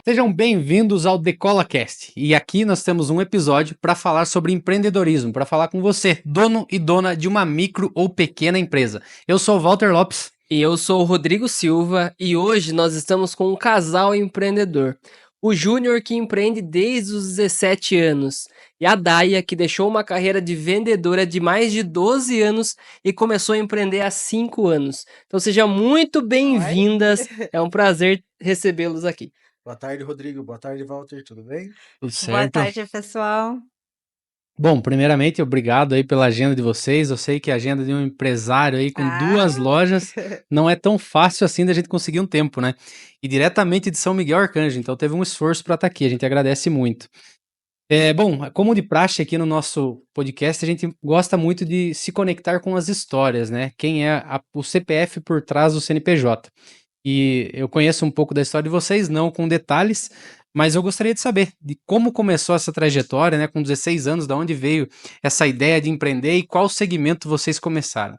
Sejam bem-vindos ao DecolaCast. E aqui nós temos um episódio para falar sobre empreendedorismo, para falar com você, dono e dona de uma micro ou pequena empresa. Eu sou o Walter Lopes. E eu sou o Rodrigo Silva e hoje nós estamos com um casal empreendedor. O Júnior, que empreende desde os 17 anos, e a Daia, que deixou uma carreira de vendedora de mais de 12 anos e começou a empreender há 5 anos. Então sejam muito bem-vindas, é um prazer recebê-los aqui. Boa tarde, Rodrigo. Boa tarde, Walter. Tudo bem? Tudo certo? Boa tarde, pessoal. Bom, primeiramente, obrigado aí pela agenda de vocês. Eu sei que a agenda de um empresário aí com 2 lojas não é tão fácil assim da gente conseguir um tempo, né? E diretamente de São Miguel Arcanjo, então teve um esforço para estar aqui, a gente agradece muito. Bom, como de praxe aqui no nosso podcast, a gente gosta muito de se conectar com as histórias, né? Quem é o CPF por trás do CNPJ. E eu conheço um pouco da história de vocês, não com detalhes, mas eu gostaria de saber de como começou essa trajetória, né? Com 16 anos, da onde veio essa ideia de empreender e qual segmento vocês começaram?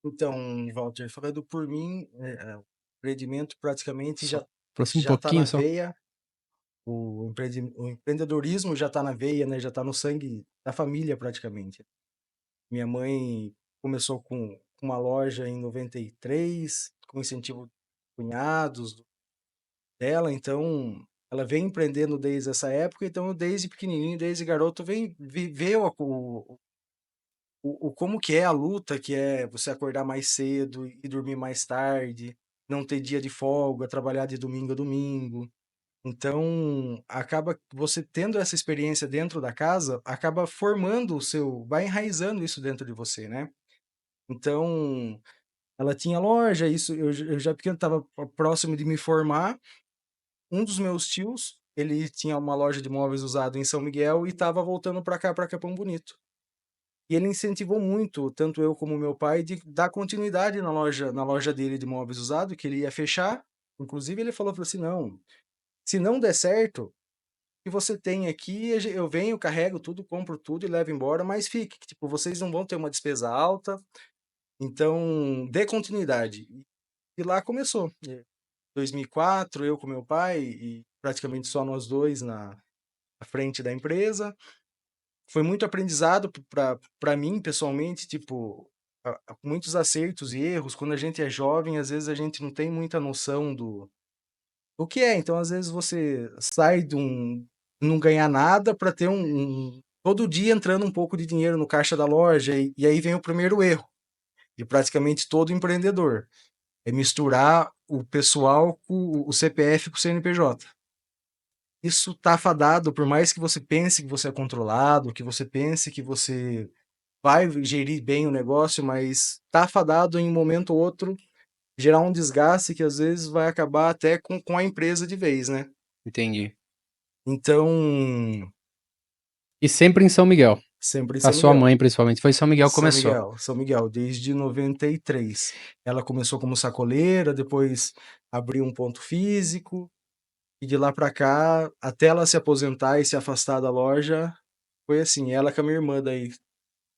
Então, Walter, falando por mim, o empreendimento praticamente já Aproxima um já está na pouquinho só. veia, o empreendedorismo já está na veia, né? Já está no sangue da família praticamente. Minha mãe começou com uma loja em 93, com incentivo dos cunhados dela, então ela vem empreendendo desde essa época, então eu desde pequenininho, desde garoto, viveu como que é a luta, que é você acordar mais cedo e dormir mais tarde, não ter dia de folga, trabalhar de domingo a domingo. Então, acaba que você tendo essa experiência dentro da casa, acaba formando vai enraizando isso dentro de você, né? Então, ela tinha loja, isso eu já pequeno estava próximo de me formar. Um dos meus tios, ele tinha uma loja de móveis usado em São Miguel e estava voltando para cá, para Capão Bonito. E ele incentivou muito, tanto eu como meu pai, de dar continuidade na loja dele de móveis usados, que ele ia fechar. Inclusive, ele falou assim: não, se não der certo, o que você tem aqui, eu venho, carrego tudo, compro tudo e levo embora, mas fique, que, tipo, vocês não vão ter uma despesa alta, então dê continuidade. E lá começou. Em 2004, eu com meu pai, e praticamente só nós dois na frente da empresa. Foi muito aprendizado para mim, pessoalmente, tipo, muitos acertos e erros. Quando a gente é jovem, às vezes a gente não tem muita noção do que é. Então, às vezes você sai de não ganhar nada para ter todo dia entrando um pouco de dinheiro no caixa da loja. E aí vem o primeiro erro de praticamente todo empreendedor. É misturar o pessoal com o CPF com o CNPJ. Isso tá fadado, por mais que você pense que você é controlado, que você pense que você vai gerir bem o negócio, mas tá fadado em um momento ou outro gerar um desgaste que às vezes vai acabar até com a empresa de vez, né? Entendi. Então, E sempre em São Miguel. sempre em A São sua Miguel. mãe, principalmente, foi em São Miguel que começou. São Miguel, desde 93. Ela começou como sacoleira, depois abriu um ponto físico, e de lá pra cá, até ela se aposentar e se afastar da loja, foi assim, ela com a minha irmã daí,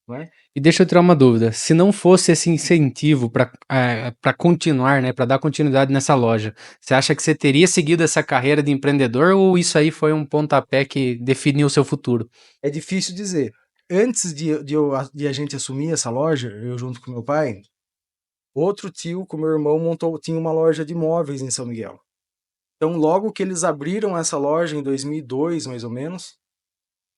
né? E deixa eu tirar uma dúvida, se não fosse esse incentivo para continuar, né, para dar continuidade nessa loja, você acha que você teria seguido essa carreira de empreendedor ou isso aí foi um pontapé que definiu o seu futuro? É difícil dizer. Antes de a gente assumir essa loja, eu junto com meu pai, outro tio com meu irmão tinha uma loja de móveis em São Miguel. Então, logo que eles abriram essa loja em 2002, mais ou menos,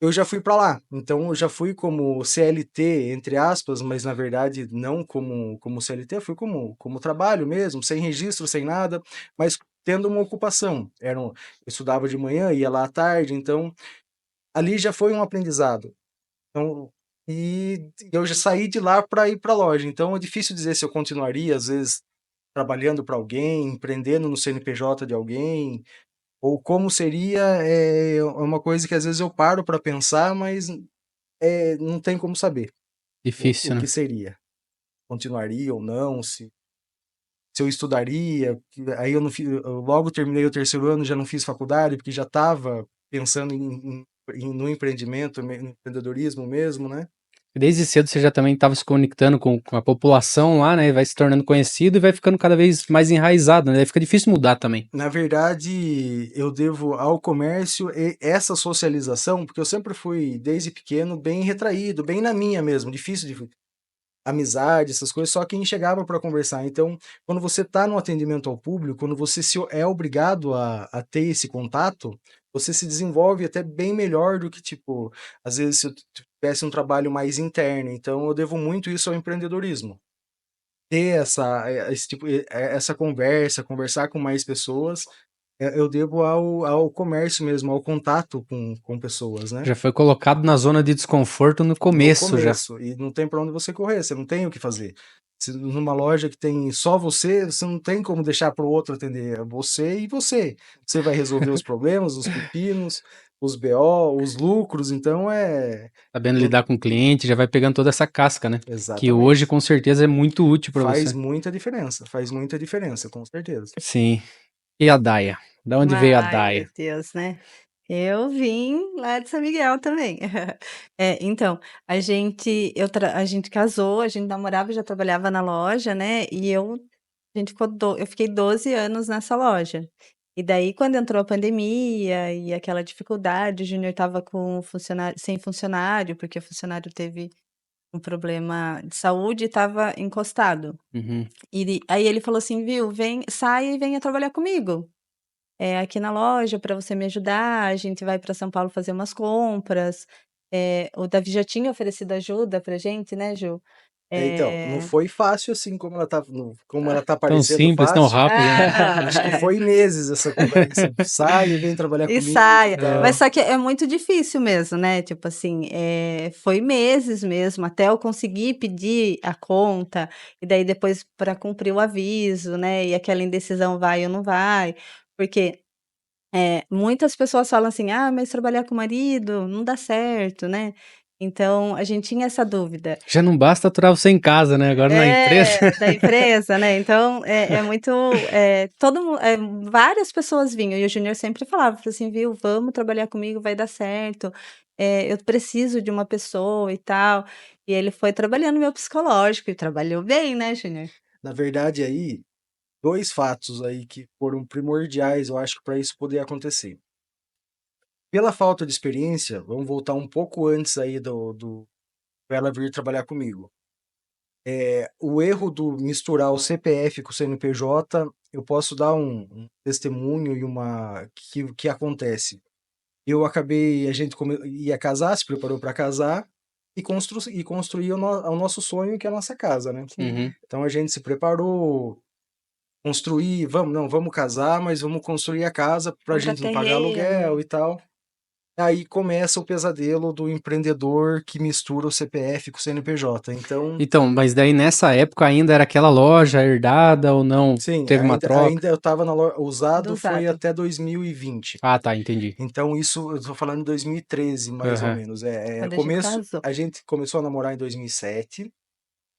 eu já fui para lá. Então, eu já fui como CLT, entre aspas, mas na verdade não como CLT, eu fui como trabalho mesmo, sem registro, sem nada, mas tendo uma ocupação. Eu estudava de manhã, ia lá à tarde, então ali já foi um aprendizado. Então, e eu já saí de lá para ir para a loja. Então, é difícil dizer se eu continuaria, às vezes, trabalhando para alguém, empreendendo no CNPJ de alguém, ou como seria, é uma coisa que às vezes eu paro para pensar, mas não tem como saber Difícil, o né? que seria. Continuaria ou não, se eu estudaria. Aí eu logo terminei o terceiro ano, já não fiz faculdade, porque já estava pensando no empreendimento, no empreendedorismo mesmo, né? Desde cedo você já também estava se conectando com a população lá, né? Vai se tornando conhecido e vai ficando cada vez mais enraizado, né? Daí fica difícil mudar também. Na verdade, eu devo ao comércio essa socialização, porque eu sempre fui, desde pequeno, bem retraído, bem na minha mesmo, difícil de amizade, essas coisas, só quem chegava para conversar. Então, quando você está no atendimento ao público, quando você é obrigado a ter esse contato, você se desenvolve até bem melhor do que, tipo, às vezes se eu tivesse um trabalho mais interno. Então, eu devo muito isso ao empreendedorismo. Ter esse tipo, essa conversa, conversar com mais pessoas, eu devo ao comércio mesmo, ao contato com pessoas, né? Já foi colocado na zona de desconforto no No começo já. começo, e não tem para onde você correr, você não tem o que fazer. Se numa loja que tem só você não tem como deixar para o outro atender, é você e você. Você vai resolver os problemas, os pepinos, os BO, os lucros, então Sabendo lidar com o cliente, já vai pegando toda essa casca, né? Que hoje exatamente. com certeza é muito útil para você. Faz muita diferença, com certeza. Sim. E a Daia? Da onde veio a Ai, meu Daia? Deus, né. Eu vim lá de São Miguel também. Então, a gente casou, a gente namorava e já trabalhava na loja, né, e a gente ficou eu fiquei 12 anos nessa loja. E daí quando entrou a pandemia e aquela dificuldade, o Júnior estava com funcionário sem funcionário, porque o funcionário teve um problema de saúde e estava encostado. Uhum. Aí ele falou assim: "Viu, saia e venha trabalhar comigo". Aqui na loja para você me ajudar, a gente vai para São Paulo fazer umas compras. O Davi já tinha oferecido ajuda pra gente, né, Ju? Então, não Eh foi fácil assim como ela tá Tão parecendo simples, tão fácil. rápido, né? ah, Acho que foi meses essa conversa. Sai, vem trabalhar e comigo e saia. Mas tal. só que é muito difícil mesmo, né, tipo assim, foi meses mesmo até eu conseguir pedir a conta, e daí depois para cumprir o aviso, né, e aquela indecisão vai ou não vai, porque muitas pessoas falam assim: "Ah, mas trabalhar com o marido não dá certo", né. Então a gente tinha essa dúvida. Já não basta aturar você em casa, né? Agora na empresa. Da empresa, né, então é muito, todo mun várias pessoas vinham e o Júnior sempre falava assim: "Viu, vamos trabalhar comigo, vai dar certo, eu preciso de uma pessoa e tal". E ele foi trabalhando meu psicológico e trabalhou bem, né, Júnior? Na verdade, aí, 2 fatos aí que foram primordiais, eu acho, para isso poder acontecer. Pela falta de experiência, vamos voltar um pouco antes aí do pra ela vir trabalhar comigo. O erro do misturar o CPF com o CNPJ, eu posso dar um testemunho e uma que acontece. A gente ia casar, se preparou para casar e construir o nosso sonho, que é a nossa casa, né? Uhum. Então a gente se preparou, construir, vamos casar, mas vamos construir a casa para a Comprar gente não pagar terreno. aluguel e tal. Aí começa o pesadelo do empreendedor que mistura o CPF com o CNPJ. Então, Então, mas daí nessa época ainda era aquela loja herdada ou não? sim, Teve uma troca? ainda eu estava na loja, Do usado foi usado. até 2020. Ah, tá, entendi. Então isso, eu tô falando em 2013, mais ou Aham. menos. Quando a gente casou. A gente começou a namorar em 2007,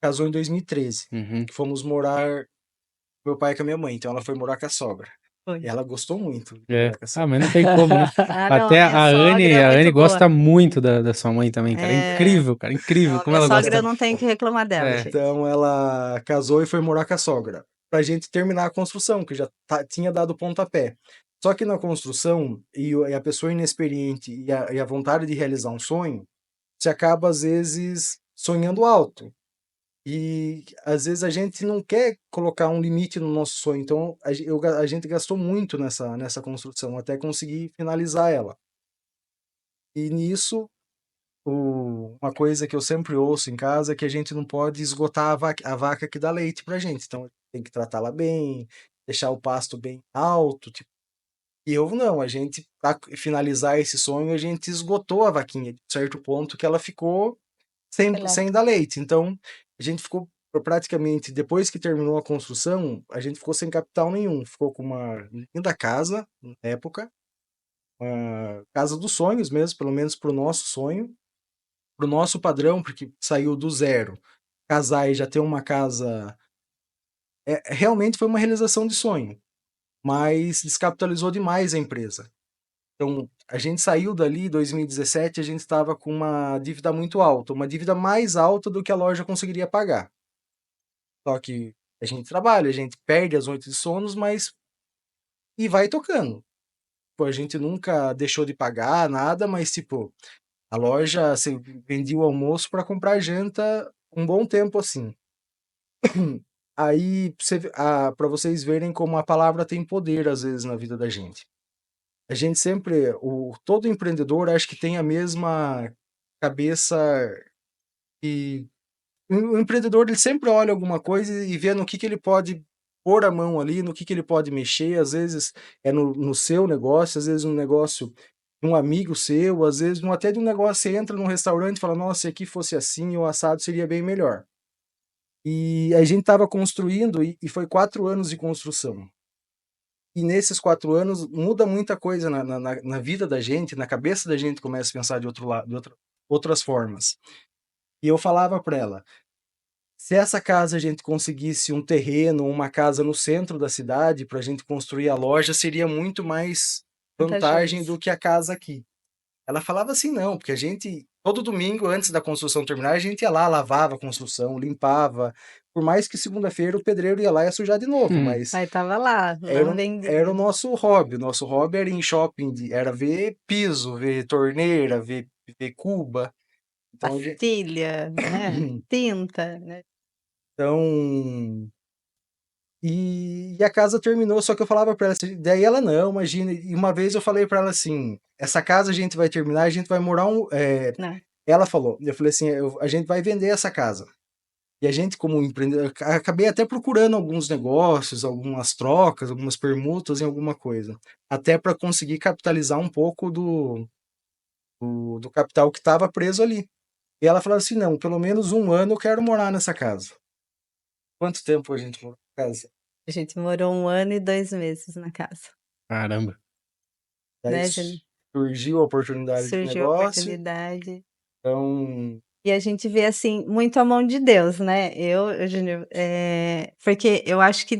casou em 2013. Uhum. Fomos morar, meu pai com a minha mãe, então ela foi morar com a sogra. Foi. E ela gostou muito de É. morar com a Ah, sogra. mas não tem como, né? Ah, não, a Até minha a Anne, sogra é a Anne muito boa. gosta muito da sua mãe também, cara. É É. incrível, cara. Incrível Não, a como minha ela sogra eu gosta. não tenho que reclamar dela, É. gente. Então ela casou e foi morar com a sogra, pra gente terminar a construção, que já tinha dado pontapé. Só que na construção, e a pessoa inexperiente e a vontade de realizar um sonho, você acaba, às vezes, sonhando alto. E às vezes a gente não quer colocar um limite no nosso sonho. Então a gente gastou muito nessa construção até conseguir finalizar ela. E nisso, uma coisa que eu sempre ouço em casa é que a gente não pode esgotar a vaca que dá leite pra gente. Então tem que tratá-la bem, deixar o pasto bem alto. Tipo. E eu não, a gente, para finalizar esse sonho, a gente esgotou a vaquinha de certo ponto que ela ficou sem dar leite. Então, a gente ficou praticamente, depois que terminou a construção, a gente ficou sem capital nenhum. Ficou com uma linda casa, na época, uma casa dos sonhos mesmo, pelo menos para o nosso sonho, para o nosso padrão, porque saiu do zero. Casar e já ter uma casa, realmente foi uma realização de sonho, mas descapitalizou demais a empresa. Então, a gente saiu dali em 2017, a gente estava com uma dívida muito alta, uma dívida mais alta do que a loja conseguiria pagar. Só que a gente trabalha, a gente perde as noites de sonos, mas e vai tocando. Pô, a gente nunca deixou de pagar nada, mas tipo, a loja você vendia o almoço para comprar janta um bom tempo assim. Aí para vocês verem como a palavra tem poder às vezes na vida da gente. A gente sempre, todo empreendedor acho que tem a mesma cabeça e o empreendedor ele sempre olha alguma coisa e vê no que ele pode pôr a mão ali, no que ele pode mexer, às vezes é no seu negócio, às vezes um negócio de um amigo seu, às vezes até de um negócio, você entra num restaurante e fala, nossa, se aqui fosse assim, o assado seria bem melhor. E a gente estava construindo e foi 4 anos de construção. E nesses 4 anos muda muita coisa na vida da gente, na cabeça da gente começa a pensar de outro lado, outras formas. E eu falava para ela, se essa casa a gente conseguisse um terreno, uma casa no centro da cidade para a gente construir a loja, seria muito mais vantagem Vantajoso. do que a casa aqui. Ela falava assim, não, porque a gente, todo domingo, antes da construção terminar, a gente ia lá, lavava a construção, limpava. Por mais que segunda-feira o pedreiro ia lá e ia sujar de novo, mas Aí tava lá, não era o vendia. nosso hobby. O nosso hobby era ir em shopping, era ver piso, ver torneira, ver cuba. Então, Pastilha, né? Tinta, né? então e a casa terminou, só que eu falava pra ela assim, daí ela não, imagina. E uma vez eu falei pra ela assim: essa casa a gente vai terminar, a gente vai morar Não. Ela falou, eu falei assim: a gente vai vender essa casa. E a gente, como empreendedor, acabei até procurando alguns negócios, algumas trocas, algumas permutas em alguma coisa, até para conseguir capitalizar um pouco do capital que estava preso ali. E ela falou assim: não, pelo menos 1 ano eu quero morar nessa casa. Quanto tempo a gente morou na casa? A gente morou 1 ano e 2 meses na casa, Caramba. Daí né, Júnior? surgiu a oportunidade de Surgiu a negócio, oportunidade. então E a gente vê, assim, muito a mão de Deus, né? Júnior, porque eu acho que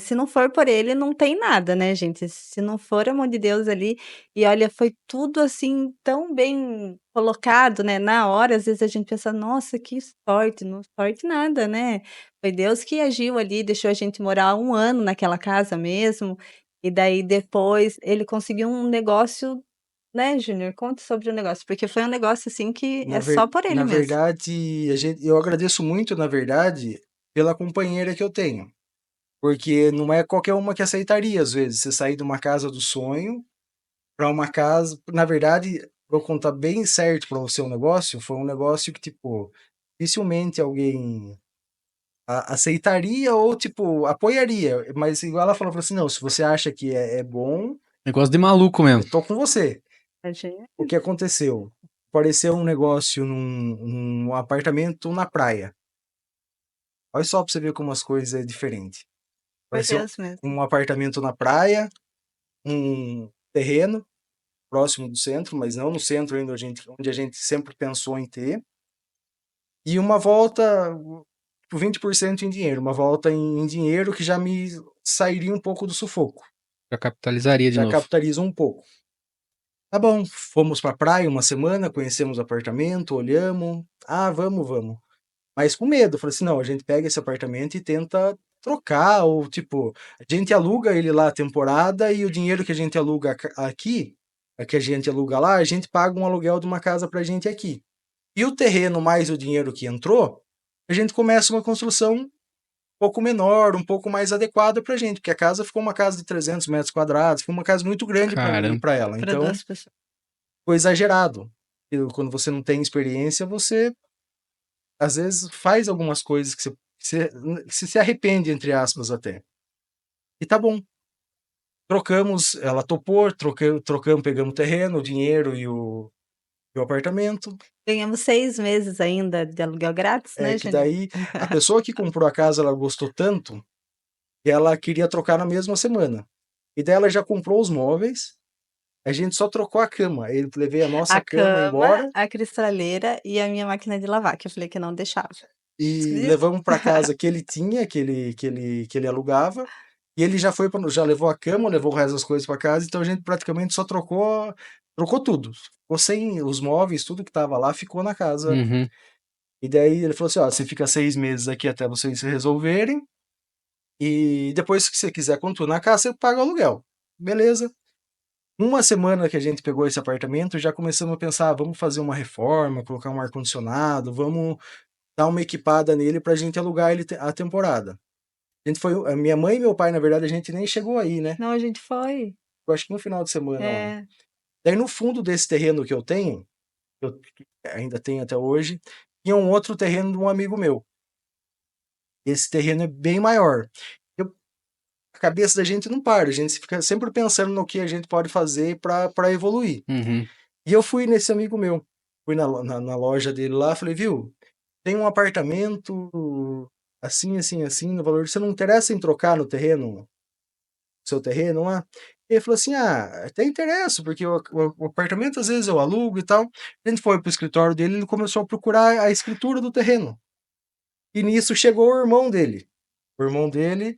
se não for por ele, não tem nada, né, gente? Se não for a mão de Deus ali, e olha, foi tudo assim tão bem colocado, né? Na hora, às vezes a gente pensa, nossa, que sorte, não sorte nada, né? Foi Deus que agiu ali, deixou a gente morar 1 ano naquela casa mesmo, e daí depois ele conseguiu um negócio, né, Júnior? Conta sobre o negócio, porque foi um negócio assim que é só por ele na mesmo. verdade, eu agradeço muito, na verdade, pela companheira que eu tenho. Porque não é qualquer uma que aceitaria, às vezes, você sair de uma casa do sonho para uma casa. Na verdade, vou contar bem certo para você um negócio, foi um negócio que, tipo, dificilmente alguém aceitaria ou, tipo, apoiaria. Mas igual ela falou assim: não, se você acha que é bom, Negócio de maluco eu mesmo. tô com você. Imagina. O que aconteceu? Apareceu um negócio num apartamento na praia. Olha só pra você ver como as coisas é diferente. Foi Apareceu Deus mesmo. um apartamento na praia, um terreno próximo do centro, mas não no centro ainda onde a gente sempre pensou em ter. E uma volta, tipo, 20% em dinheiro, uma volta em dinheiro que já me sairia um pouco do sufoco. Já capitalizaria de Já novo. capitaliza um pouco. Tá bom, fomos pra praia uma semana, conhecemos o apartamento, olhamos. Ah, vamos. Mas com medo, falei assim, não, a gente pega esse apartamento e tenta trocar, ou tipo, a gente aluga ele lá a temporada e o dinheiro que a gente aluga aqui, que a gente aluga lá, a gente paga um aluguel de uma casa pra gente aqui. E o terreno mais o dinheiro que entrou, a gente começa uma construção um pouco menor, um pouco mais adequada pra gente, porque a casa ficou uma casa de 300 metros quadrados, foi uma casa muito grande pra mim e Caramba. pra ela, Para então 2 pessoas. foi exagerado. Quando você não tem experiência, você às vezes faz algumas coisas que você se arrepende, entre aspas, até. E tá bom. Trocamos, ela topou, trocamos, pegamos o terreno, o dinheiro e o apartamento. Ganhamos 6 meses ainda de aluguel grátis, É né, que Júnior? daí a pessoa que comprou a casa, ela gostou tanto que ela queria trocar na mesma semana. E daí ela já comprou os móveis, a gente só trocou a cama. Eu levei a nossa A cama cama, embora a cristaleira e a minha máquina de lavar, que eu falei que não deixava. e Esquisito. levamos para casa que ele tinha, que ele alugava. E ele já levou a cama, levou o resto das coisas para casa, então a gente praticamente só trocou tudo. Ficou sem os móveis, tudo que tava lá ficou na casa. Uhum. E daí ele falou assim, ó, você fica 6 meses aqui até vocês se resolverem, e depois que você quiser contornar a casa, você paga o aluguel. Beleza. Uma semana que a gente pegou esse apartamento, já começamos a pensar, vamos fazer uma reforma, colocar um ar-condicionado, vamos dar uma equipada nele pra gente alugar ele a temporada. A gente foi, a minha mãe e meu pai, na verdade, a gente nem chegou aí, né? Não, a gente foi. Eu acho que no final de semana lá. É. Daí no fundo desse terreno que eu tenho, que eu ainda tenho até hoje, tinha um outro terreno de um amigo meu. Esse terreno é bem maior. A cabeça da gente não para, a gente fica sempre pensando no que a gente pode fazer para evoluir. Uhum. E eu fui nesse amigo meu, fui na loja dele lá, falei, viu, tem um apartamento assim, assim, assim, no valor, você não interessa em trocar no terreno, seu terreno lá? Ele falou assim, até interessa, porque o apartamento às vezes eu alugo e tal. A gente foi pro escritório dele, ele começou a procurar a escritura do terreno. E nisso chegou o irmão dele. O irmão dele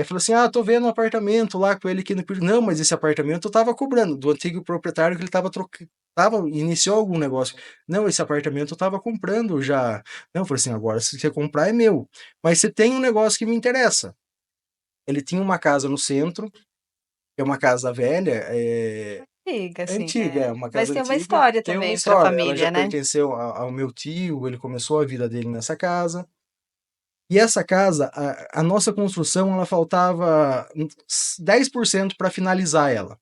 falou assim, tô vendo um apartamento lá com ele aqui no... Não, mas esse apartamento eu tava cobrando, do antigo proprietário que ele tava trocando. Iniciou algum negócio. Não, esse apartamento eu tava comprando já. Não, eu falei assim, agora se você comprar é meu. Mas você tem um negócio que me interessa. Ele tinha uma casa no centro, que é uma casa velha, Antiga, assim, antiga, é uma mas casa tem uma antiga. história Tem uma também pra história, ela já família, né? pertenceu ao meu tio, ele começou a vida dele nessa casa. E essa casa, a nossa construção, ela faltava 10% para finalizar ela.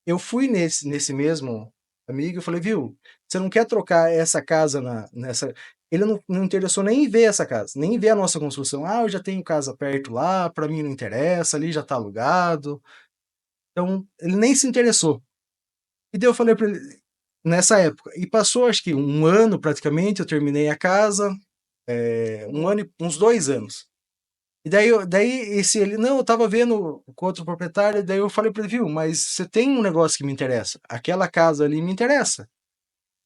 Eu fui nesse mesmo amigo e falei, viu, você não quer trocar essa casa nessa... Ele não interessou nem em ver essa casa, nem em ver a nossa construção. Eu já tenho casa perto lá, para mim não interessa, ali já tá alugado. Então, ele nem se interessou. E daí eu falei para ele, nessa época, e passou acho que um ano praticamente, eu terminei a casa, um ano, uns 2 anos. E daí ele, não, eu tava vendo com outro proprietário, daí eu falei para ele, viu, mas você tem um negócio que me interessa. Aquela casa ali me interessa.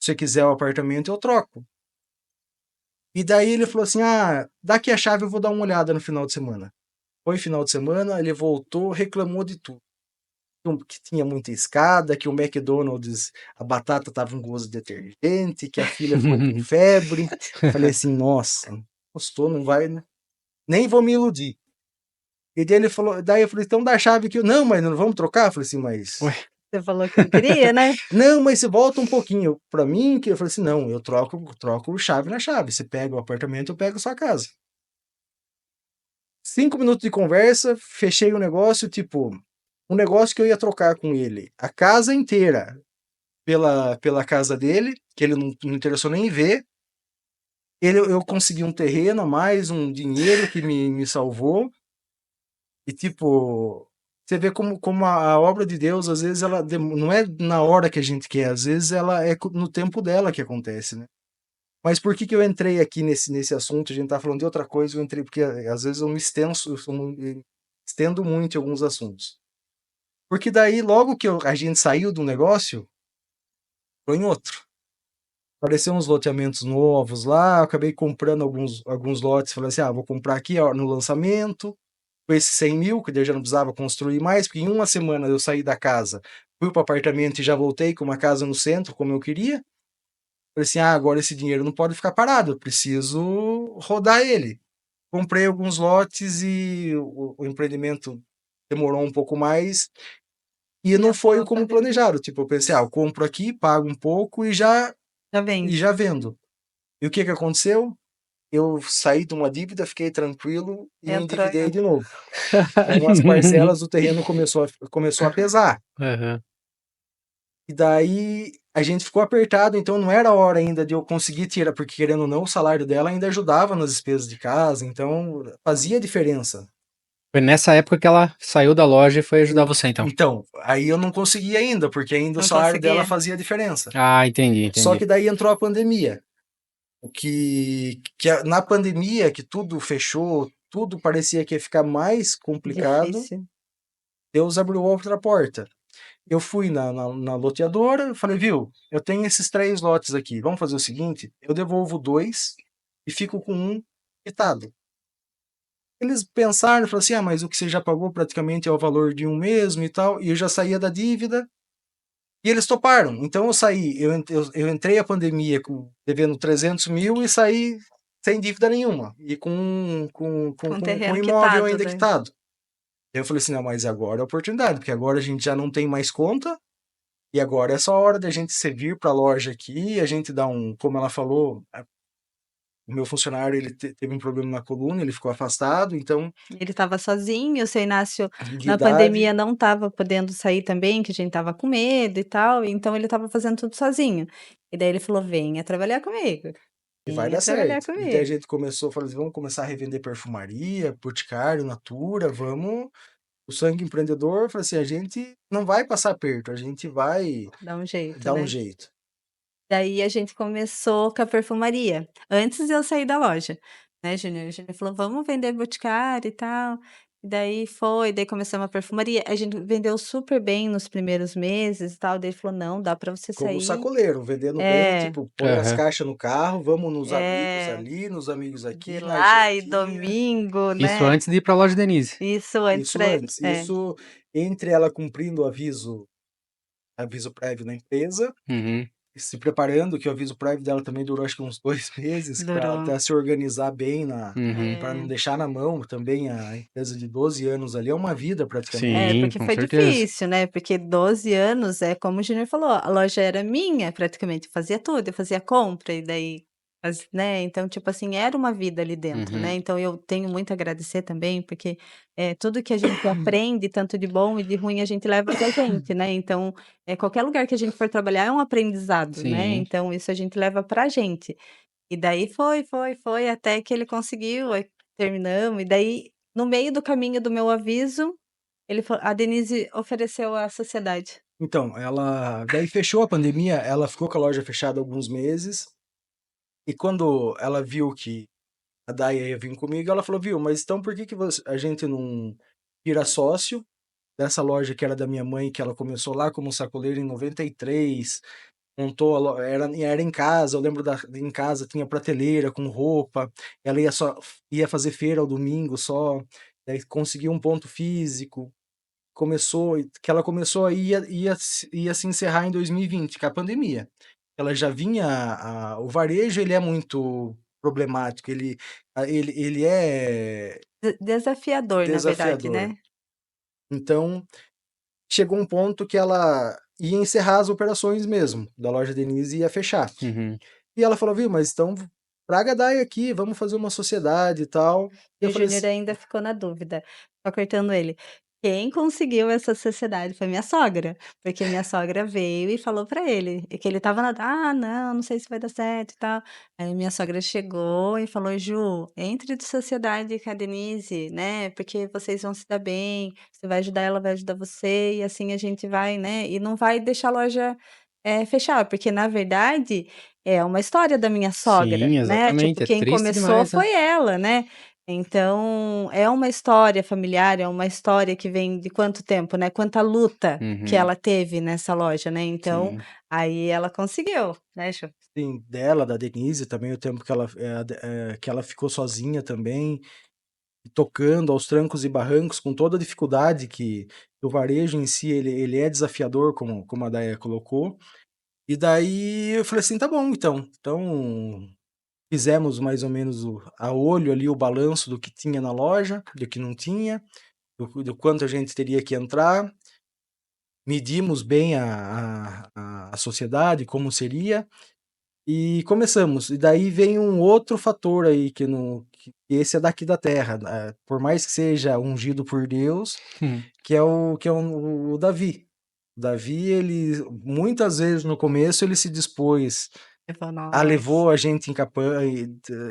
Se você quiser o apartamento, eu troco. E daí ele falou assim, dá aqui a chave, eu vou dar uma olhada no final de semana. Foi final de semana, ele voltou, reclamou de tudo. Que tinha muita escada, que o McDonald's, a batata tava um gosto de detergente, que a filha ficou com febre. Falei assim, nossa, gostou, não vai, né? Nem vou me iludir. E daí ele falou, daí eu falei, então dá a chave aqui. Não, mas não vamos trocar? Eu falei assim, mas. Ué. Você falou que não queria, né? Não, mas você volta um pouquinho. Pra mim, que eu falei assim, não, eu troco chave na chave. Você pega o apartamento, eu pego a sua casa. 5 minutos de conversa, fechei o negócio, tipo, um negócio que eu ia trocar com ele. A casa inteira pela casa dele, que ele não interessou nem em ver. Eu consegui um terreno a mais, um dinheiro que me salvou. E tipo, você vê como a obra de Deus, às vezes, ela não é na hora que a gente quer, às vezes ela é no tempo dela que acontece, né? Mas por que eu entrei aqui nesse assunto? A gente tá falando de outra coisa, eu entrei porque às vezes eu me estendo muito em alguns assuntos. Porque daí, logo que a gente saiu do negócio, foi em outro. Apareceu uns loteamentos novos lá, eu acabei comprando alguns lotes, falei assim, vou comprar aqui ó, no lançamento, com esses 100 mil, que daí eu já não precisava construir mais, porque em uma semana eu saí da casa, fui para o apartamento e já voltei com uma casa no centro, como eu queria. Falei assim, agora esse dinheiro não pode ficar parado, eu preciso rodar ele. Comprei alguns lotes e o empreendimento demorou um pouco mais e não foi como planejado. Tipo, eu pensei, eu compro aqui, pago um pouco e já vendo. E o que aconteceu? Eu saí de uma dívida, fiquei tranquilo e me endividei de novo. Com as parcelas, o terreno começou a pesar. Uhum. E daí a gente ficou apertado, então não era a hora ainda de eu conseguir tirar, porque querendo ou não, o salário dela ainda ajudava nas despesas de casa, então fazia diferença. Foi nessa época que ela saiu da loja e foi ajudar você, então. Então, aí eu não consegui ainda, porque ainda o salário dela fazia diferença. Entendi. Só que daí entrou a pandemia. Na pandemia, que tudo fechou, tudo parecia que ia ficar mais complicado, Difícil. Deus abriu outra porta. Eu fui na loteadora, falei, viu, eu tenho esses 3 lotes aqui, vamos fazer o seguinte, eu devolvo 2 e fico com um quitado. Eles pensaram, falaram assim, mas o que você já pagou praticamente é o valor de um mesmo e tal, e eu já saía da dívida, e eles toparam. Então eu saí, eu entrei a pandemia devendo 300 mil e saí sem dívida nenhuma, e Com o com terreno imóvel quitado, ainda né? quitado. Eu falei assim, não, mas agora é a oportunidade, porque agora a gente já não tem mais conta, e agora é só a hora da gente vir para a loja aqui, a gente dá como ela falou, o meu funcionário ele teve um problema na coluna, ele ficou afastado, então, Ele estava sozinho, o seu Inácio de na idade, pandemia não estava podendo sair também, que a gente estava com medo e tal, então ele estava fazendo tudo sozinho. E daí ele falou: "Venha trabalhar comigo, e vai venha dar trabalhar certo. E daí a comigo". gente começou, falou assim, vamos começar a revender perfumaria, Boticário, Natura, vamos. O sangue empreendedor, falou assim, a gente não vai passar aperto, a gente vai Dá um jeito, dar um né. jeito. Daí a gente começou com a perfumaria, antes de eu sair da loja, né, Júnior. O Júnior falou: "Vamos vender Boticário e tal". E daí foi, daí começamos a perfumaria. A gente vendeu super bem nos primeiros meses e tal, daí ele falou: "Não, dá para você Como sair". sacoleiro, vendendo bem, É, tipo, põe as Aham. caixas no carro, vamos nos amigos é, ali, nos amigos de aqui, na lá e agência. domingo, Isso né. antes de ir pra loja Denise. Isso antes Isso pra antes. é, Isso entre ela cumprindo o aviso prévio na empresa, Uhum. e se preparando, que o aviso prévio dela também durou acho que uns 2 meses, para ela durou. até se organizar bem Uhum. para não É. deixar na mão também a empresa de 12 anos ali, é uma vida praticamente. É, Sim, porque com foi certeza. difícil, né, porque 12 anos, é como o Júnior falou, a loja era minha praticamente, eu fazia tudo, eu fazia compra e daí né, então, tipo assim, era uma vida ali dentro, né, Uhum. então eu tenho muito a agradecer também, porque, tudo que a gente aprende, tanto de bom e de ruim, a gente leva pra gente, né, então, qualquer lugar que a gente for trabalhar é um aprendizado, né, Sim. então isso a gente leva pra gente. E daí foi, até que ele conseguiu, aí terminamos, e daí, no meio do caminho do meu aviso a Denise ofereceu à sociedade. Então, ela daí fechou a pandemia, ela ficou com a loja fechada alguns meses, e quando ela viu que a Daia ia vir comigo, ela falou: "Viu, mas então por que que a gente não vira sócio dessa loja que era da minha mãe, que ela começou lá como sacoleira em 93, montou era em casa, eu lembro em casa tinha prateleira com roupa, ela ia fazer feira ao domingo só, daí conseguiu um ponto físico, que ela começou a ia se encerrar em 2020, com a pandemia. Ela já vinha o varejo ele é muito problemático, ele é Desafiador, na verdade, desafiador. né. Então, chegou um ponto que ela ia encerrar as operações mesmo, da loja Denise ia fechar. Uhum. E ela falou: "Viu, mas então traga a Dai aqui, vamos fazer uma sociedade e tal". E E eu o falei Júnior assim ainda ficou na dúvida, só cortando ele. Quem conseguiu essa sociedade foi minha sogra, porque minha sogra veio e falou pra ele, e que ele estava na "Ah, não, não sei se vai dar certo e tal". Aí minha sogra chegou e falou: "Ju, entre de sociedade com a Denise, né, porque vocês vão se dar bem, você vai ajudar ela, vai ajudar você, e assim a gente vai, né, e não vai deixar a loja, fechar", porque na verdade é uma história da minha sogra, Sim, né, tipo, exatamente. É quem triste começou demais, né. foi ela, né. Então, é uma história familiar, é uma história que vem de quanto tempo, né, quanta luta que Uhum. ela teve nessa loja, né, então, Sim. aí ela conseguiu, né, Ju. assim, dela, da Denise também, o tempo que que ela ficou sozinha também, tocando aos trancos e barrancos, com toda a dificuldade que o varejo em si ele é desafiador, como a Daia colocou. E daí eu falei assim: "Tá bom então". Então fizemos mais ou menos a olho ali o balanço do que tinha na loja, do que não tinha, do quanto a gente teria que entrar, medimos bem a sociedade, como seria, e começamos. E daí vem um outro fator aí que esse é daqui da terra, por mais que seja ungido por Deus, que é o Davi. O Davi, ele muitas vezes no começo ele se dispôs Eu falo: levou "Nossa". a gente em Capã e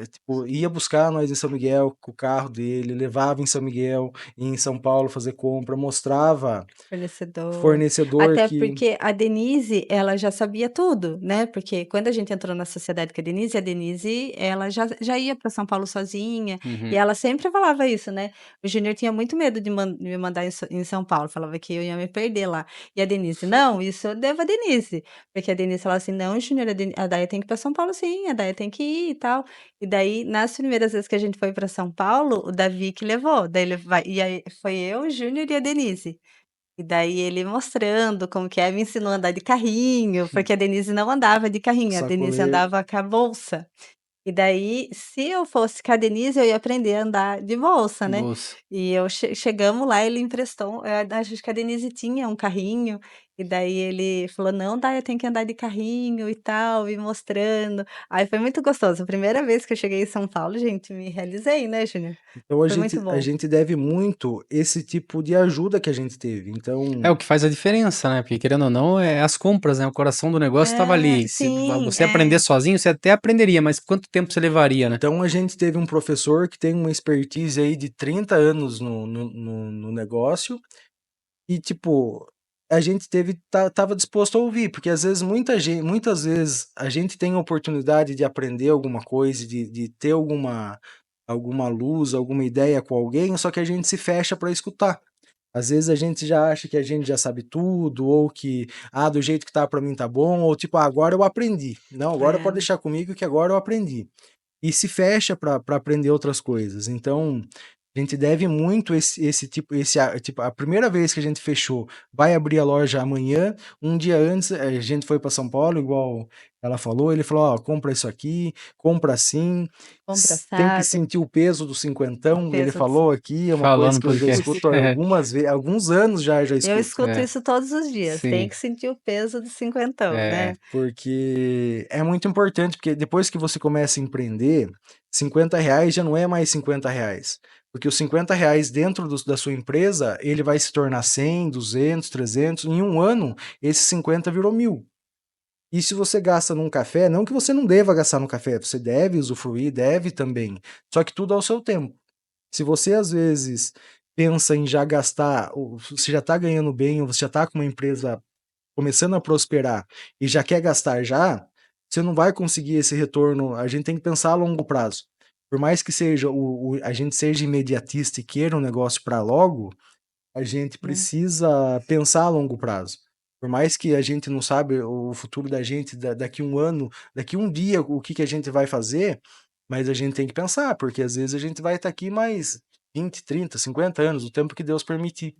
tipo, ia buscar nós em São Miguel com o carro dele, levava em São Miguel, ia em São Paulo fazer compra, mostrava Fornecedor. fornecedor Até que porque a Denise, ela já sabia tudo, né, porque quando a gente entrou na sociedade com a Denise, ela já ia para São Paulo sozinha, e Uhum. ela sempre falava isso, né. O Júnior tinha muito medo de me mandar em São Paulo, falava que eu ia me perder lá. E a Denise: "Não, isso eu devo à Denise", porque a Denise falava assim: "Não, Júnior, a Daia tem que ir pra São Paulo sim, a Daia tem que ir e tal. E daí, nas primeiras vezes que a gente foi pra São Paulo, o Davi que levou, daí ele vai e aí foi eu, o Júnior e a Denise. E daí ele mostrando como que é, me ensinou a andar de carrinho, porque a Denise não andava de carrinho, a Denise Sacoleiro. andava com a bolsa. E daí, se eu fosse com a Denise, eu ia aprender a andar de bolsa, né. Bolsa. E eu chegamos lá, ele emprestou, acho que a Denise tinha um carrinho, e daí ele falou: "Não, Daia, tem que andar de carrinho e tal", me mostrando. Aí foi muito gostoso. A primeira vez que eu cheguei em São Paulo, gente, me realizei, né, Júnior. Então a Foi muito gente, a bom. gente deve muito esse tipo de ajuda que a gente teve. Então, É o que faz a diferença, né? Porque querendo ou não, é as compras, né? O coração do negócio estava É, ali. Se sim, você aprender sozinho, você até aprenderia, mas quanto tempo você levaria, né? então a gente teve um professor que tem uma expertise aí de 30 anos no negócio e, tipo, a gente tava disposto a ouvir, porque às vezes muitas vezes a gente tem a oportunidade de aprender alguma coisa, de ter alguma luz, alguma ideia com alguém, só que a gente se fecha para escutar. Às vezes a gente já acha que a gente já sabe tudo, ou que, do jeito que tá para mim tá bom, ou tipo, agora eu aprendi. Não, agora pode É. deixar comigo que agora eu aprendi. E se fecha para aprender outras coisas. Então, a gente deve muito tipo, a primeira vez que a gente fechou, vai abrir a loja amanhã, um dia antes a gente foi para São Paulo, igual ela falou, ele falou, compra isso aqui, compra assim, Compra tem que assado, sentir o peso do cinquentão, ele peso falou aqui, é uma Falou coisa no que eu já podcast. escuto há algumas vezes, alguns anos já eu escuto. escuto isso todos os dias, tem Sim. que sentir o peso do cinquentão, né. Porque é muito importante, porque depois que você começa a empreender, R$ 50 já não é mais R$ 50. Porque os R$ 50 dentro da sua empresa, ele vai se tornar 100, 200, 300. Em um ano, esse 50 virou 1.000. E se você gasta num café, não que você não deva gastar no café, você deve usufruir, deve também. Só que tudo ao seu tempo. Se você às vezes pensa em já gastar, ou você já está ganhando bem, ou você já está com uma empresa começando a prosperar e já quer gastar já, você não vai conseguir esse retorno. A gente tem que pensar a longo prazo. Por mais que seja a gente seja imediatista e queira um negócio para logo, a gente precisa pensar a longo prazo. Por mais que a gente não sabe o futuro da gente daqui um ano, daqui um dia, o que a gente vai fazer, mas a gente tem que pensar, porque às vezes a gente vai estar aqui mais 20, 30, 50 anos, o tempo que Deus permitir.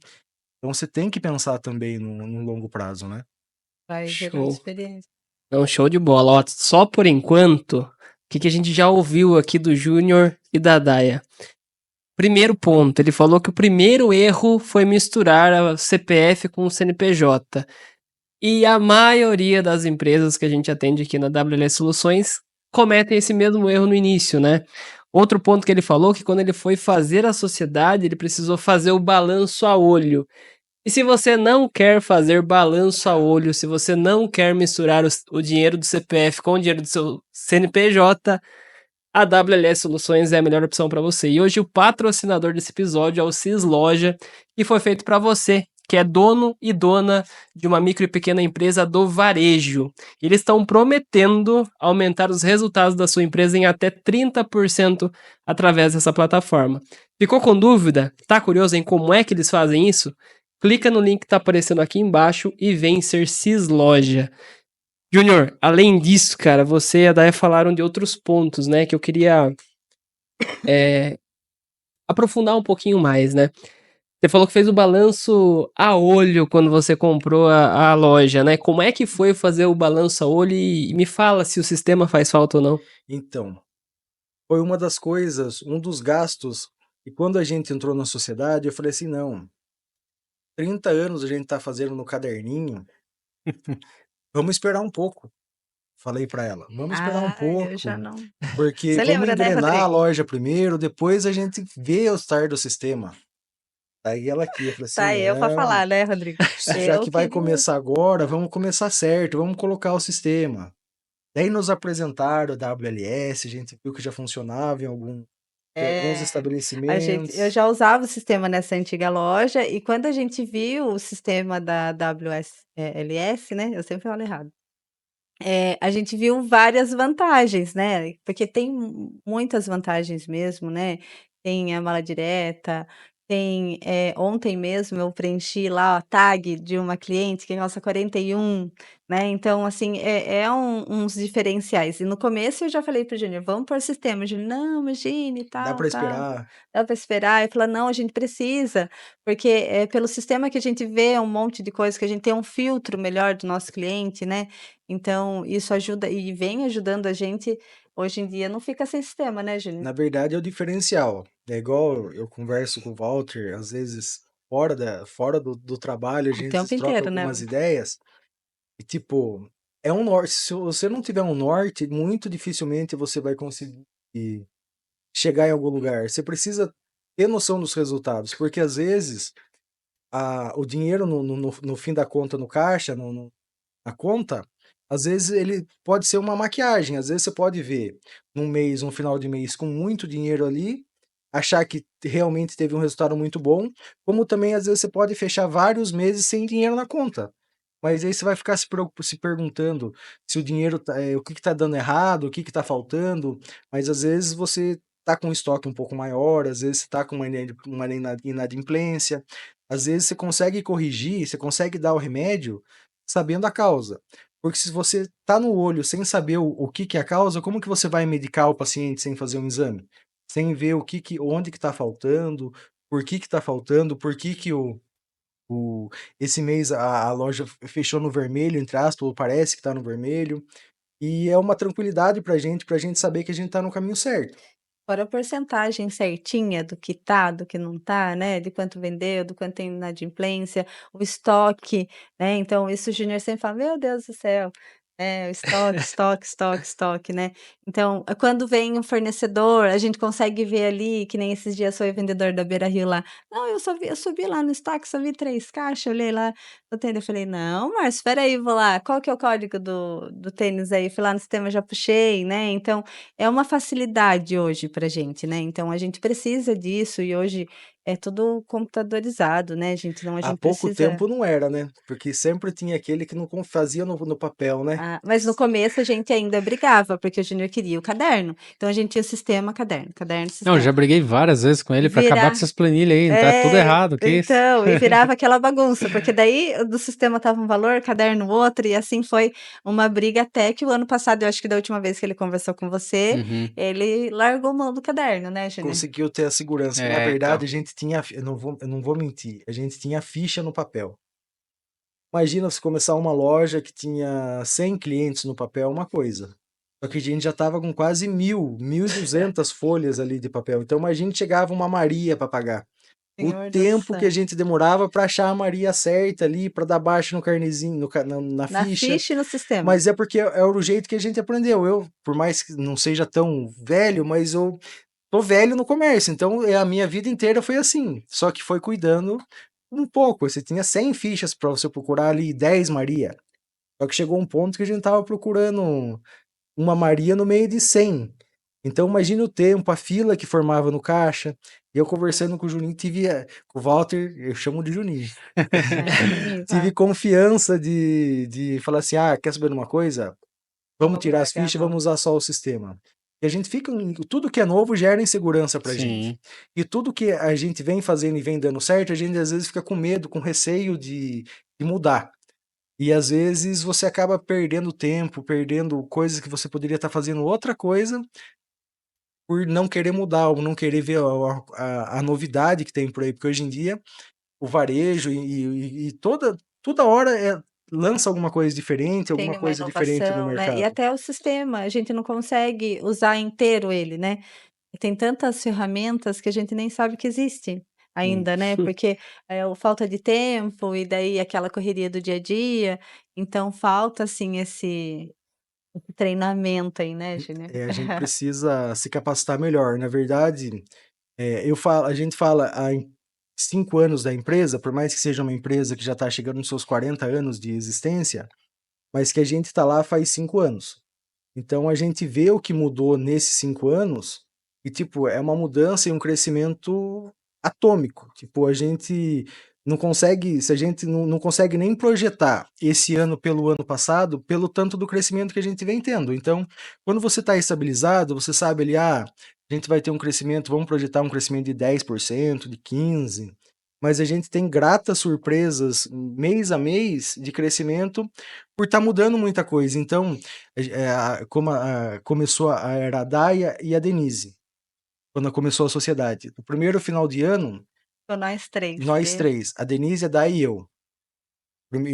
Então você tem que pensar também no longo prazo, né? Vai gerando Show. experiência. Não, show de bola. Ó, só por enquanto, o que a gente já ouviu aqui do Júnior e da Daia? Primeiro ponto, ele falou que o primeiro erro foi misturar a CPF com o CNPJ. E a maioria das empresas que a gente atende aqui na WLS Soluções cometem esse mesmo erro no início, né? Outro ponto que ele falou que quando ele foi fazer a sociedade, ele precisou fazer o balanço a olho. E se você não quer fazer balanço a olho, se você não quer misturar o dinheiro do CPF com o dinheiro do seu CNPJ, a WLS Soluções é a melhor opção para você. E hoje o patrocinador desse episódio é o CIS Loja, que foi feito para você, que é dono e dona de uma micro e pequena empresa do varejo. Eles estão prometendo aumentar os resultados da sua empresa em até 30% através dessa plataforma. Ficou com dúvida? Tá curioso em como é que eles fazem isso? Clica no link que tá aparecendo aqui embaixo e vem ser CIS Loja. Júnior, além disso, cara, você e a Daya falaram de outros pontos, né, que eu queria aprofundar um pouquinho mais, né? Você falou que fez o balanço a olho quando você comprou a loja, né? Como é que foi fazer o balanço a olho e me fala se o sistema faz falta ou não? Então, foi uma das coisas, um dos gastos, e quando a gente entrou na sociedade, eu falei assim, não, 30 anos a gente tá fazendo no caderninho, vamos esperar um pouco. Falei para ela, vamos esperar um Eu já pouco, não. porque Você vamos lembra, né, engrenar a Rodrigo? loja primeiro, depois a gente vê o start do sistema. Aí ela aqui, eu falei assim, Tá eu pra não, falar, né, Rodrigo? já Eu que vai queria. começar agora, vamos começar certo, vamos colocar o sistema. Daí nos apresentaram o WLS, a gente viu que já funcionava em alguns É, eu estabelecimentos. já usava o sistema nessa antiga loja e quando a gente viu o sistema da WSLS, né, eu sempre falo errado. A gente viu várias vantagens, né, porque tem muitas vantagens mesmo, né, tem a mala direta, Tem, ontem mesmo eu preenchi lá a tag de uma cliente que é nossa 41, né, então assim, uns diferenciais. E no começo eu já falei para o Júnior: "Vamos pôr sistema", o Júnior: "Não, imagine, Dá tal, para tal, esperar. dá para esperar", eu falei: "Não, a gente precisa", porque, pelo sistema que a gente vê um monte de coisa, que a gente tem um filtro melhor do nosso cliente, né, então isso ajuda e vem ajudando a gente, hoje em dia não fica sem sistema, né, Júnior? Na verdade, é o diferencial. É igual eu converso com o Walter, às vezes fora do trabalho, a O gente tempo troca inteiro, né. algumas ideias e, tipo, é um norte. Se você não tiver um norte, muito dificilmente você vai conseguir chegar em algum lugar. Você precisa ter noção dos resultados, porque às vezes o dinheiro no fim da conta, no caixa, na conta, às vezes ele pode ser uma maquiagem. Às vezes você pode ver num mês, um final de mês com muito dinheiro ali, achar que realmente teve um resultado muito bom, como também às vezes você pode fechar vários meses sem dinheiro na conta. Mas aí você vai ficar se perguntando se o dinheiro o que está dando errado, o que está faltando, mas às vezes você está com um estoque um pouco maior, às vezes você está com uma inadimplência, às vezes você consegue corrigir, você consegue dar o remédio sabendo a causa. Porque se você está no olho sem saber o que é a causa, como que você vai medicar o paciente sem fazer um exame? Sem ver onde que está faltando, por que está faltando, por que esse mês a loja fechou no vermelho, entre aspas, ou parece que está no vermelho. E é uma tranquilidade pra gente saber que a gente está no caminho certo. Fora a porcentagem certinha do que tá, do que não tá, né, de quanto vendeu, do quanto tem inadimplência, o estoque, né, então isso o Júnior sempre fala: "Meu Deus do céu", o estoque, estoque, estoque, estoque, né. Então, quando vem um fornecedor, a gente consegue ver ali, que nem esses dias foi o vendedor da Beira Rio lá: "Não, eu subi lá no estoque, só vi 3 caixas, olhei lá no tênis", eu falei: "Não, Márcio, espera aí, vou lá, qual que é o código do tênis aí?", fui lá no sistema, já puxei, né, então é uma facilidade hoje pra gente, né, então a gente precisa disso e hoje é tudo computadorizado, né, gente, então a Há gente pouco precisa. tempo não era, né? Porque sempre tinha aquele que não fazia no papel, né? Ah, mas no começo a gente ainda brigava, porque o Júnior queria o caderno, então a gente tinha o sistema, caderno, caderno, Não, eu sistema. já briguei várias vezes com ele pra acabar com Virar essas planilhas aí, tá tudo errado, que isso? então, e virava aquela bagunça, porque daí o do sistema estava um valor, caderno outro, e assim foi uma briga até que o ano passado, eu acho que da última vez que ele conversou com você, Uhum. ele largou mão do caderno, né, Júnior? Conseguiu ter a segurança, que na É, então. verdade a gente tinha, eu não vou mentir, a gente tinha ficha no papel. Imagina você começar uma loja que tinha 100 clientes no papel, uma coisa. Só que a gente já estava com quase 1.200 folhas ali de papel. Então imagina chegava uma Maria para pagar. O Senhor do tempo que a céu. gente demorava para achar a Maria certa ali, para dar baixa no carnezinho, na Na ficha. ficha e no sistema. Mas é porque é o jeito que a gente aprendeu. Eu, por mais que não seja tão velho, mas eu tô velho no comércio, então a minha vida inteira foi assim. Só que foi cuidando um pouco. Você tinha 100 fichas para você procurar ali 10 Maria. Só que chegou um ponto que a gente tava procurando uma Maria no meio de 100. Então imagina o tempo, a fila que formava no caixa. E eu conversando com o Juninho, com o Walter, eu chamo de Juninho. Juninho, Tive vai. confiança de falar assim: ah, quer saber de uma coisa? Vamos tirar as Largar a fichas, mão. vamos usar só o sistema. E a gente fica. Tudo que é novo gera insegurança pra gente. Sim. E tudo que a gente vem fazendo e vem dando certo, a gente às vezes fica com medo, com receio de mudar. E às vezes você acaba perdendo tempo, perdendo coisas que você poderia estar fazendo outra coisa por não querer mudar, ou não querer ver a novidade que tem por aí. Porque hoje em dia, o varejo e toda hora lança alguma coisa diferente, alguma Tem uma coisa diferente no inovação, né, e mercado. até o sistema, a gente não consegue usar inteiro ele, né. Tem tantas ferramentas que a gente nem sabe que existe Sim. ainda, né, porque, o falta de tempo e daí aquela correria do dia a dia, então falta, assim, esse treinamento aí, né, Júnior? A gente precisa se capacitar melhor. Na verdade, a gente fala em 5 anos da empresa, por mais que seja uma empresa que já está chegando nos seus 40 anos de existência, mas que a gente está lá faz 5 anos. Então a gente vê o que mudou nesses 5 anos e, tipo, é uma mudança e um crescimento atômico. Tipo, a gente não consegue, se a gente não consegue nem projetar esse ano pelo ano passado, pelo tanto do crescimento que a gente vem tendo. Então, quando você está estabilizado, você sabe ali, a gente vai ter um crescimento, vamos projetar um crescimento de 10%, de 15%, mas a gente tem gratas surpresas mês a mês de crescimento por estar mudando muita coisa. Então, como começou a era a Daia e a Denise, quando começou a sociedade. No primeiro final de ano, Nós três. nós três, a Denise, a Daia e eu.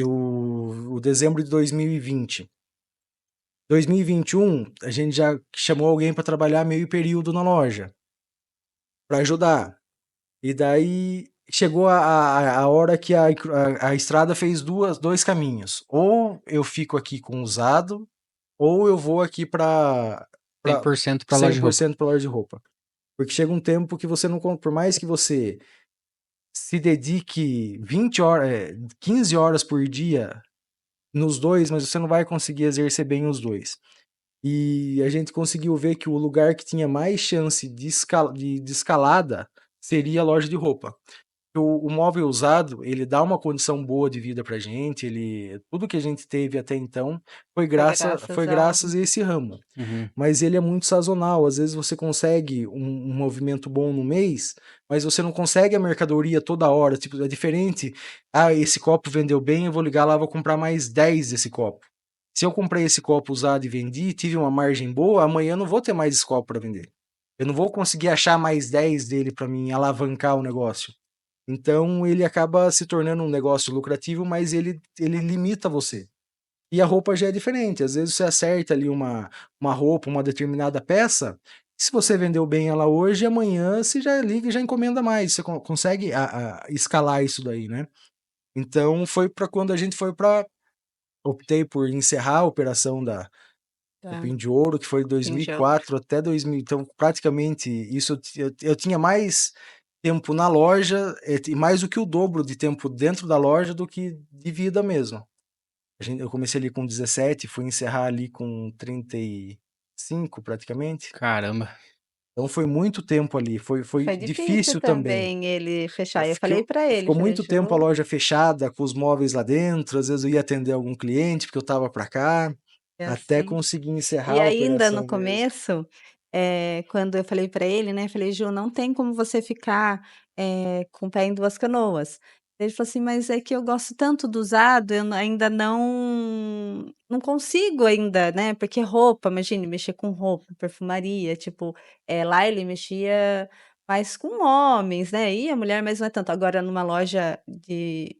O dezembro de 2020. 2021, a gente já chamou alguém para trabalhar meio período na loja, para ajudar. E daí chegou a hora que a estrada fez dois caminhos. Ou eu fico aqui com usado, ou eu vou aqui para 100% para loja de roupa. 100% para loja de roupa. Porque chega um tempo que você não, por mais que você se dedique 20 horas, 15 horas por dia nos dois, mas você não vai conseguir exercer bem os dois. E a gente conseguiu ver que o lugar que tinha mais chance de escalada seria a loja de roupa. O móvel usado, ele dá uma condição boa de vida pra gente, tudo que a gente teve até então foi graças a esse ramo. Uhum. Mas ele é muito sazonal, às vezes você consegue um movimento bom no mês, mas você não consegue a mercadoria toda hora, tipo, é diferente, esse copo vendeu bem, eu vou ligar lá, vou comprar mais 10 desse copo. Se eu comprei esse copo usado e vendi, tive uma margem boa, amanhã eu não vou ter mais esse copo para vender. Eu não vou conseguir achar mais 10 dele para mim alavancar o negócio. Então ele acaba se tornando um negócio lucrativo, mas ele limita você. E a roupa já é diferente. Às vezes você acerta ali uma roupa, uma determinada peça. Se você vendeu bem ela hoje, amanhã você já liga e já encomenda mais. Você consegue escalar isso daí, né? Então foi para quando a gente optei por encerrar a operação da Cupim de Ouro, que foi de 2004 até 2000. Então praticamente isso eu tinha mais tempo na loja, e mais do que o dobro de tempo dentro da loja do que de vida mesmo. Eu comecei ali com 17, fui encerrar ali com 35 praticamente. Caramba. Então foi muito tempo ali, foi difícil também ele fechar. Eu falei para ele, ficou muito tempo a loja fechada com os móveis lá dentro, às vezes eu ia atender algum cliente porque eu estava para cá, até conseguir encerrar E a ainda operação no mesmo. começo, quando eu falei para ele, né, falei: "Ju, não tem como você ficar, com o pé em 2 canoas". Ele falou assim: "Mas é que eu gosto tanto do usado, eu ainda não consigo ainda, né", porque roupa, imagine, mexer com roupa, perfumaria, tipo, lá ele mexia mais com homens, né, e a mulher, mas não é tanto. Agora numa loja de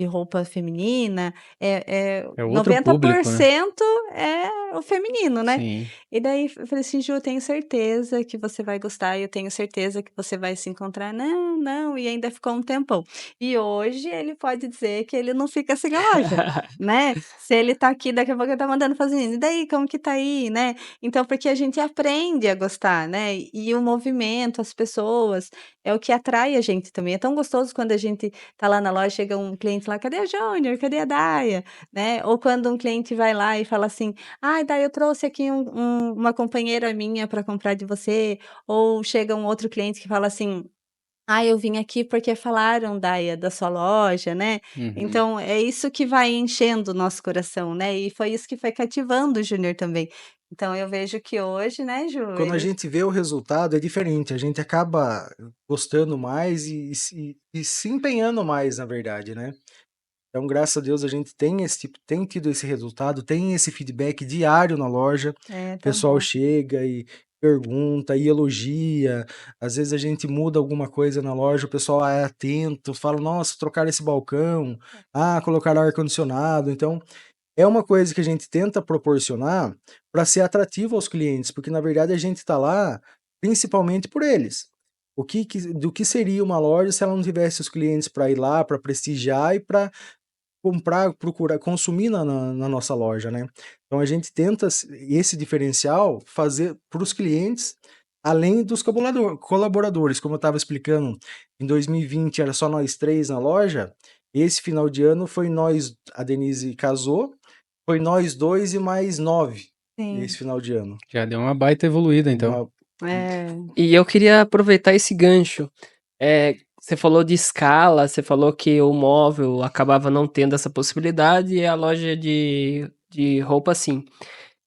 roupa feminina, É outro público, né? 90% é o feminino, né. Sim. E daí eu falei assim: "Ju, eu tenho certeza que você vai gostar, eu tenho certeza que você vai se encontrar". "Não, não", e ainda ficou um tempão. E hoje ele pode dizer que ele não fica sem a loja, né. Se ele tá aqui, daqui a pouco ele tá mandando fazer: "E daí, como que tá aí?", né. Então, porque a gente aprende a gostar, né, e o movimento, as pessoas, é o que atrai a gente também. É tão gostoso quando a gente tá lá na loja, chega um cliente lá: "Cadê a Júnior? Cadê a Daia?", né. Ou quando um cliente vai lá e fala assim: "Ai, Daia, eu trouxe aqui uma companheira minha para comprar de você", ou chega um outro cliente que fala assim: "Ah, eu vim aqui porque falaram, Daia, da sua loja", né. Uhum. Então é isso que vai enchendo o nosso coração, né, e foi isso que foi cativando o Júnior também. Então eu vejo que hoje, né, Ju, Quando a gente vê o resultado é diferente, a gente acaba gostando mais e se empenhando mais, na verdade, né. Então, graças a Deus, a gente tem tido esse resultado, tem esse feedback diário na loja. O pessoal chega e pergunta e elogia. Às vezes a gente muda alguma coisa na loja, o pessoal é atento, fala: "Nossa, trocaram esse balcão, colocaram ar-condicionado". Então, é uma coisa que a gente tenta proporcionar para ser atrativo aos clientes, porque na verdade a gente está lá principalmente por eles. Do que seria uma loja se ela não tivesse os clientes para ir lá, para prestigiar e para comprar, procurar, consumir na nossa loja, né. Então a gente tenta esse diferencial fazer para os clientes, além dos colaboradores, como eu estava explicando, em 2020 era só nós 3 na loja, esse final de ano foi nós, a Denise casou, foi nós 2 e mais 9 esse final de ano. Já deu uma baita evoluída, então. E eu queria aproveitar esse gancho. Você falou de escala, você falou que o móvel acabava não tendo essa possibilidade e a loja de roupa sim.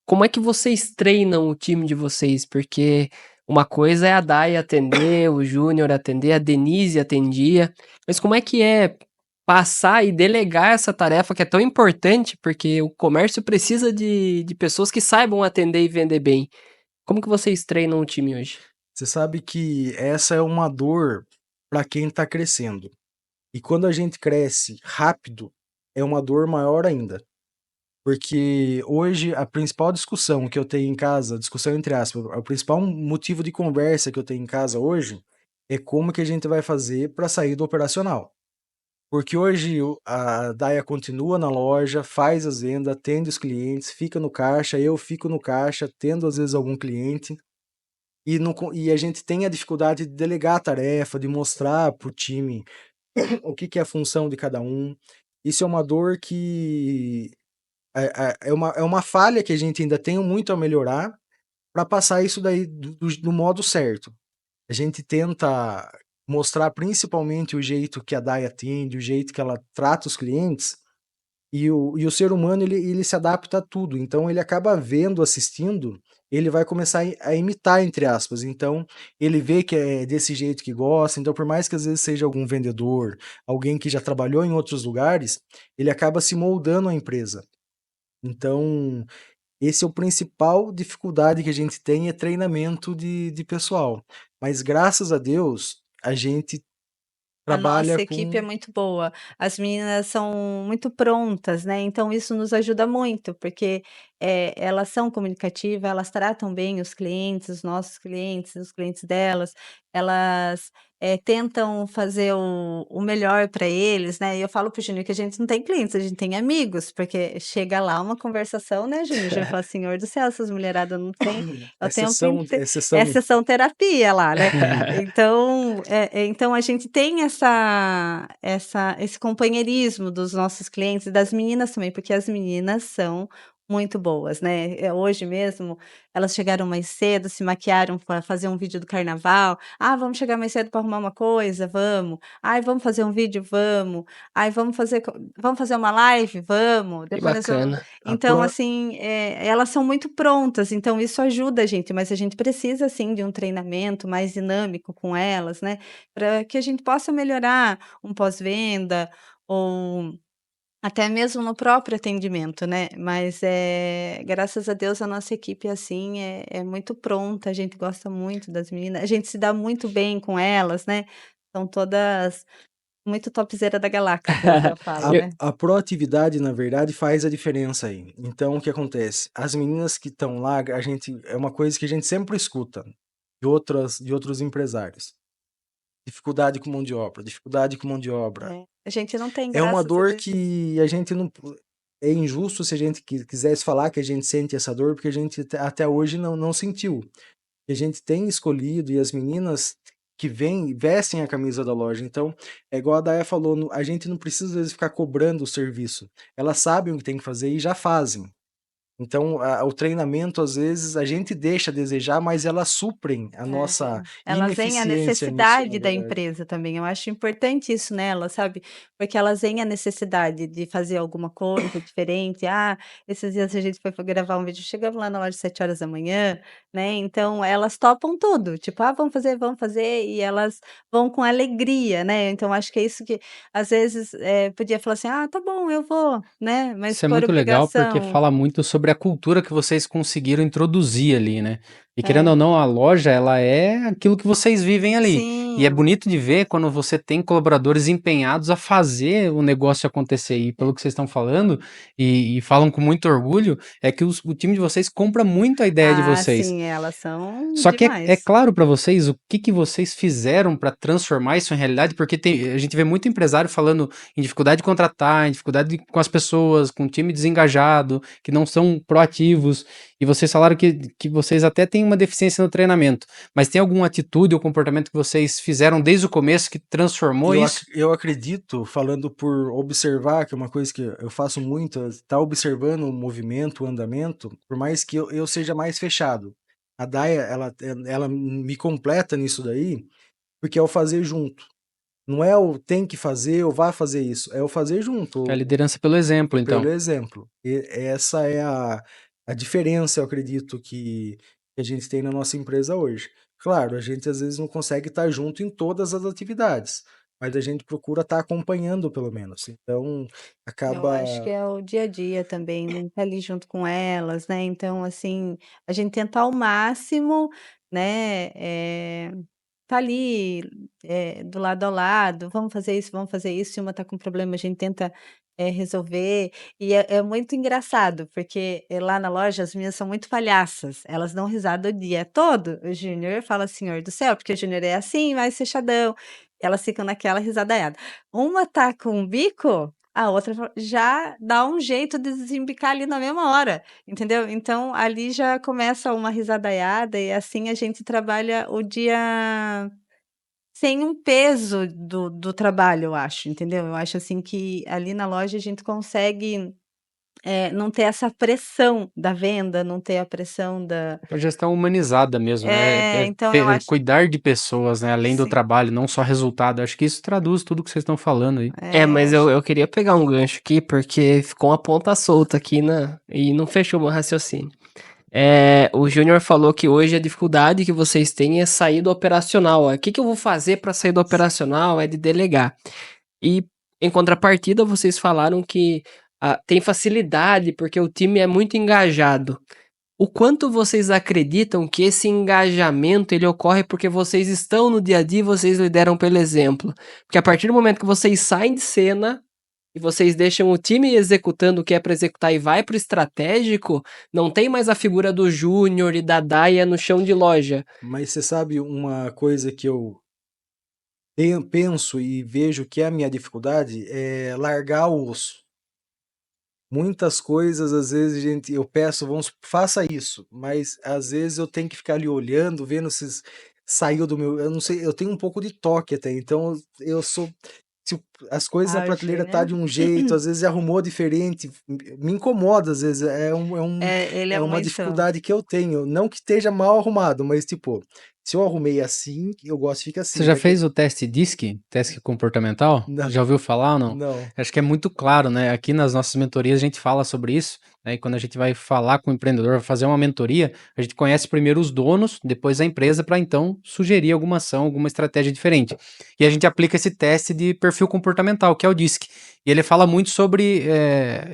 Como é que vocês treinam o time de vocês? Porque Uma coisa é a Dai atender, o Júnior atender, a Denise atendia, mas como é que é passar e delegar essa tarefa que é tão importante, porque o comércio precisa de pessoas que saibam atender e vender bem. Como que vocês treinam o time hoje? Você sabe que essa é uma dor para quem está crescendo. E quando a gente cresce rápido, é uma dor maior ainda. Porque hoje a principal discussão que eu tenho em casa, discussão entre aspas, o principal motivo de conversa que eu tenho em casa hoje é como que a gente vai fazer para sair do operacional. Porque hoje a Daia continua na loja, faz as vendas, atende os clientes, fica no caixa, eu fico no caixa, tendo às vezes algum cliente, e a gente tem a dificuldade de delegar a tarefa, de mostrar para o time o que é a função de cada um. Isso é uma dor que é uma falha que a gente ainda tem muito a melhorar para passar isso daí do modo certo. A gente tenta mostrar principalmente o jeito que a Dai atende, o jeito que ela trata os clientes, e o ser humano ele se adapta a tudo, então ele acaba vendo, assistindo, ele vai começar a imitar, entre aspas, então ele vê que é desse jeito que gosta, então por mais que às vezes seja algum vendedor, alguém que já trabalhou em outros lugares, ele acaba se moldando à empresa. Então, esse é o principal dificuldade que a gente tem, é treinamento de pessoal. Mas graças a Deus, a gente A trabalha nossa equipe é com. muito boa. As meninas são muito prontas, né, então isso nos ajuda muito, porque, elas são comunicativas, elas tratam bem os clientes, os nossos clientes, os clientes delas, elas, tentam fazer o melhor para eles, né, e eu falo para o Júnior que a gente não tem clientes, a gente tem amigos, porque chega lá uma conversação, né, Júnior, já fala: "Senhor do céu, essas mulherada não tem é o tempo Exceção, inte é exceção. sessão terapia lá, né". Então, então a gente tem esse companheirismo dos nossos clientes e das meninas também, porque as meninas são muito boas, né. Hoje mesmo, elas chegaram mais cedo, se maquiaram para fazer um vídeo do carnaval. "Ah, vamos chegar mais cedo para arrumar uma coisa? Vamos. Ai, vamos fazer um vídeo? Vamos. Ai, vamos fazer uma live? Vamos. Que Depois nós vamos". bacana. A Então, pro... assim, elas são muito prontas, então isso ajuda a gente, mas a gente precisa sim de um treinamento mais dinâmico com elas, né, para que a gente possa melhorar um pós-venda ou até mesmo no próprio atendimento, né. Mas, graças a Deus a nossa equipe, assim, é muito pronta, a gente gosta muito das meninas, a gente se dá muito bem com elas, né, são todas muito topzera da galáxia, que eu falo, A, Eu né. a proatividade, na verdade, faz a diferença aí. Então, o que acontece? As meninas que estão lá, a gente é uma coisa que a gente sempre escuta de outros empresários. Dificuldade com mão de obra, dificuldade com mão de obra. A gente não tem, É uma graças a dor Deus. que a gente não. É injusto se a gente quisesse falar que a gente sente essa dor, porque a gente até hoje não sentiu. E a gente tem escolhido, e as meninas que vêm, vestem a camisa da loja. Então, é igual a Daya falou, a gente não precisa às vezes ficar cobrando o serviço. Elas sabem o que tem que fazer e já fazem. Então, o treinamento, às vezes, a gente deixa a desejar, mas elas suprem a nossa Elas veem a ineficiência nisso, na necessidade da verdade. empresa também, eu acho importante isso nelas, sabe, porque elas veem a necessidade de fazer alguma coisa diferente. "Ah, esses dias a gente foi gravar um vídeo, chegamos lá na loja 7 horas da manhã, né, então elas topam tudo, tipo: "Ah, vamos fazer", e elas vão com alegria, né, então acho que é isso que às vezes, podia falar assim: "Ah, tá bom, eu vou", né, mas Isso é por muito legal, porque obrigação. fala muito sobre a cultura que vocês conseguiram introduzir ali, né. E querendo É, ou não, a loja, ela é aquilo que vocês vivem ali. E é sim, bonito de ver quando você tem colaboradores empenhados a fazer o negócio acontecer. E pelo que vocês estão falando, e falam com muito orgulho, é que o time de vocês compra muito a ideia de ah, vocês. sim, elas são Só que é demais. claro para vocês o que vocês fizeram para transformar isso em realidade, porque a gente vê muito empresário falando em dificuldade de contratar, em dificuldade com as pessoas, com o time desengajado, que não são proativos, e vocês falaram que vocês até têm uma deficiência no treinamento, mas tem alguma atitude ou comportamento que vocês fizeram desde o começo que transformou isso? Eu acredito, falando por observar, que é uma coisa que eu faço muito, tá observando o movimento, o andamento, por mais que eu seja mais fechado. A Daya, ela me completa nisso daí, porque é o fazer junto. Não é o tem que fazer ou vai fazer isso, é o fazer É a junto, liderança pelo exemplo, pelo então. exemplo. E essa é a diferença, eu acredito, que a gente tem na nossa empresa hoje. Claro, a gente às vezes não consegue estar junto em todas as atividades, mas a gente procura estar acompanhando pelo menos. Então, Eu acho que acaba. é o dia a dia também, né, tá ali junto com elas, né, então assim, a gente tenta ao máximo, né, tá ali, do lado ao lado, vamos fazer isso", se uma tá com problema a gente tenta, resolver, e é muito engraçado, porque, lá na loja as meninas são muito palhaças, elas dão risada o dia todo, o Júnior fala: "Senhor do céu", porque o Júnior é assim, mais fechadão, elas ficam naquela risadaiada. Uma tá com um bico, a outra já dá um jeito de desembicar ali na mesma hora, entendeu? Então ali já começa uma risadaiada e assim a gente trabalha o dia sem um peso do trabalho, eu acho, entendeu? Eu acho assim que ali na loja a gente consegue, não ter essa pressão da venda, não ter a pressão da A gestão humanizada mesmo, né? então eu acho Cuidar de pessoas, né? Além do sim, trabalho, não só resultado. Acho que isso traduz tudo que vocês estão falando aí. eu Mas acho. eu queria pegar um gancho aqui, porque ficou uma ponta solta aqui e não fechou meu raciocínio. O Júnior falou que hoje a dificuldade que vocês têm é sair do operacional. O que eu vou fazer para sair do operacional é de delegar. E em contrapartida, vocês falaram que tem facilidade porque o time é muito engajado. O quanto vocês acreditam que esse engajamento ele ocorre porque vocês estão no dia a dia e vocês lideram pelo exemplo? Porque a partir do momento que vocês saem de cena e vocês deixam o time executando o que é para executar e vai para o estratégico, não tem mais a figura do Júnior e da Daia no chão de loja. Mas você sabe uma coisa que eu penso e vejo que é a minha dificuldade é largar o osso. Muitas coisas, às vezes, gente, eu peço, faça isso, mas às vezes eu tenho que ficar ali olhando, vendo se saiu do meu. Eu não sei, eu tenho um pouco de toque até, então eu sou. Se as coisas na Ah, o prateleira tá Júnior de um jeito, às vezes arrumou diferente, me incomoda, às vezes, ele é é uma muito dificuldade que eu tenho. Não que esteja mal arrumado, mas tipo, se eu arrumei assim, eu gosto que fica Você assim. já fez o teste DISC, teste comportamental? Não, Já ouviu falar ou não? não. Acho que é muito claro, né? Aqui nas nossas mentorias a gente fala sobre isso, né? E quando a gente vai falar com o empreendedor, fazer uma mentoria, a gente conhece primeiro os donos, depois a empresa, para então sugerir alguma ação, alguma estratégia diferente. E a gente aplica esse teste de perfil comportamental, que é o DISC. E ele fala muito sobre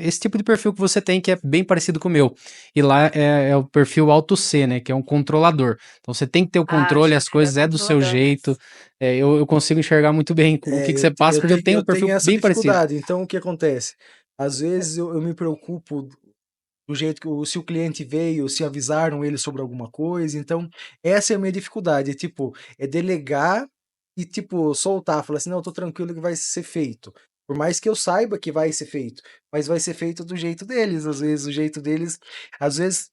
esse tipo de perfil que você tem, que é bem parecido com o meu. E lá é o perfil Auto C, né? Que é um controlador. Então você tem que ter o ah, controle, Júnior as é coisas é do seu controlador jeito. mesmo. Eu consigo enxergar muito bem o que você passa, porque eu tenho Eu um perfil tenho essa bem parecido. dificuldade. Então, o que acontece? Às vezes eu me preocupo do jeito que se o cliente veio, se avisaram ele sobre alguma coisa. Então, essa é a minha dificuldade. Tipo, é delegar e, tipo, soltar. Falar assim, não, eu tô tranquilo que vai ser feito. Por mais que eu saiba que vai ser feito, mas vai ser feito do jeito deles. Às vezes, o jeito deles, às vezes,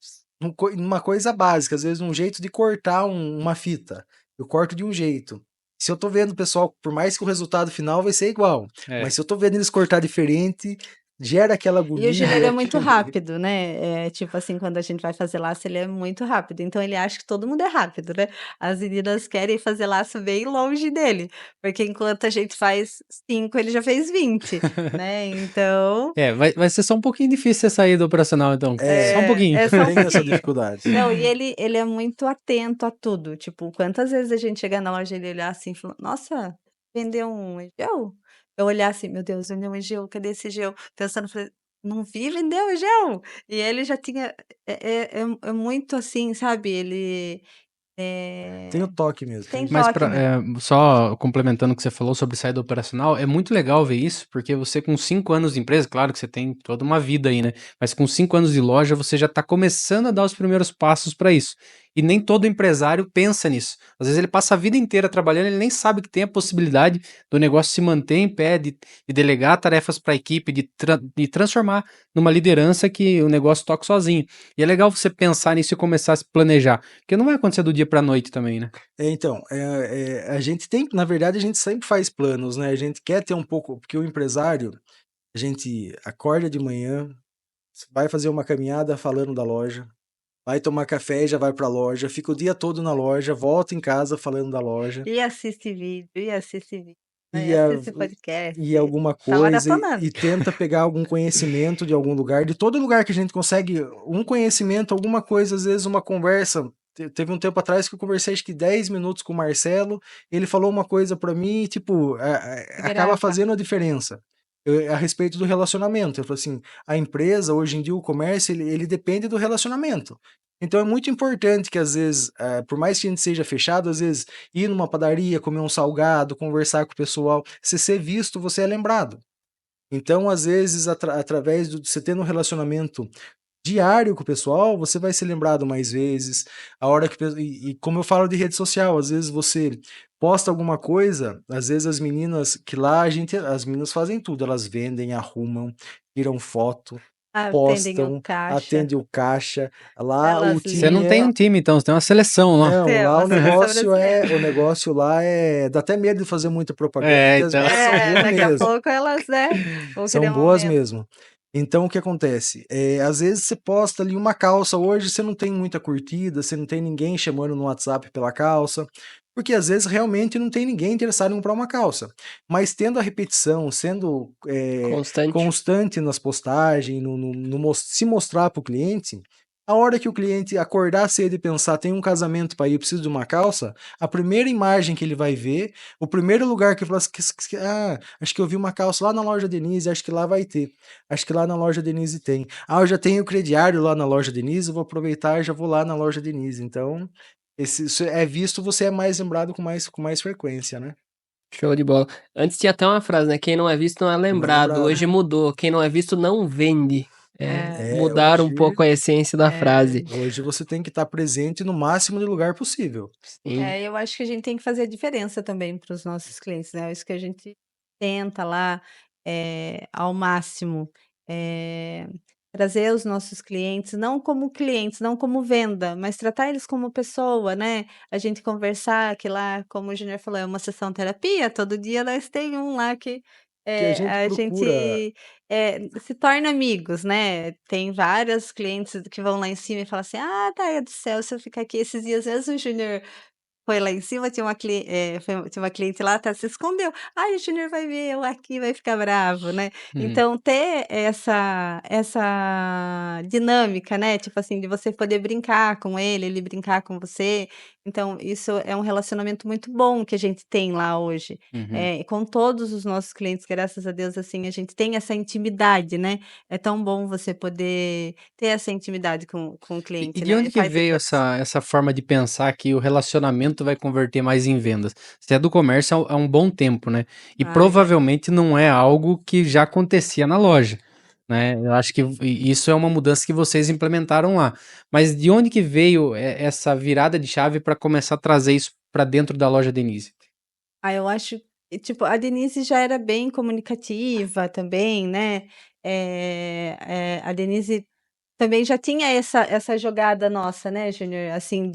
uma coisa básica, às vezes, um jeito de cortar uma fita. Eu corto de um jeito. Se eu tô vendo o pessoal, por mais que o resultado final vai ser igual, É. mas se eu tô vendo eles cortar diferente, gera aquela E o Júnior agonia. é muito rápido, né, tipo assim, quando a gente vai fazer laço, ele é muito rápido, então ele acha que todo mundo é rápido, né. As meninas querem fazer laço bem longe dele, porque enquanto a gente faz 5, ele já fez 20, né, então Vai ser só um pouquinho difícil você sair do operacional, então. Só um É, pouquinho. é eu só um tenho essa pouquinho. dificuldade. Não, e ele é muito atento a tudo, tipo, quantas vezes a gente chega na loja e ele olhar assim e falar: "Nossa, vendeu um Egeu?" Eu olhar assim: "Meu Deus, vendeu um Egeu, cadê esse Egeu?" Pensando, falei: "Não vi vender o Egeu." E ele já tinha é muito assim, sabe, ele, Tenho eh, toque mesmo. tem Mas toque mesmo. só complementando o que você falou sobre saída operacional, é muito legal ver isso, porque você com 5 anos de empresa, claro que você tem toda uma vida aí, né? Mas com 5 anos de loja, você já está começando a dar os primeiros passos para isso. E nem todo empresário pensa nisso. Às vezes ele passa a vida inteira trabalhando, ele nem sabe que tem a possibilidade do negócio se manter em pé, de delegar tarefas para a equipe, de transformar numa liderança que o negócio toque sozinho. E é legal você pensar nisso e começar a se planejar, porque não vai acontecer do dia para a noite também, né? Então, a gente tem, na verdade, a gente sempre faz planos, né? A gente quer ter um pouco, porque o empresário, a gente acorda de manhã, vai fazer uma caminhada falando da loja, vai tomar café e já vai para a loja, fica o dia todo na loja, volta em casa falando da loja, E assiste vídeo, e assiste vídeo, né, e, a- assiste podcast, e alguma tá coisa, maratonando. e tenta pegar algum conhecimento de algum lugar, de todo lugar que a gente consegue um conhecimento, alguma coisa, às vezes uma conversa. teve um tempo atrás que eu conversei acho que 10 minutos com o Marcelo, ele falou uma coisa pra mim e, tipo, acaba Grava. fazendo a diferença. A respeito do relacionamento. Ele falou assim, a empresa, hoje em dia, o comércio, ele depende do relacionamento. Então é muito importante que, às vezes, por mais que a gente seja fechado, às vezes, ir numa padaria, comer um salgado, conversar com o pessoal, se ser visto, você é lembrado. Então, às vezes, através de você tendo um relacionamento diário com o pessoal, você vai ser lembrado mais vezes. A hora que e como eu falo de rede social, às vezes você posta alguma coisa, às vezes as meninas que lá as meninas fazem tudo, elas vendem, arrumam, tiram foto, Atendem o postam, caixa. atendem o caixa. Lá o Elas Você time não tem um time, então, você tem uma seleção lá. não, lá o Temos, seleção negócio brasileira. o negócio lá dá até medo de fazer muita propaganda, É, porque as então. meninas são boas Daqui a mesmo. pouco elas, né, vão São querer um boas aumento. mesmo. Então o que acontece? Às vezes você posta ali uma calça hoje, você não tem muita curtida, você não tem ninguém chamando no WhatsApp pela calça, porque às vezes realmente não tem ninguém interessado em comprar uma calça. Mas tendo a repetição, sendo Constante. constante nas postagens, se mostrar para o cliente, a hora que o cliente acordar cedo e pensar, tem um casamento para ir, eu preciso de uma calça, a primeira imagem que ele vai ver, o primeiro lugar que ele fala assim, acho que eu vi uma calça lá na loja Denise, acho que lá vai ter. Acho que lá na loja Denise tem. Eu já tenho o crediário lá na loja Denise, eu vou aproveitar e já vou lá na loja Denise. Então, isso é visto, você é mais lembrado com mais frequência, né? Show de bola. Antes tinha até uma frase, né? Quem não é visto não é Não é lembrado. lembrado. Hoje mudou. Quem não é visto não vende. Mudaram um pouco a essência da frase. Hoje você tem que estar presente no máximo de lugar possível. Sim. Eu acho que a gente tem que fazer a diferença também para os nossos clientes, né? Isso que a gente tenta lá, ao máximo, trazer os nossos clientes, não como clientes, não como venda, mas tratar eles como pessoa, né? A gente conversar, que lá, como o Júnior falou, é uma sessão terapia, todo dia nós tem um lá que Que a gente a procura. gente se torna amigos, né? Tem vários clientes que vão lá em cima e falam assim: ah, Taia do céu, se eu ficar aqui esses dias mesmo, o Júnior foi lá em cima, tinha uma cliente lá, até se escondeu. "Ai, o Júnior vai ver eu aqui, vai ficar bravo", né. Uhum. Então ter essa dinâmica, né, tipo assim, de você poder brincar com ele brincar com você, então isso é um relacionamento muito bom que a gente tem lá hoje. Uhum. Com todos os nossos clientes, graças a Deus, assim, a gente tem essa intimidade, né. É tão bom você poder ter essa intimidade com o E cliente, de né, onde que faz veio diferença. essa forma de pensar que o relacionamento vai converter mais em vendas? Você é do comércio há um bom tempo, né? E Ai, já. provavelmente não é algo que já acontecia na loja, né? Eu acho que isso é uma mudança que vocês implementaram lá. Mas de onde que veio essa virada de chave para começar a trazer isso para dentro da loja Denise? Eu acho que, tipo, a Denise já era bem comunicativa também, né, a Denise também já tinha essa jogada nossa, né, Júnior, assim,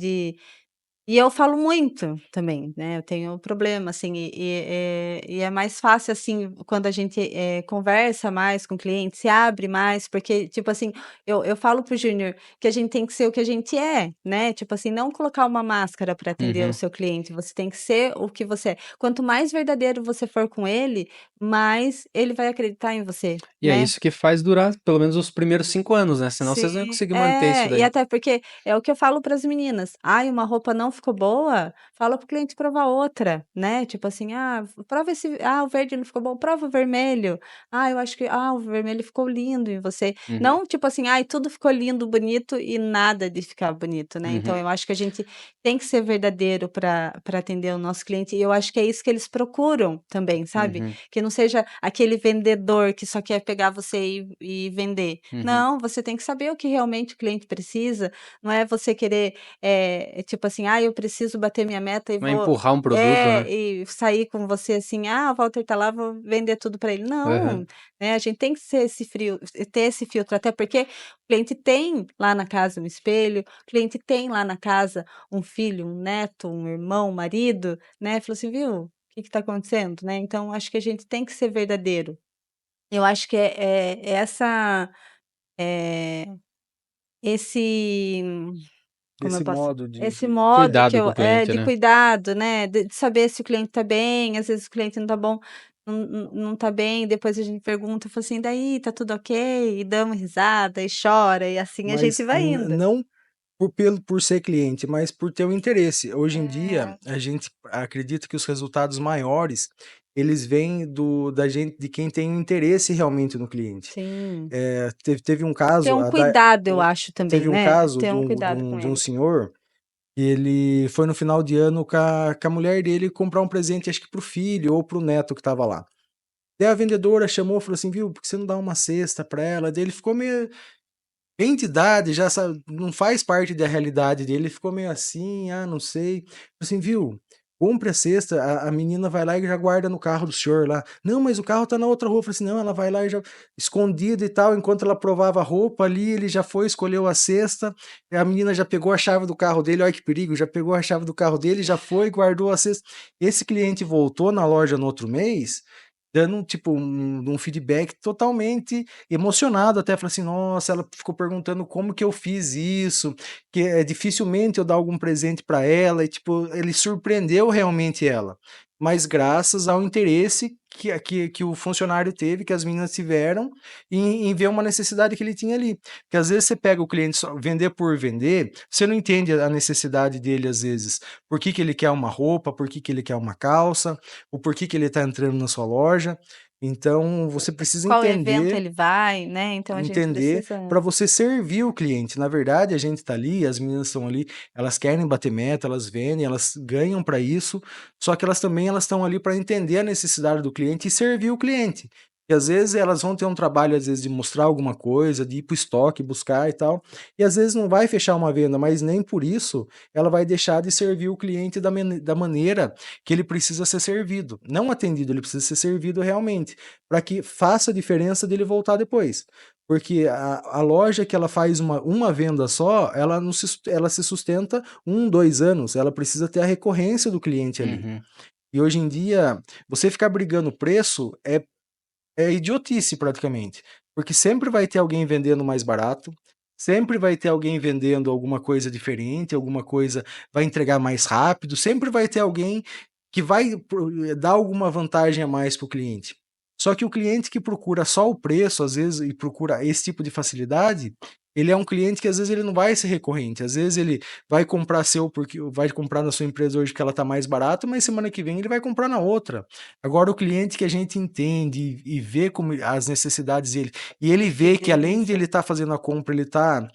e eu falo muito também, né, eu tenho um problema, assim, e é mais fácil, assim, quando a gente, conversa mais com o cliente, se abre mais, porque, tipo assim, eu falo para o Júnior que a gente tem que ser o que a gente é, né, tipo assim, não colocar uma máscara para atender o Uhum. seu cliente, você tem que ser o que você é. Quanto mais verdadeiro você for com ele, mais ele vai acreditar em você, E é né. isso que faz durar pelo menos os primeiros 5 anos, né? Senão vocês não iam Sim, conseguir manter isso e daí. até porque é o que eu falo para as meninas: "Ai, uma roupa não ficou boa, fala para o cliente provar outra", né, tipo assim: "Ah, prova esse o verde não ficou bom, prova o vermelho. Ah, eu acho que o vermelho ficou lindo em você". Uhum. Não tipo assim: "Ai, tudo ficou lindo, bonito", e nada de ficar bonito, né. Então Uhum. eu acho que a gente tem que ser verdadeiro para atender o nosso cliente, e eu acho que é isso que eles procuram também, sabe. Uhum. Que não seja aquele vendedor que só quer pegar você e vender. Uhum. Não, você tem que saber o que realmente o cliente precisa, não é você querer, tipo assim: "Ah, eu preciso bater minha meta e Não é vou" empurrar um produto, né? e sair com você assim: "Ah, o Walter tá lá, vou vender tudo para ele". Aham. Não, né, a gente tem que ser ter esse filtro, até porque o cliente tem lá na casa um espelho, o cliente tem lá na casa um filho, um neto, um irmão, um marido, né, falou assim: "Viu, o que que tá acontecendo?", né, então acho que a gente tem que ser verdadeiro. Eu acho que é essa, eh esse como eu Esse posso modo esse de modo que Cuidado com eu o cliente, de né? cuidado, né, de saber se o cliente tá bem, às vezes o cliente não tá bom, não tá bem, depois a gente pergunta, fala assim: "Daí, tá tudo ok?", e damos risada, e chora, e assim a mas gente vai indo. não por ser cliente, mas por ter o interesse. Hoje em dia, É. a gente acredita que os resultados maiores, eles vêm da gente, de quem tem um interesse realmente no cliente. Sim. Teve um Ter caso, um cuidado, eu acho também, teve um né? caso Ter um cuidado com de um eles. senhor que ele foi no final de ano com a mulher dele comprar um presente, acho que pro filho ou pro neto que tava lá. Daí a vendedora chamou, falou assim, viu, por que você não dá uma cesta pra ela? Daí ele ficou meio bem de idade, já sabe, não faz parte da realidade dele, ele ficou meio assim, não sei. Falei assim, viu, compre a cesta, a menina vai lá e já guarda no carro do senhor lá. Não, mas o carro tá na outra rua. Eu falei assim, não, ela vai lá e já escondida e tal, enquanto ela provava a roupa ali, ele já foi, escolheu a cesta, e a menina já pegou a chave do carro dele, olha que perigo, já pegou a chave do carro dele, já foi, guardou a cesta. Esse cliente voltou na loja no outro mês, dando tipo um feedback totalmente emocionado, até falou assim, nossa, ela ficou perguntando como que eu fiz isso, que dificilmente eu dar algum presente para ela, e tipo, ele surpreendeu realmente ela, mas graças ao interesse que o funcionário teve, que as meninas tiveram, em ver uma necessidade que ele tinha ali. Porque às vezes você pega o cliente só vender por vender, você não entende a necessidade dele às vezes, por que que ele quer uma roupa, por que que ele quer uma calça, o porquê que ele está entrando na sua loja. Então, você precisa Qual evento ele vai, né? Então a gente entender precisa. para você servir o cliente. Na verdade, a gente está ali, as meninas estão ali, elas querem bater meta, elas vendem, elas ganham para isso, só que elas estão ali para entender a necessidade do cliente e servir o cliente. E às vezes elas vão ter um trabalho, às vezes, de mostrar alguma coisa, de ir para o estoque, buscar e tal, e às vezes não vai fechar uma venda, mas nem por isso ela vai deixar de servir o cliente da maneira que ele precisa ser servido. Não atendido, ele precisa ser servido realmente, para que faça a diferença dele voltar depois. Porque a loja que ela faz uma venda só, ela se sustenta 1, 2 anos, ela precisa ter a recorrência do cliente ali. Uhum. E hoje em dia, você ficar brigando preço é idiotice praticamente, porque sempre vai ter alguém vendendo mais barato, sempre vai ter alguém vendendo alguma coisa diferente, alguma coisa vai entregar mais rápido, sempre vai ter alguém que vai dar alguma vantagem a mais para o cliente. Só que o cliente que procura só o preço, às vezes, e procura esse tipo de facilidade, ele é um cliente que às vezes ele não vai ser recorrente, às vezes ele vai comprar porque vai comprar na sua empresa hoje que ela está mais barata, mas semana que vem ele vai comprar na outra. Agora o cliente que a gente entende e vê como as necessidades dele, e ele vê que além de ele estar fazendo a compra, ele está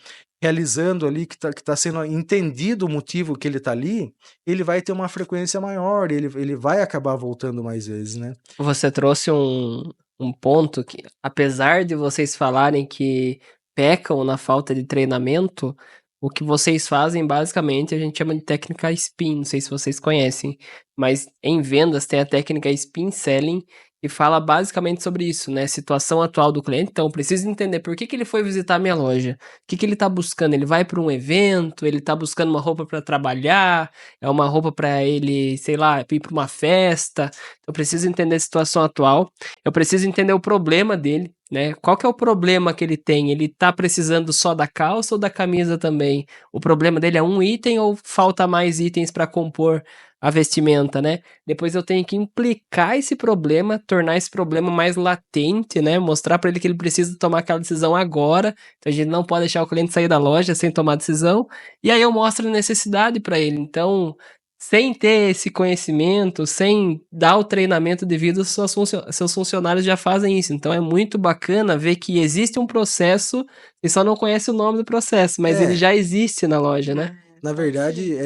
realizando ali, que tá sendo entendido o motivo que ele está ali, ele vai ter uma frequência maior, ele vai acabar voltando mais vezes, né? Você trouxe um ponto que, apesar de vocês falarem que pecam na falta de treinamento, o que vocês fazem basicamente a gente chama de técnica spin, não sei se vocês conhecem, mas em vendas tem a técnica spin selling e fala basicamente sobre isso, né? Situação atual do cliente. Então, preciso entender por que ele foi visitar a minha loja, o que ele está buscando. Ele vai para um evento, ele está buscando uma roupa para trabalhar, é uma roupa para ele, sei lá, ir para uma festa. Eu preciso entender a situação atual, eu preciso entender o problema dele, né? Qual que é o problema que ele tem? Ele tá precisando só da calça ou da camisa também? O problema dele é um item ou falta mais itens para compor a vestimenta, né? Depois eu tenho que implicar esse problema, tornar esse problema mais latente, né? Mostrar para ele que ele precisa tomar aquela decisão agora. Então a gente não pode deixar o cliente sair da loja sem tomar decisão. E aí eu mostro a necessidade para ele. Então, sem ter esse conhecimento, sem dar o treinamento devido, seus funcionários já fazem isso. Então é muito bacana ver que existe um processo e só não conhece o nome do processo, mas ele É, já existe na loja, né? na verdade,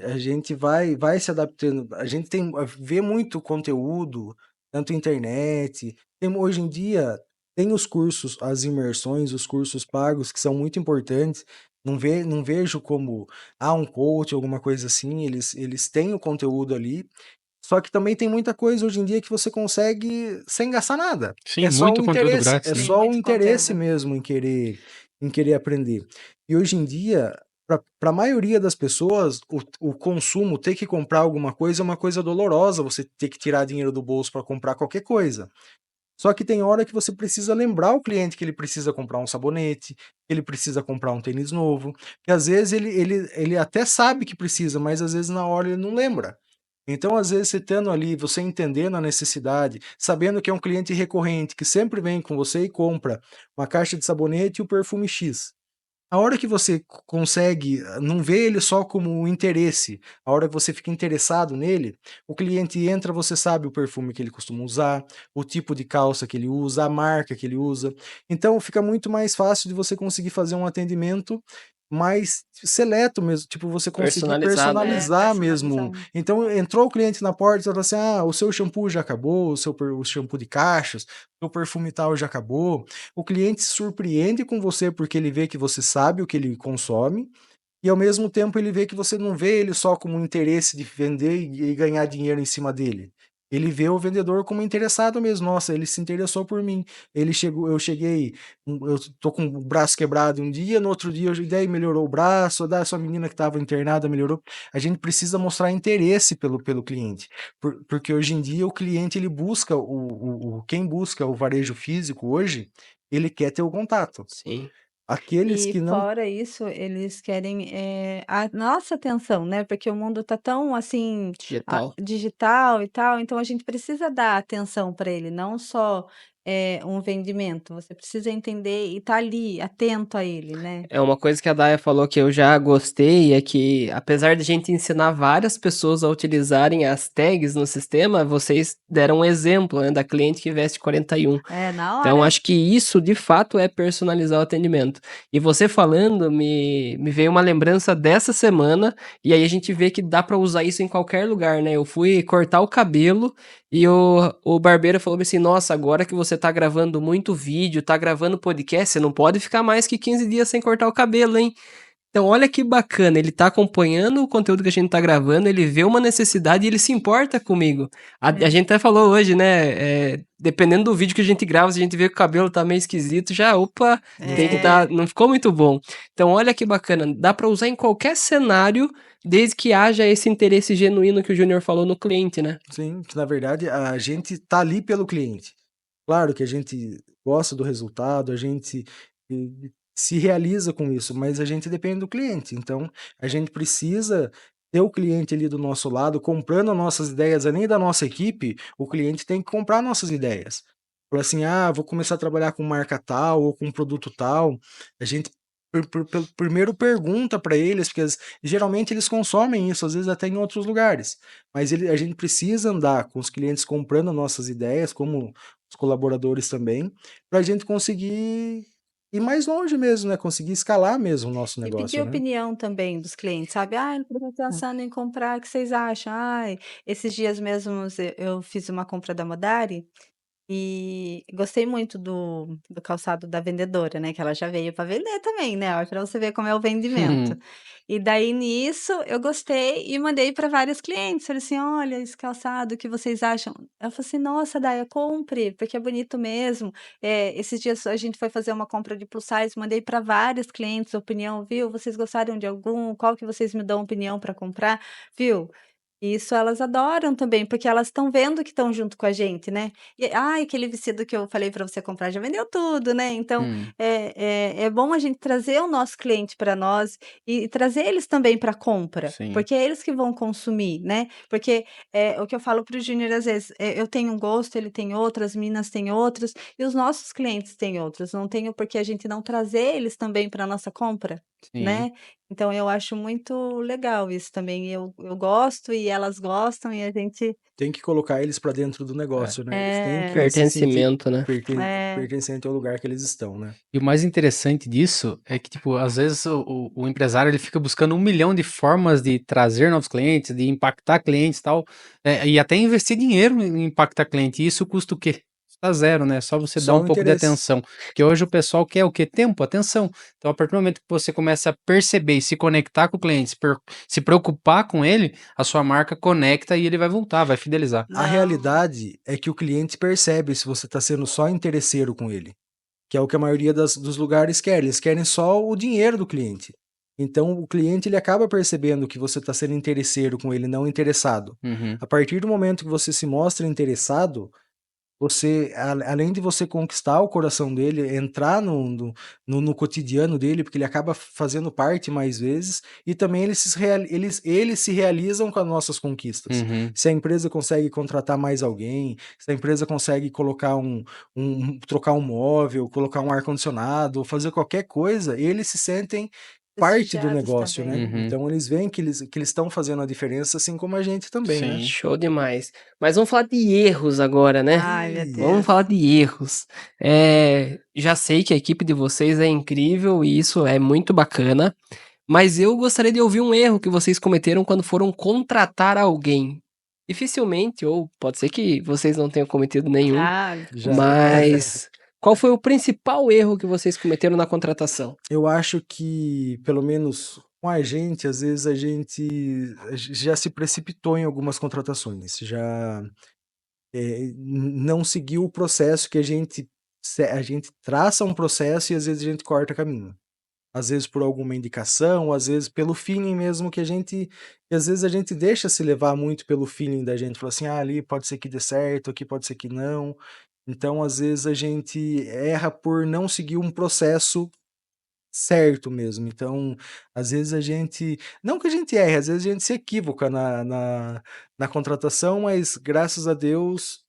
a gente vai se adaptando. A gente vê muito conteúdo, tanto internet. Hoje em dia, tem os cursos, as imersões, os cursos pagos, que são muito importantes. Não vejo como um coach, alguma coisa assim. Eles têm o conteúdo ali. Só que também tem muita coisa hoje em dia que você consegue sem gastar nada. Sim, É só muito o conteúdo interesse, grátis, é né? só o muito interesse conteúdo. mesmo em querer aprender. E hoje em dia, para a maioria das pessoas, o consumo, ter que comprar alguma coisa é uma coisa dolorosa, você ter que tirar dinheiro do bolso para comprar qualquer coisa. Só que tem hora que você precisa lembrar o cliente que ele precisa comprar um sabonete, que ele precisa comprar um tênis novo, que às vezes ele até sabe que precisa, mas às vezes na hora ele não lembra. Então, às vezes, você estando ali, você entendendo a necessidade, sabendo que é um cliente recorrente, que sempre vem com você e compra uma caixa de sabonete e o perfume X. A hora que você consegue não ver ele só como um interesse, a hora que você fica interessado nele, o cliente entra, você sabe o perfume que ele costuma usar, o tipo de calça que ele usa, a marca que ele usa. Então fica muito mais fácil de você conseguir fazer um atendimento mais seleto mesmo, tipo, você conseguir Personalizado, né? personalizar mesmo. Personalizado. Então entrou o cliente na porta e falou assim: ah, o seu shampoo já acabou, o shampoo de caixas, o perfume tal já acabou. O cliente se surpreende com você porque ele vê que você sabe o que ele consome e ao mesmo tempo ele vê que você não vê ele só como um interesse de vender e ganhar dinheiro em cima dele. Ele vê o vendedor como interessado mesmo. Nossa, ele se interessou por mim. Ele chegou, eu cheguei, eu tô com o braço quebrado um dia, no outro dia, daí melhorou o braço, da sua menina que estava internada melhorou. A gente precisa mostrar interesse pelo cliente, porque hoje em dia o cliente ele busca quem busca o varejo físico hoje, ele quer ter o contato. Sim, Aqueles E que não. fora isso, eles querem, a nossa atenção, né, porque o mundo tá tão, assim, digital. digital e tal, então a gente precisa dar atenção para ele, não só, um vendimento, você precisa entender e estar ali, atento a ele, né. É uma coisa que a Daya falou que eu já gostei, é que apesar de a gente ensinar várias pessoas a utilizarem as tags no sistema, vocês deram um exemplo, né, da cliente que veste 41. É, na Então, hora. acho que isso de fato é personalizar o atendimento. E você falando, me veio uma lembrança dessa semana, e aí a gente vê que dá para usar isso em qualquer lugar, né? Eu fui cortar o cabelo e o barbeiro falou assim: nossa, agora que você tá gravando muito vídeo, tá gravando podcast, você não pode ficar mais que 15 dias sem cortar o cabelo, hein? Então, olha que bacana, ele tá acompanhando o conteúdo que a gente tá gravando, ele vê uma necessidade e ele se importa comigo. A gente até falou hoje, né? Dependendo do vídeo que a gente grava, se a gente vê que o cabelo tá meio esquisito, já, opa, tem que É. não ficou muito bom. Então, olha que bacana, dá para usar em qualquer cenário, desde que haja esse interesse genuíno que o Júnior falou no cliente, né? Sim, que na verdade a gente tá ali pelo cliente. Claro que a gente gosta do resultado, a gente se realiza com isso, mas a gente depende do cliente. Então, a gente precisa ter o cliente ali do nosso lado, comprando nossas ideias, além da nossa equipe, o cliente tem que comprar nossas ideias. Falar assim, ah, vou começar a trabalhar com marca tal ou com produto tal. A gente primeiro pergunta para eles, porque geralmente eles consomem isso, às vezes até em outros lugares. Mas a gente precisa andar com os clientes comprando nossas ideias, como os colaboradores também, para a gente conseguir ir mais longe mesmo, né? Conseguir escalar mesmo o nosso E pedir negócio, né? opinião também dos clientes, sabe? "Ai, eu tô pensando em comprar, o que vocês acham? Ai", esses dias mesmos eu fiz uma compra da Modari. E gostei muito do calçado da vendedora, né, que ela já veio para vender também, né, olha pra você ver como é o vendimento. E daí nisso eu gostei e mandei para vários clientes, falei assim: "Olha esse calçado, o que vocês acham?". Ela falou assim: "Nossa, Daia, compre, porque é bonito mesmo". Esses dias a gente foi fazer uma compra de plus size, mandei para vários clientes opinião, viu, vocês gostaram de algum? Qual que vocês me dão opinião para comprar, viu? Isso elas adoram também, porque elas estão vendo que estão junto com a gente, né. E ai, aquele vestido que eu falei para você comprar já vendeu tudo, né, então Hum, é bom a gente trazer o nosso cliente para nós e trazer eles também para compra, sim. porque é eles que vão consumir, né. Porque, o que eu falo para o Júnior às vezes, eu tenho um gosto, ele tem outro, as meninas têm outros, e os nossos clientes têm outros, não tem o porquê a gente não trazer eles também para nossa compra, Sim. né. Então eu acho muito legal isso também, eu gosto e elas gostam e a gente Tem que colocar eles para dentro do É. negócio, né? Eles têm é, que se sentir Pertencimento, né? é, pertencente ao lugar que eles estão, né? E o mais interessante disso é que, tipo, às vezes o empresário ele fica buscando 1 milhão de formas de trazer novos clientes, de impactar clientes e tal, e até investir dinheiro em impactar cliente. E isso custa o quê? Custa zero, né? Só você dar Só um o pouco de interesse. atenção. Porque hoje o pessoal quer o quê? Tempo, atenção. Então, a partir do momento que você começa a perceber e se conectar com o cliente, se preocupar com ele, a sua marca conecta e ele vai voltar, vai fidelizar. A não. realidade é que o cliente percebe se você está sendo só interesseiro com ele, que é o que a maioria dos lugares quer. Eles querem só o dinheiro do cliente. Então, o cliente ele acaba percebendo que você está sendo interesseiro com ele, não interessado. Uhum. A partir do momento que você se mostra interessado, você, além de você conquistar o coração dele, entrar no cotidiano dele, porque ele acaba fazendo parte mais vezes, e também eles se realizam com as nossas conquistas. Uhum. Se a empresa consegue contratar mais alguém, se a empresa consegue colocar trocar um móvel, colocar um ar-condicionado, ou fazer qualquer coisa, eles se sentem parte do Desejados negócio, né? também. Uhum. Então eles veem que eles estão fazendo a diferença, assim como a gente também, né? Sim. Show demais. Mas vamos falar de erros agora, né? Ai, meu Ih, Vamos Deus. falar de erros. Já sei que a equipe de vocês é incrível e isso é muito bacana, mas eu gostaria de ouvir um erro que vocês cometeram quando foram contratar alguém. Dificilmente, ou pode ser que vocês não tenham cometido nenhum, Ah, já. mas qual foi o principal erro que vocês cometeram na contratação? Eu acho que, pelo menos com a gente, às vezes a gente já se precipitou em algumas contratações, já não seguiu o processo que a gente traça um processo e às vezes a gente corta caminho. Às vezes por alguma indicação, às vezes pelo feeling mesmo que às vezes a gente deixa se levar muito pelo feeling da gente, fala assim, ah, ali pode ser que dê certo, aqui pode ser que não. Então, às vezes a gente erra por não seguir um processo certo mesmo. Então, às vezes a gente não que a gente erre, às vezes a gente se equívoca na contratação, mas graças a Deus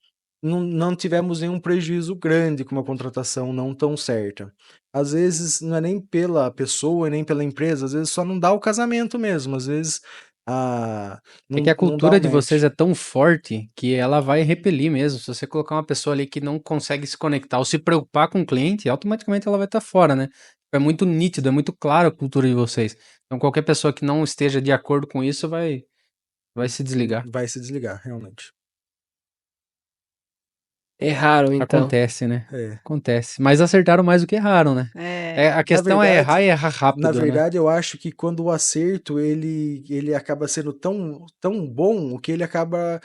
não tivemos nenhum prejuízo grande com uma contratação não tão certa. Às vezes não é nem pela pessoa, nem pela empresa, às vezes só não dá o casamento mesmo, às vezes, É que a não dá cultura o de vocês match. é tão forte que ela vai repelir mesmo. Se você colocar uma pessoa ali que não consegue se conectar ou se preocupar com o cliente, automaticamente ela vai estar fora, né? É muito nítido, é muito claro a cultura de vocês. Então qualquer pessoa que não esteja de acordo com isso vai se desligar. Vai se desligar, realmente. Erraram, então. Acontece, né? É. Acontece. Mas acertaram mais do que erraram, né? A Na questão é errar verdade e errar na rápido, né? verdade, eu acho que quando o acerto ele acaba sendo tão bom, que ele acaba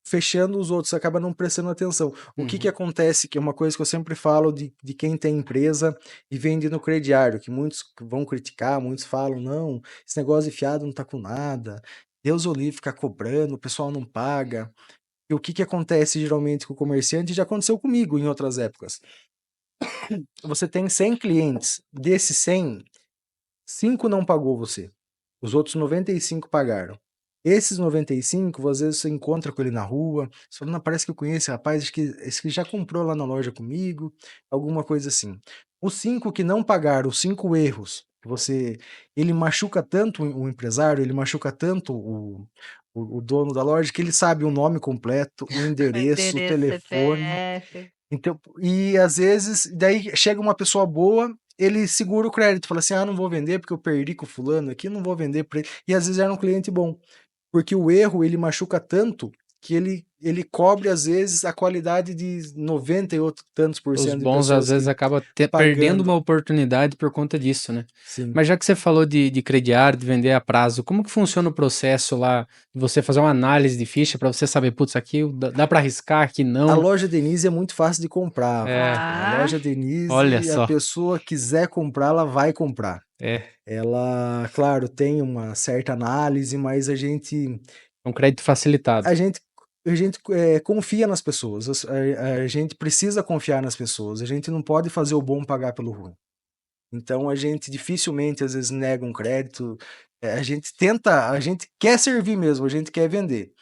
fechando os outros, acaba não prestando atenção. O que Uhum. acontece, que é uma coisa que eu sempre falo de quem tem empresa e vende no crediário, que muitos vão criticar, muitos falam: "Não, esse negócio de fiado não tá com nada, Deus o livre ficar cobrando, o pessoal não paga". E o que acontece geralmente com o comerciante, já aconteceu comigo em outras épocas. Você tem 100 clientes, desses 100, 5 não pagou você. Os outros 95 pagaram. Esses 95, às vezes você encontra com ele na rua, você fala, não, parece que eu conheço esse rapaz, acho que esse que já comprou lá na loja comigo, alguma coisa assim. Os 5 que não pagaram, os 5 erros, que ele machuca tanto o empresário, ele machuca tanto o dono da loja, que ele sabe o nome completo, o O endereço, o endereço, telefone. CPF. Então, e às vezes, daí chega uma pessoa boa, ele segura o crédito, fala assim: "Ah, não vou vender porque eu perdi com fulano aqui, não vou vender pra ele". E às vezes era um cliente bom, porque o erro ele machuca tanto que ele cobre às vezes a qualidade de 90 e outro tantos por Os cento de bons às pessoas vezes que acabam perdendo pagando. uma oportunidade por conta disso, né? Sim. Mas já que você falou de crediário, de vender a prazo, como que funciona o processo lá de você fazer uma análise de ficha para você saber, putz, aqui dá para arriscar, aqui A não? loja Denise é muito fácil de comprar, É, a Ah, loja olha Denise, a só. pessoa quiser comprar, ela vai comprar. É, Ela, claro, tem uma certa análise, mas um crédito facilitado. A gente confia nas pessoas, a gente precisa confiar nas pessoas, a gente não pode fazer o bom pagar pelo ruim. Então a gente dificilmente, às vezes, nega um crédito, a gente quer servir mesmo, a gente quer vender.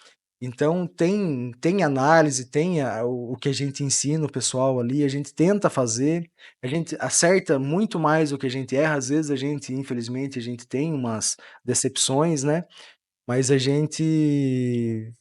Então tem análise, tem o que a gente ensina o pessoal ali, a gente tenta fazer, a gente acerta muito mais do que a gente erra, às vezes infelizmente, a gente tem umas decepções, né, mas a gente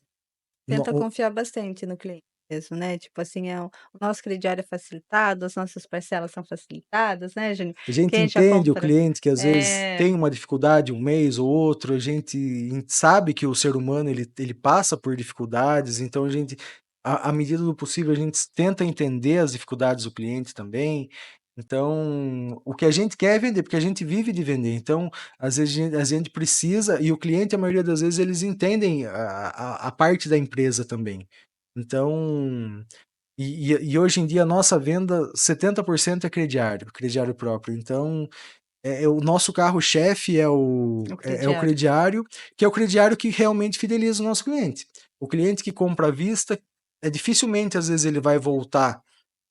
tenta no confiar bastante no cliente mesmo, né, tipo assim, o nosso crediário é facilitado, as nossas parcelas são facilitadas, né, Júnior? A gente Quem já entende o compra cliente que às vezes é, tem uma dificuldade um mês ou outro, a gente sabe que o ser humano ele passa por dificuldades, então a gente, à medida do possível, a gente tenta entender as dificuldades do cliente também. Então, o que a gente quer é vender, porque a gente vive de vender. Então, às vezes a gente precisa, e o cliente, a maioria das vezes, eles entendem a parte da empresa também. Então, e hoje em dia a nossa venda, 70% é crediário próprio. Então, o nosso carro-chefe o é o crediário. crediário, que é o crediário que realmente fideliza o nosso cliente. O cliente que compra à vista, dificilmente, às vezes, ele vai voltar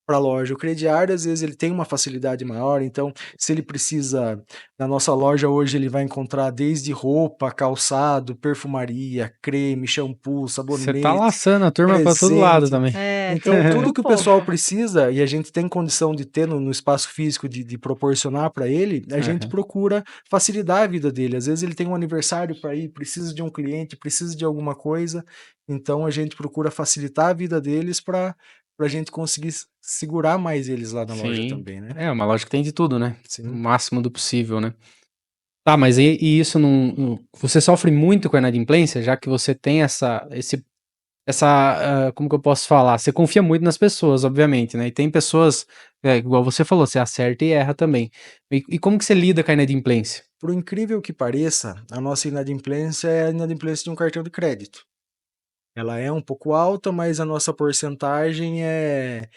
para a loja. O crediário, às vezes, ele tem uma facilidade maior, então, se ele precisa, na nossa loja hoje, ele vai encontrar desde roupa, calçado, perfumaria, creme, shampoo, Você tá sabonete, laçando a turma pra todo lado presente. também. Então, tem tudo tudo que um o pessoal pouco. precisa e a gente tem condição de ter no espaço físico de proporcionar para ele, a gente Aham. procura facilitar a vida dele. Às vezes ele tem um aniversário para ir, precisa de um cliente, precisa de alguma coisa, então a gente procura facilitar a vida deles para a gente conseguir segurar mais eles lá na loja Sim. também, né? É uma loja que tem de tudo, né? O Sim. máximo do possível, né? Tá, mas e isso você sofre muito com a inadimplência, já que você tem como que eu posso falar? Você confia muito nas pessoas, obviamente, né? E tem pessoas, igual você falou, você acerta e erra também. E como que você lida com a inadimplência? Por incrível que pareça, a nossa inadimplência é a inadimplência de um cartão de crédito. Ela é um pouco alta, mas a nossa porcentagem é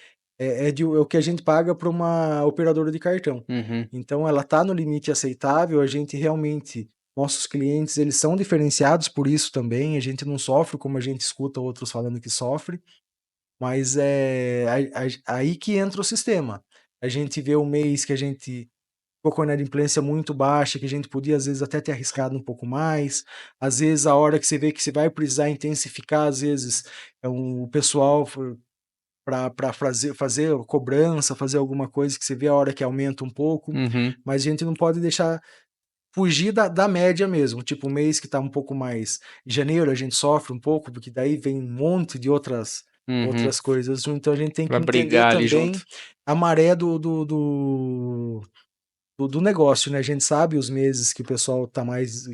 o que a gente paga para uma operadora de cartão. Uhum, Então ela está no limite aceitável, a gente realmente, nossos clientes, eles são diferenciados por isso também, a gente não sofre como a gente escuta outros falando que sofre, mas é aí que entra o sistema. A gente vê um mês que a gente ficou com a inadimplência muito baixa, que a gente podia às vezes até ter arriscado um pouco mais, às vezes a hora que você vê que você vai precisar intensificar, às vezes o pessoal para fazer cobrança, fazer alguma coisa que você vê a hora que aumenta um pouco, uhum, mas a gente não pode deixar fugir da média mesmo, tipo, um mês que tá um pouco mais janeiro a gente sofre um pouco, porque daí vem um monte de uhum. outras coisas, então a gente tem Pra que entender brigar ali também junto. a maré do negócio, né, a gente sabe os meses que o pessoal tá mais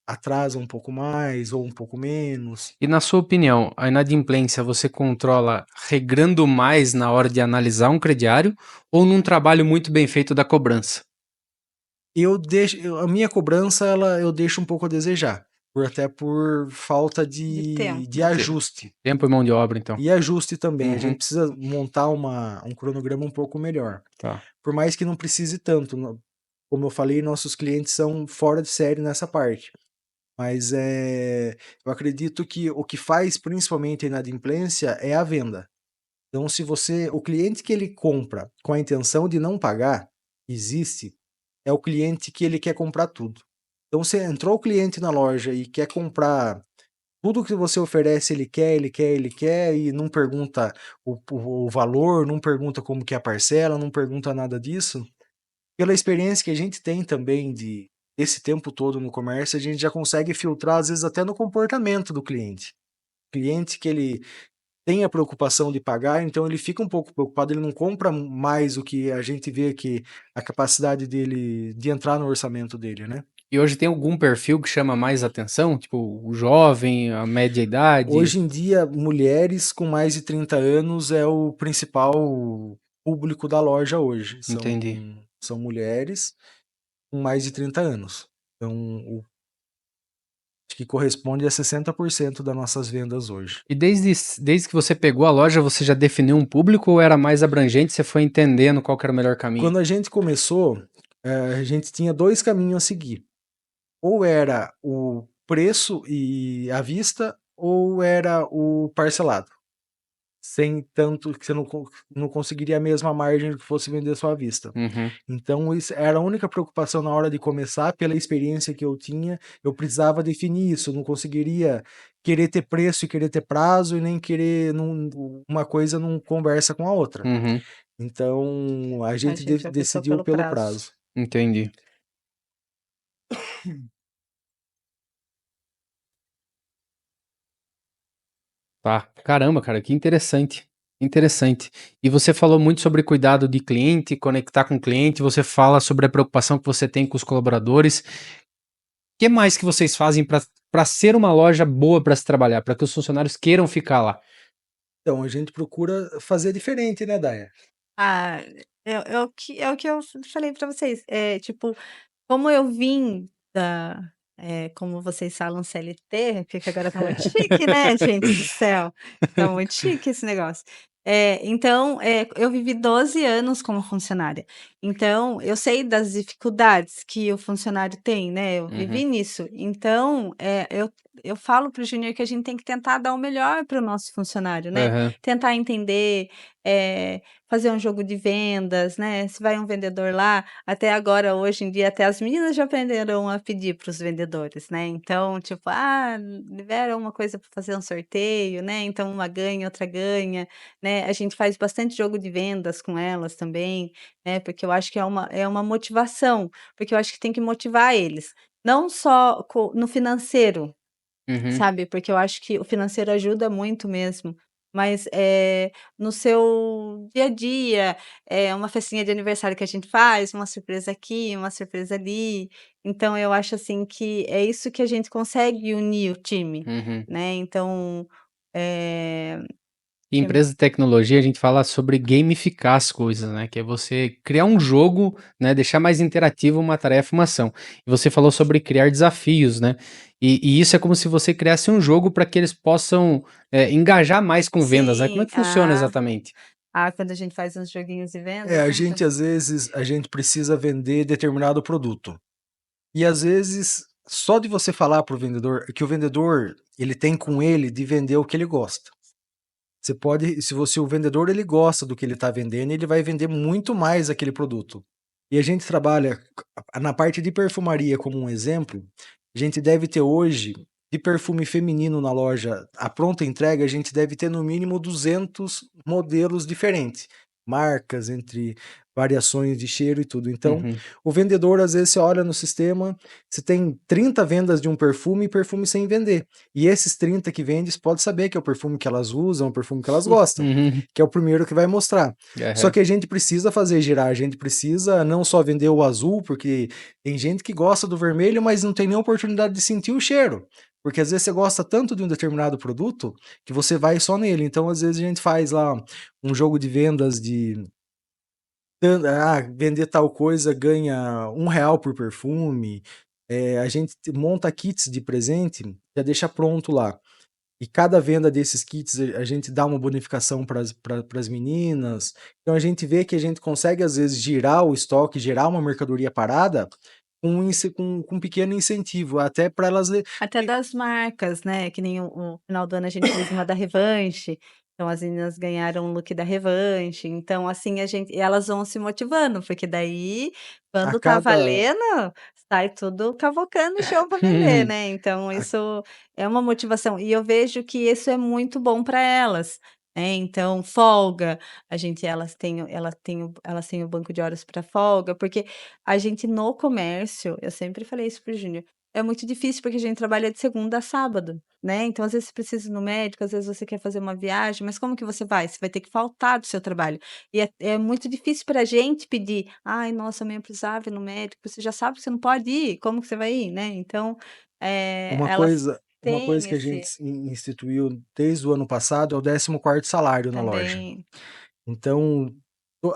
atrasa um pouco mais ou um pouco menos. E na sua opinião, a inadimplência você controla regrando mais na hora de analisar um crediário ou num trabalho muito bem feito da cobrança? A minha cobrança, eu deixo um pouco a desejar, até por falta De tempo. de ajuste. Tempo e mão de obra, então. E ajuste também, a Uhum, gente precisa montar um cronograma um pouco melhor. tá. Por mais que não precise tanto, como eu falei, nossos clientes são fora de série nessa parte. Mas eu acredito que o que faz principalmente a inadimplência é a venda. Então, o cliente que ele compra com a intenção de não pagar, existe, é o cliente que ele quer comprar tudo. Então, se entrou o cliente na loja e quer comprar tudo que você oferece, ele quer, e não pergunta o valor, não pergunta como que é a parcela, não pergunta nada disso. Pela experiência que a gente tem também desse tempo todo no comércio, a gente já consegue filtrar, às vezes, até no comportamento do cliente. Cliente que ele tem a preocupação de pagar, então ele fica um pouco preocupado, ele não compra mais o que a gente vê que a capacidade dele de entrar no orçamento dele, né? E hoje tem algum perfil que chama mais atenção? Tipo, o jovem, a média idade? Hoje em dia, mulheres com mais de 30 anos é o principal público da loja hoje. Entendi. São mulheres com mais de 30 anos. Então, acho que corresponde a 60% das nossas vendas hoje. E desde que você pegou a loja, você já definiu um público ou era mais abrangente? Você foi entendendo qual que era o melhor caminho? Quando a gente começou, a gente tinha dois caminhos a seguir. Ou era o preço e à vista, ou era o parcelado. Sem tanto que você não conseguiria a mesma margem que fosse vender só à vista. Uhum. Então, isso era a única preocupação na hora de começar, pela experiência que eu tinha, eu precisava definir isso, eu não conseguiria querer ter preço e querer ter prazo, e nem querer uma coisa não conversa com a outra. Uhum. Então, a A gente gente optou decidiu pelo pelo prazo. prazo. Entendi. Tá. Caramba, cara, que interessante. Interessante. E você falou muito sobre cuidado de cliente, conectar com o cliente, você fala sobre a preocupação que você tem com os colaboradores. O que mais que vocês fazem para ser uma loja boa para se trabalhar, para que os funcionários queiram ficar lá? Então, a gente procura fazer diferente, né, Daia? Ah, é o que eu falei para vocês, tipo, como eu vim como vocês falam CLT, porque agora tá muito chique, né, gente do céu, tá muito chique esse negócio. Então, eu vivi 12 anos como funcionária, então eu sei das dificuldades que o funcionário tem, né, eu Uhum. vivi nisso, então, eu falo para o Júnior que a gente tem que tentar dar o melhor para o nosso funcionário, né, Aham. tentar entender, fazer um jogo de vendas, né, se vai um vendedor lá, até agora, hoje em dia, até as meninas já aprenderam a pedir para os vendedores, né, então, tipo: "Ah, libera uma coisa para fazer um sorteio", né, então uma ganha, outra ganha, né, a gente faz bastante jogo de vendas com elas também, né, porque eu acho que é uma motivação, porque eu acho que tem que motivar eles, não só no financeiro, Uhum. sabe, porque eu acho que o financeiro ajuda muito mesmo, mas, no seu dia a dia, uma festinha de aniversário que a gente faz, uma surpresa aqui, uma surpresa ali, então eu acho, assim, que é isso que a gente consegue unir o time, Uhum. né, então, eh, Em que empresa de tecnologia, a gente fala sobre gamificar as coisas, né, que é você criar um jogo, né, deixar mais interativo uma tarefa, uma ação. E você falou sobre criar desafios, né, e isso é como se você criasse um jogo para que eles possam, engajar mais com vendas, né. Como é sim, que funciona exatamente? quando a gente faz uns joguinhos de É, vendas, a né, gente às vezes a gente precisa vender determinado produto. E às vezes, só de você falar para o vendedor que o vendedor, ele tem com ele de vender o que ele gosta. Você pode, se o vendedor ele gosta do que ele está vendendo, ele vai vender muito mais aquele produto. E a gente trabalha na parte de perfumaria como um exemplo, a gente deve ter hoje de perfume feminino na loja, a pronta entrega, a gente deve ter no mínimo 200 modelos diferentes, marcas, entre variações de cheiro e tudo. Então, Uhum. o vendedor, às vezes, você olha no sistema, você tem 30 vendas de um perfume e perfume sem vender. E esses 30 que vendes, pode saber que é o perfume que elas usam, o perfume que elas gostam, Uhum. que é o primeiro que vai mostrar. Só Aham. que a gente precisa fazer girar, a gente precisa não só vender o azul, porque tem gente que gosta do vermelho, mas não tem nem oportunidade de sentir o cheiro. Porque às vezes você gosta tanto de um determinado produto que você vai só nele. Então, às vezes, a gente faz lá um jogo de vendas de vender tal coisa ganha R$ 1 por perfume. A gente monta kits de presente, já deixa pronto lá. E cada venda desses kits a gente dá uma bonificação para as meninas. Então a gente vê que a gente consegue, às vezes, girar o estoque, gerar uma mercadoria parada com um pequeno incentivo, até para elas. até das marcas, né, que nem o final do ano a gente fez uma da Revanche, então as meninas ganharam um look da Revanche, então assim a gente elas vão se motivando, porque daí A quando tá cada. valendo, sai tudo cavocando o chão para vender, né, então isso é uma motivação, e eu vejo que isso é muito bom para elas, né, então folga, a gente elas têm o banco de horas para folga, porque a gente no comércio, eu sempre falei isso para o Júnior, é muito difícil, porque a gente trabalha de segunda a sábado, né, então às vezes você precisa ir no médico, às vezes você quer fazer uma viagem, mas como que você vai? Você vai ter que faltar do seu trabalho. E é muito difícil para a gente pedir: "Ai, nossa, amanhã eu precisava ir no médico", você já sabe que você não pode ir, como que você vai ir, né, então, Uma elas coisa têm que a gente esse instituiu desde o ano passado é o 14º salário na loja. também Então,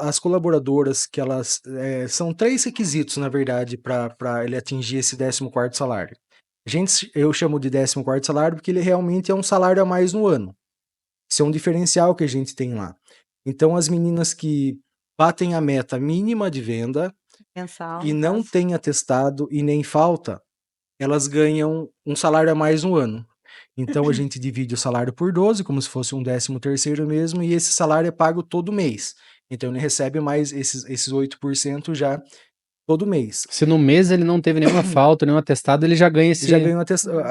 as colaboradoras que elas são 3 requisitos, na verdade, para ele atingir esse 14º salário. Eu chamo de 14º salário porque ele realmente é um salário a mais no ano. Isso é um diferencial que a gente tem lá. Então, as meninas que batem a meta mínima de venda mensal, e no não caso. têm atestado e nem falta, elas ganham um salário a mais no ano. Então a gente divide o salário por 12, como se fosse um 13º mesmo, e esse salário é pago todo mês. Então ele recebe mais esses 8% já todo mês. Se no mês ele não teve nenhuma falta, nenhum atestado, ele já ganha Já esse. ganha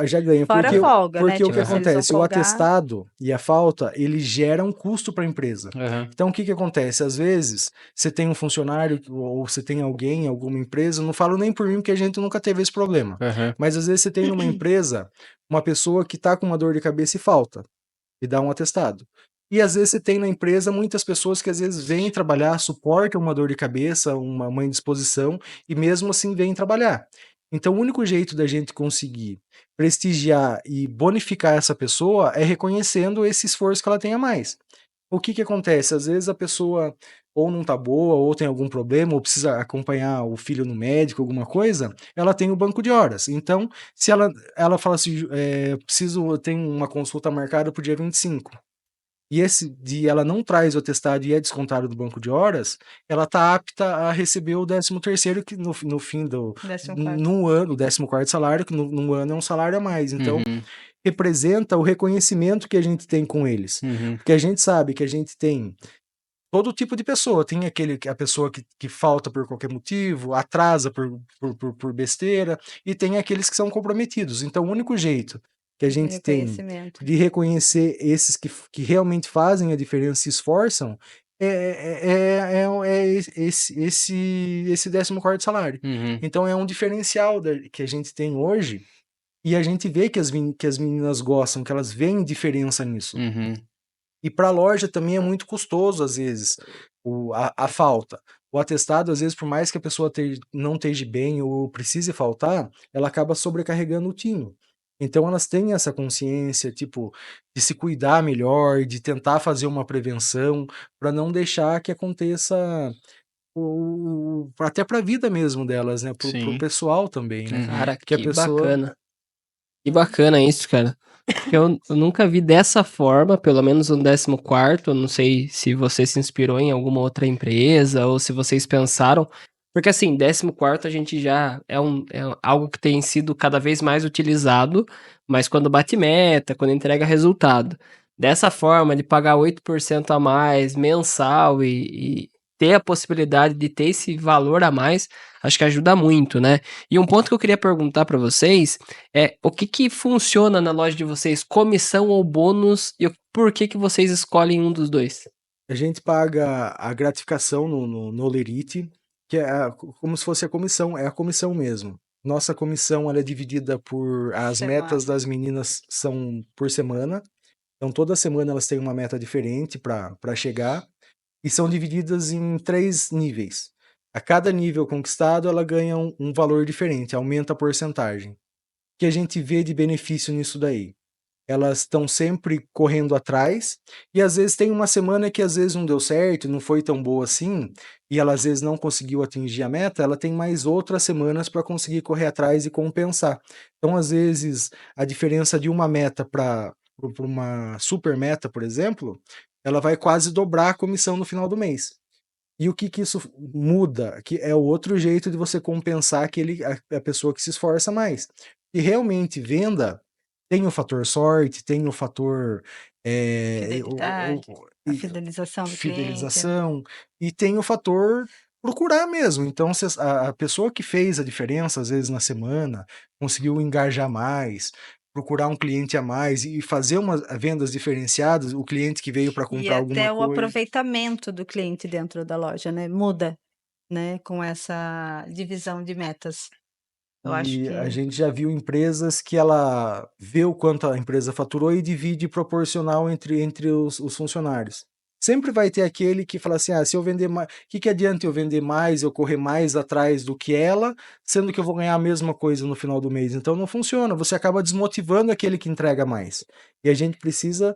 já ganha, Fora a folga, né, porque o que tipo, se eles vão acontece? O folgar atestado e a falta, ele gera um custo para a empresa. Aham. Então o que acontece? Às vezes, você tem um funcionário ou você tem alguém, alguma empresa, não falo nem por mim, porque a gente nunca teve esse problema, Aham. mas às vezes você tem numa empresa uma pessoa que está com uma dor de cabeça e falta, e dá um atestado. E às vezes você tem na empresa muitas pessoas que às vezes vêm trabalhar, suportam uma dor de cabeça, uma indisposição, e mesmo assim vêm trabalhar. Então o único jeito da gente conseguir prestigiar e bonificar essa pessoa é reconhecendo esse esforço que ela tem a mais. O que acontece? Às vezes a pessoa ou não tá boa, ou tem algum problema, ou precisa acompanhar o filho no médico, alguma coisa, ela tem o banco de horas. Então, se ela fala assim, preciso, eu tenho uma consulta marcada para o dia 25. e esse dia ela não traz o atestado e é descontado do banco de horas, ela está apta a receber o 13º, que no fim do 14º. num ano, o 14º salário, que num ano é um salário a mais. Então, Uhum, representa o reconhecimento que a gente tem com eles. uhum, Porque a gente sabe que a gente tem todo tipo de pessoa. Tem a pessoa que falta por qualquer motivo, atrasa por besteira, e tem aqueles que são comprometidos. Então, o único jeito que a De gente tem reconhecimento. de reconhecer esses que realmente fazem a diferença, se esforçam, é esse 14º salário. uhum, Então, é um diferencial que a gente tem hoje, e a gente vê que as meninas gostam, que elas veem diferença nisso. uhum, E para a loja também é muito custoso, às vezes, a falta. O atestado, às vezes, por mais que a pessoa não esteja bem ou precise faltar, ela acaba sobrecarregando o time. Então elas têm essa consciência, tipo, de se cuidar melhor, de tentar fazer uma prevenção, para não deixar que aconteça até para a vida mesmo delas, né? Pro sim, pessoal também, né? uhum, Cara, Que a que pessoa. bacana. Que bacana isso, cara. Porque eu nunca vi dessa forma, pelo menos no 14º. Eu não sei se você se inspirou em alguma outra empresa ou se vocês pensaram. Porque assim, 14º a gente já é algo que tem sido cada vez mais utilizado, mas quando bate meta, quando entrega resultado. Dessa forma, de pagar 8% a mais mensal e ter a possibilidade de ter esse valor a mais, acho que ajuda muito, né? E um ponto que eu queria perguntar para vocês o que que funciona na loja de vocês? Comissão ou bônus? E por que que vocês escolhem um dos dois? A gente paga a gratificação no Olerite, que é como se fosse a comissão, é a comissão mesmo. Nossa comissão ela é dividida por. As metas Semana. das meninas são por semana, então toda semana elas têm uma meta diferente para chegar, e são divididas em 3 níveis. A cada nível conquistado, ela ganha um valor diferente, aumenta a porcentagem. O que a gente vê de benefício nisso daí? Elas estão sempre correndo atrás, e às vezes tem uma semana que às vezes não deu certo, não foi tão boa assim, e ela às vezes não conseguiu atingir a meta, ela tem mais outras semanas para conseguir correr atrás e compensar. Então, às vezes, a diferença de uma meta para uma super meta, por exemplo, ela vai quase dobrar a comissão no final do mês. E o que isso muda? Que é o outro jeito de você compensar a pessoa que se esforça mais. E realmente, venda tem o fator sorte, tem o fator Fidelidade, a fidelização do cliente. fidelização, e tem o fator procurar mesmo. Então, a pessoa que fez a diferença, às vezes na semana, conseguiu engajar mais, procurar um cliente a mais e fazer vendas diferenciadas, o cliente que veio para E comprar alguma até o coisa. aproveitamento do cliente dentro da loja, né, muda, né, com essa divisão de metas. Eu acho E a que gente já viu empresas que ela vê o quanto a empresa faturou e divide proporcional entre os funcionários. Sempre vai ter aquele que fala assim: ah, se eu vender mais, o que adianta eu vender mais, eu correr mais atrás do que ela, sendo que eu vou ganhar a mesma coisa no final do mês? Então não funciona, você acaba desmotivando aquele que entrega mais. E a gente precisa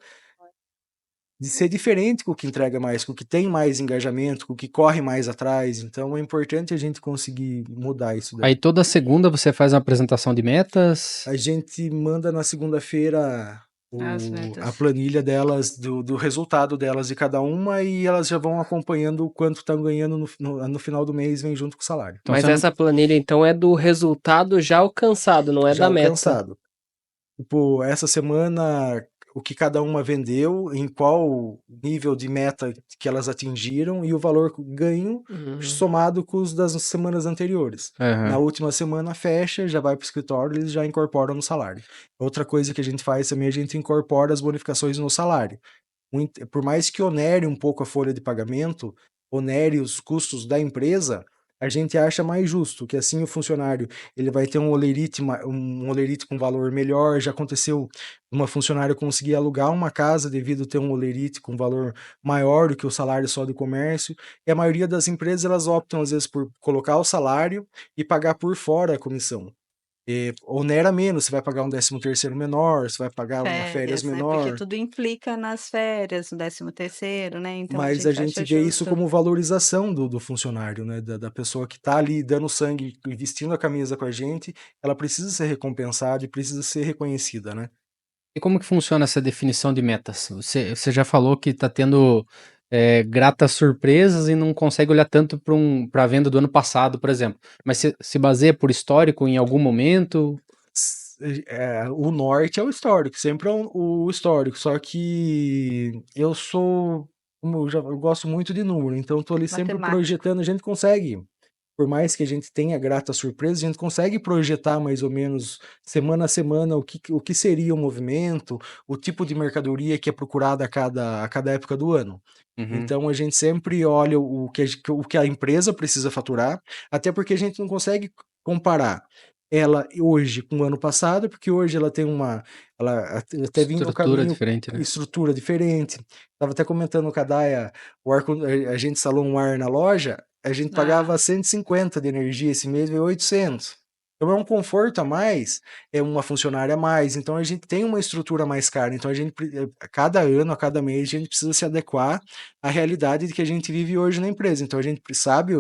de ser diferente com o que entrega mais, com o que tem mais engajamento, com o que corre mais atrás. Então é importante a gente conseguir mudar isso daí. Aí toda segunda você faz uma apresentação de metas? A gente manda na segunda-feira as a metas. planilha delas, do resultado delas de cada uma, e elas já vão acompanhando o quanto estão ganhando no final do mês, vem junto com o salário. Então Mas você não... essa planilha, então, é do resultado já alcançado, não é Já da meta. alcançado. Tipo, essa semana, o que cada uma vendeu, em qual nível de meta que elas atingiram e o valor ganho somado com os das semanas anteriores. Na Aham. última semana fecha, já vai para o escritório, eles já incorporam no salário. Outra coisa que a gente faz também, a gente incorpora as bonificações no salário. Por mais que onere um pouco a folha de pagamento, onere os custos da empresa, a gente acha mais justo, que assim o funcionário ele vai ter um olerite com valor melhor. Já aconteceu uma funcionária conseguir alugar uma casa devido a ter um olerite com valor maior do que o salário só do comércio, e a maioria das empresas elas optam às vezes por colocar o salário e pagar por fora a comissão. Onera menos, você vai pagar um 13º menor, você vai pagar uma férias Né, porque menor. tudo implica nas férias, no 13º, né, então a Mas a gente gente acha vê isso justo. como valorização do funcionário, né? Da pessoa que está ali dando sangue e vestindo a camisa com a gente, ela precisa ser recompensada e precisa ser reconhecida, né? E como que funciona essa definição de metas? Você já falou que está tendo gratas surpresas e não consegue olhar tanto para a venda do ano passado, por exemplo. Mas você se baseia por histórico em algum momento? O norte é o histórico, sempre é o histórico, só que eu sou, eu gosto muito de número, então eu tô ali sempre Matemática. projetando, a gente consegue, por mais que a gente tenha grata surpresa, a gente consegue projetar mais ou menos semana a semana o que seria o movimento, o tipo de mercadoria que é procurada a cada época do ano. Uhum. Então a gente sempre olha o que a empresa precisa faturar, até porque a gente não consegue comparar ela hoje com o ano passado, porque hoje ela tem ela até vinha no Estrutura caminho, diferente, né? estrutura diferente. Estava até comentando com a Daia, a gente instalou um ar na loja, a gente pagava 150 de energia, esse mês veio 800. Então é um conforto a mais, é uma funcionária a mais, então a gente tem uma estrutura mais cara, então a cada ano, a cada mês, a gente precisa se adequar à realidade de que a gente vive hoje na empresa. Então a gente sabe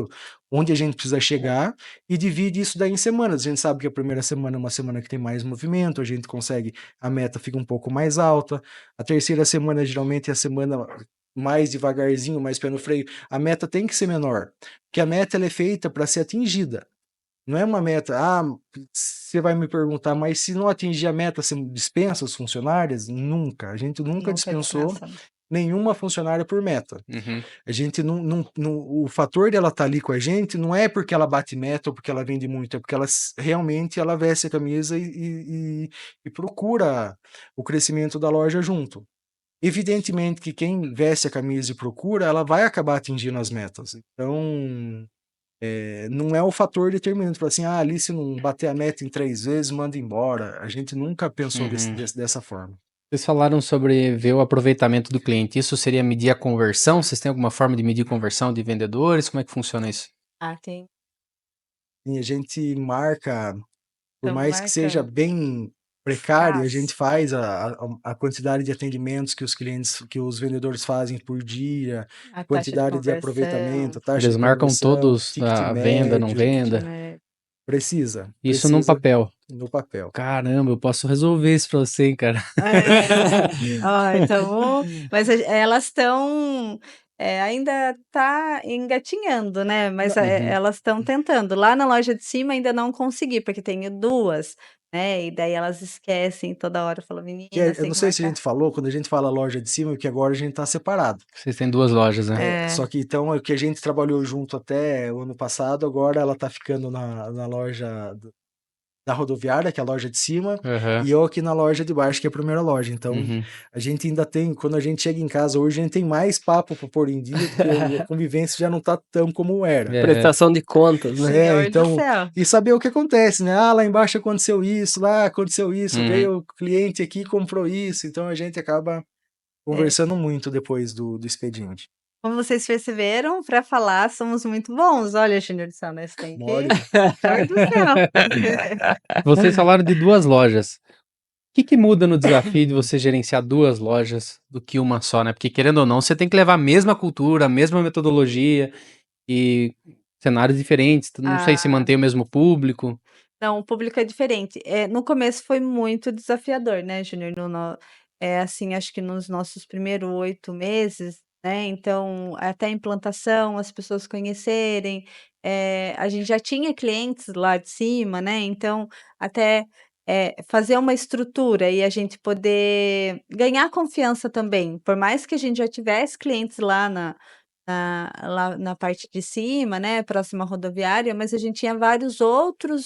onde a gente precisa chegar e divide isso daí em semanas. A gente sabe que a primeira semana é uma semana que tem mais movimento, a gente consegue, a meta fica um pouco mais alta. A terceira semana geralmente é a semana mais devagarzinho, mais pé no freio. A meta tem que ser menor, porque a meta ela é feita para ser atingida. Não é uma meta, você vai me perguntar, mas se não atingir a meta, você dispensa os funcionários? Nunca. A gente nunca dispensou nenhuma funcionária por meta. Uhum. A gente o fator dela estar ali com a gente não é porque ela bate meta ou porque ela vende muito, é porque realmente ela veste a camisa e procura o crescimento da loja junto. Evidentemente que quem veste a camisa e procura, ela vai acabar atingindo as metas. Então, não é o fator determinante, para assim, ali se não bater a meta em 3 vezes, manda embora. A gente nunca pensou dessa forma. Vocês falaram sobre ver o aproveitamento do cliente. Isso seria medir a conversão? Vocês têm alguma forma de medir conversão de vendedores? Como é que funciona isso? Tem. E a gente marca, por Estamos mais que seja marcando. bem precário, a Faz. gente faz a quantidade de atendimentos que os clientes, que os vendedores fazem por dia, A taxa de quantidade de conversão. aproveitamento, taxa Eles de marcam conversão, todos ticket a venda, não médio. venda? Precisa Isso num papel. no papel. Caramba, eu posso resolver isso pra você, hein, cara. Então, mas elas estão, ainda tá engatinhando, né? Mas Uhum. elas estão tentando. Lá na loja de cima ainda não consegui, porque tenho duas, né? E daí elas esquecem toda hora, falam, menina, Eu não sei se a gente falou, quando a gente fala loja de cima, porque agora a gente tá separado. Vocês têm 2 lojas, né? Só que então o que a gente trabalhou junto até o ano passado, agora ela tá ficando na loja da rodoviária, que é a loja de cima, Aham. e eu aqui na loja de baixo, que é a primeira loja. Então, Uhum. a gente ainda tem, quando a gente chega em casa hoje, a gente tem mais papo para pôr em dia, porque a convivência já não tá tão como era. Prestação de contas, né? Senhor do Então, céu. e saber o que acontece, né? Lá embaixo aconteceu isso, lá aconteceu isso, Uhum. veio o cliente aqui e comprou isso. Então, a gente acaba conversando muito depois do expediente. Como vocês perceberam, para falar somos muito bons. Olha, Júnior do céu, né? Você tem que... Mole. Senhor do céu. Vocês falaram de 2 lojas. O que muda no desafio de você gerenciar 2 lojas do que uma só, né? Porque querendo ou não, você tem que levar a mesma cultura, a mesma metodologia e cenários diferentes. Não sei se mantém o mesmo público. Não, o público é diferente. No começo foi muito desafiador, né, Júnior? Assim, acho que nos nossos primeiros 8 meses, né? Então, até a implantação, as pessoas conhecerem, a gente já tinha clientes lá de cima, né? Então, até fazer uma estrutura e a gente poder ganhar confiança também. Por mais que a gente já tivesse clientes lá na parte de cima, né, próxima à rodoviária, mas a gente tinha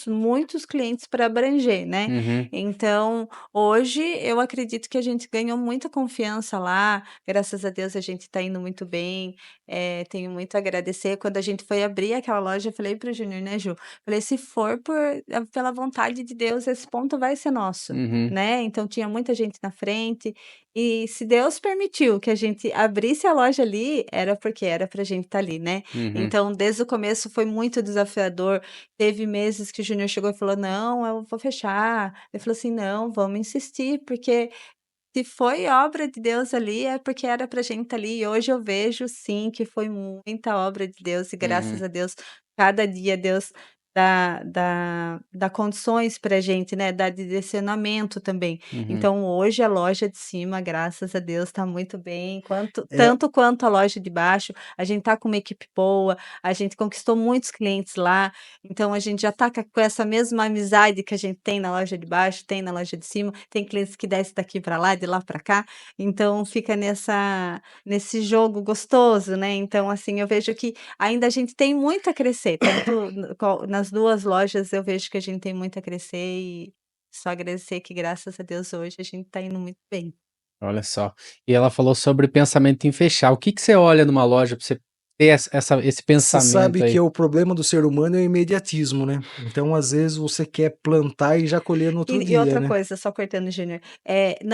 muitos clientes para abranger, né? Uhum. Então, hoje eu acredito que a gente ganhou muita confiança lá, graças a Deus a gente está indo muito bem, tenho muito a agradecer. Quando a gente foi abrir aquela loja, eu falei para o Júnior, né, Ju? Falei, se for pela vontade de Deus, esse ponto vai ser nosso. Uhum. Né? Então tinha muita gente na frente, e se Deus permitiu que a gente abrisse a loja ali, era porque era pra gente estar ali, né? Uhum. Então, desde o começo foi muito desafiador. Teve meses que o Júnior chegou e falou: não, eu vou fechar. Ele falou assim: não, vamos insistir, porque se foi obra de Deus ali, é porque era pra gente estar ali. E hoje eu vejo sim que foi muita obra de Deus, e graças Uhum. a Deus, cada dia Deus dá condições pra gente, né, dá direcionamento também. Uhum. Então hoje a loja de cima, graças a Deus, tá muito bem, É, tanto quanto a loja de baixo, a gente tá com uma equipe boa, a gente conquistou muitos clientes lá, então a gente já tá com essa mesma amizade que a gente tem na loja de baixo, tem na loja de cima, tem clientes que descem daqui para lá, de lá para cá, então fica nesse jogo gostoso, né? Então, assim, eu vejo que ainda a gente tem muito a crescer, tanto nas duas lojas eu vejo que a gente tem muito a crescer e só agradecer que graças a Deus hoje a gente tá indo muito bem. Olha só. E ela falou sobre pensamento em fechar. O que que você olha numa loja para você ter esse Você pensamento sabe que aí? o problema do ser humano é o imediatismo, né? Então, às vezes, você quer plantar e já colher no outro E dia, outra né? coisa, só cortando, Júnior,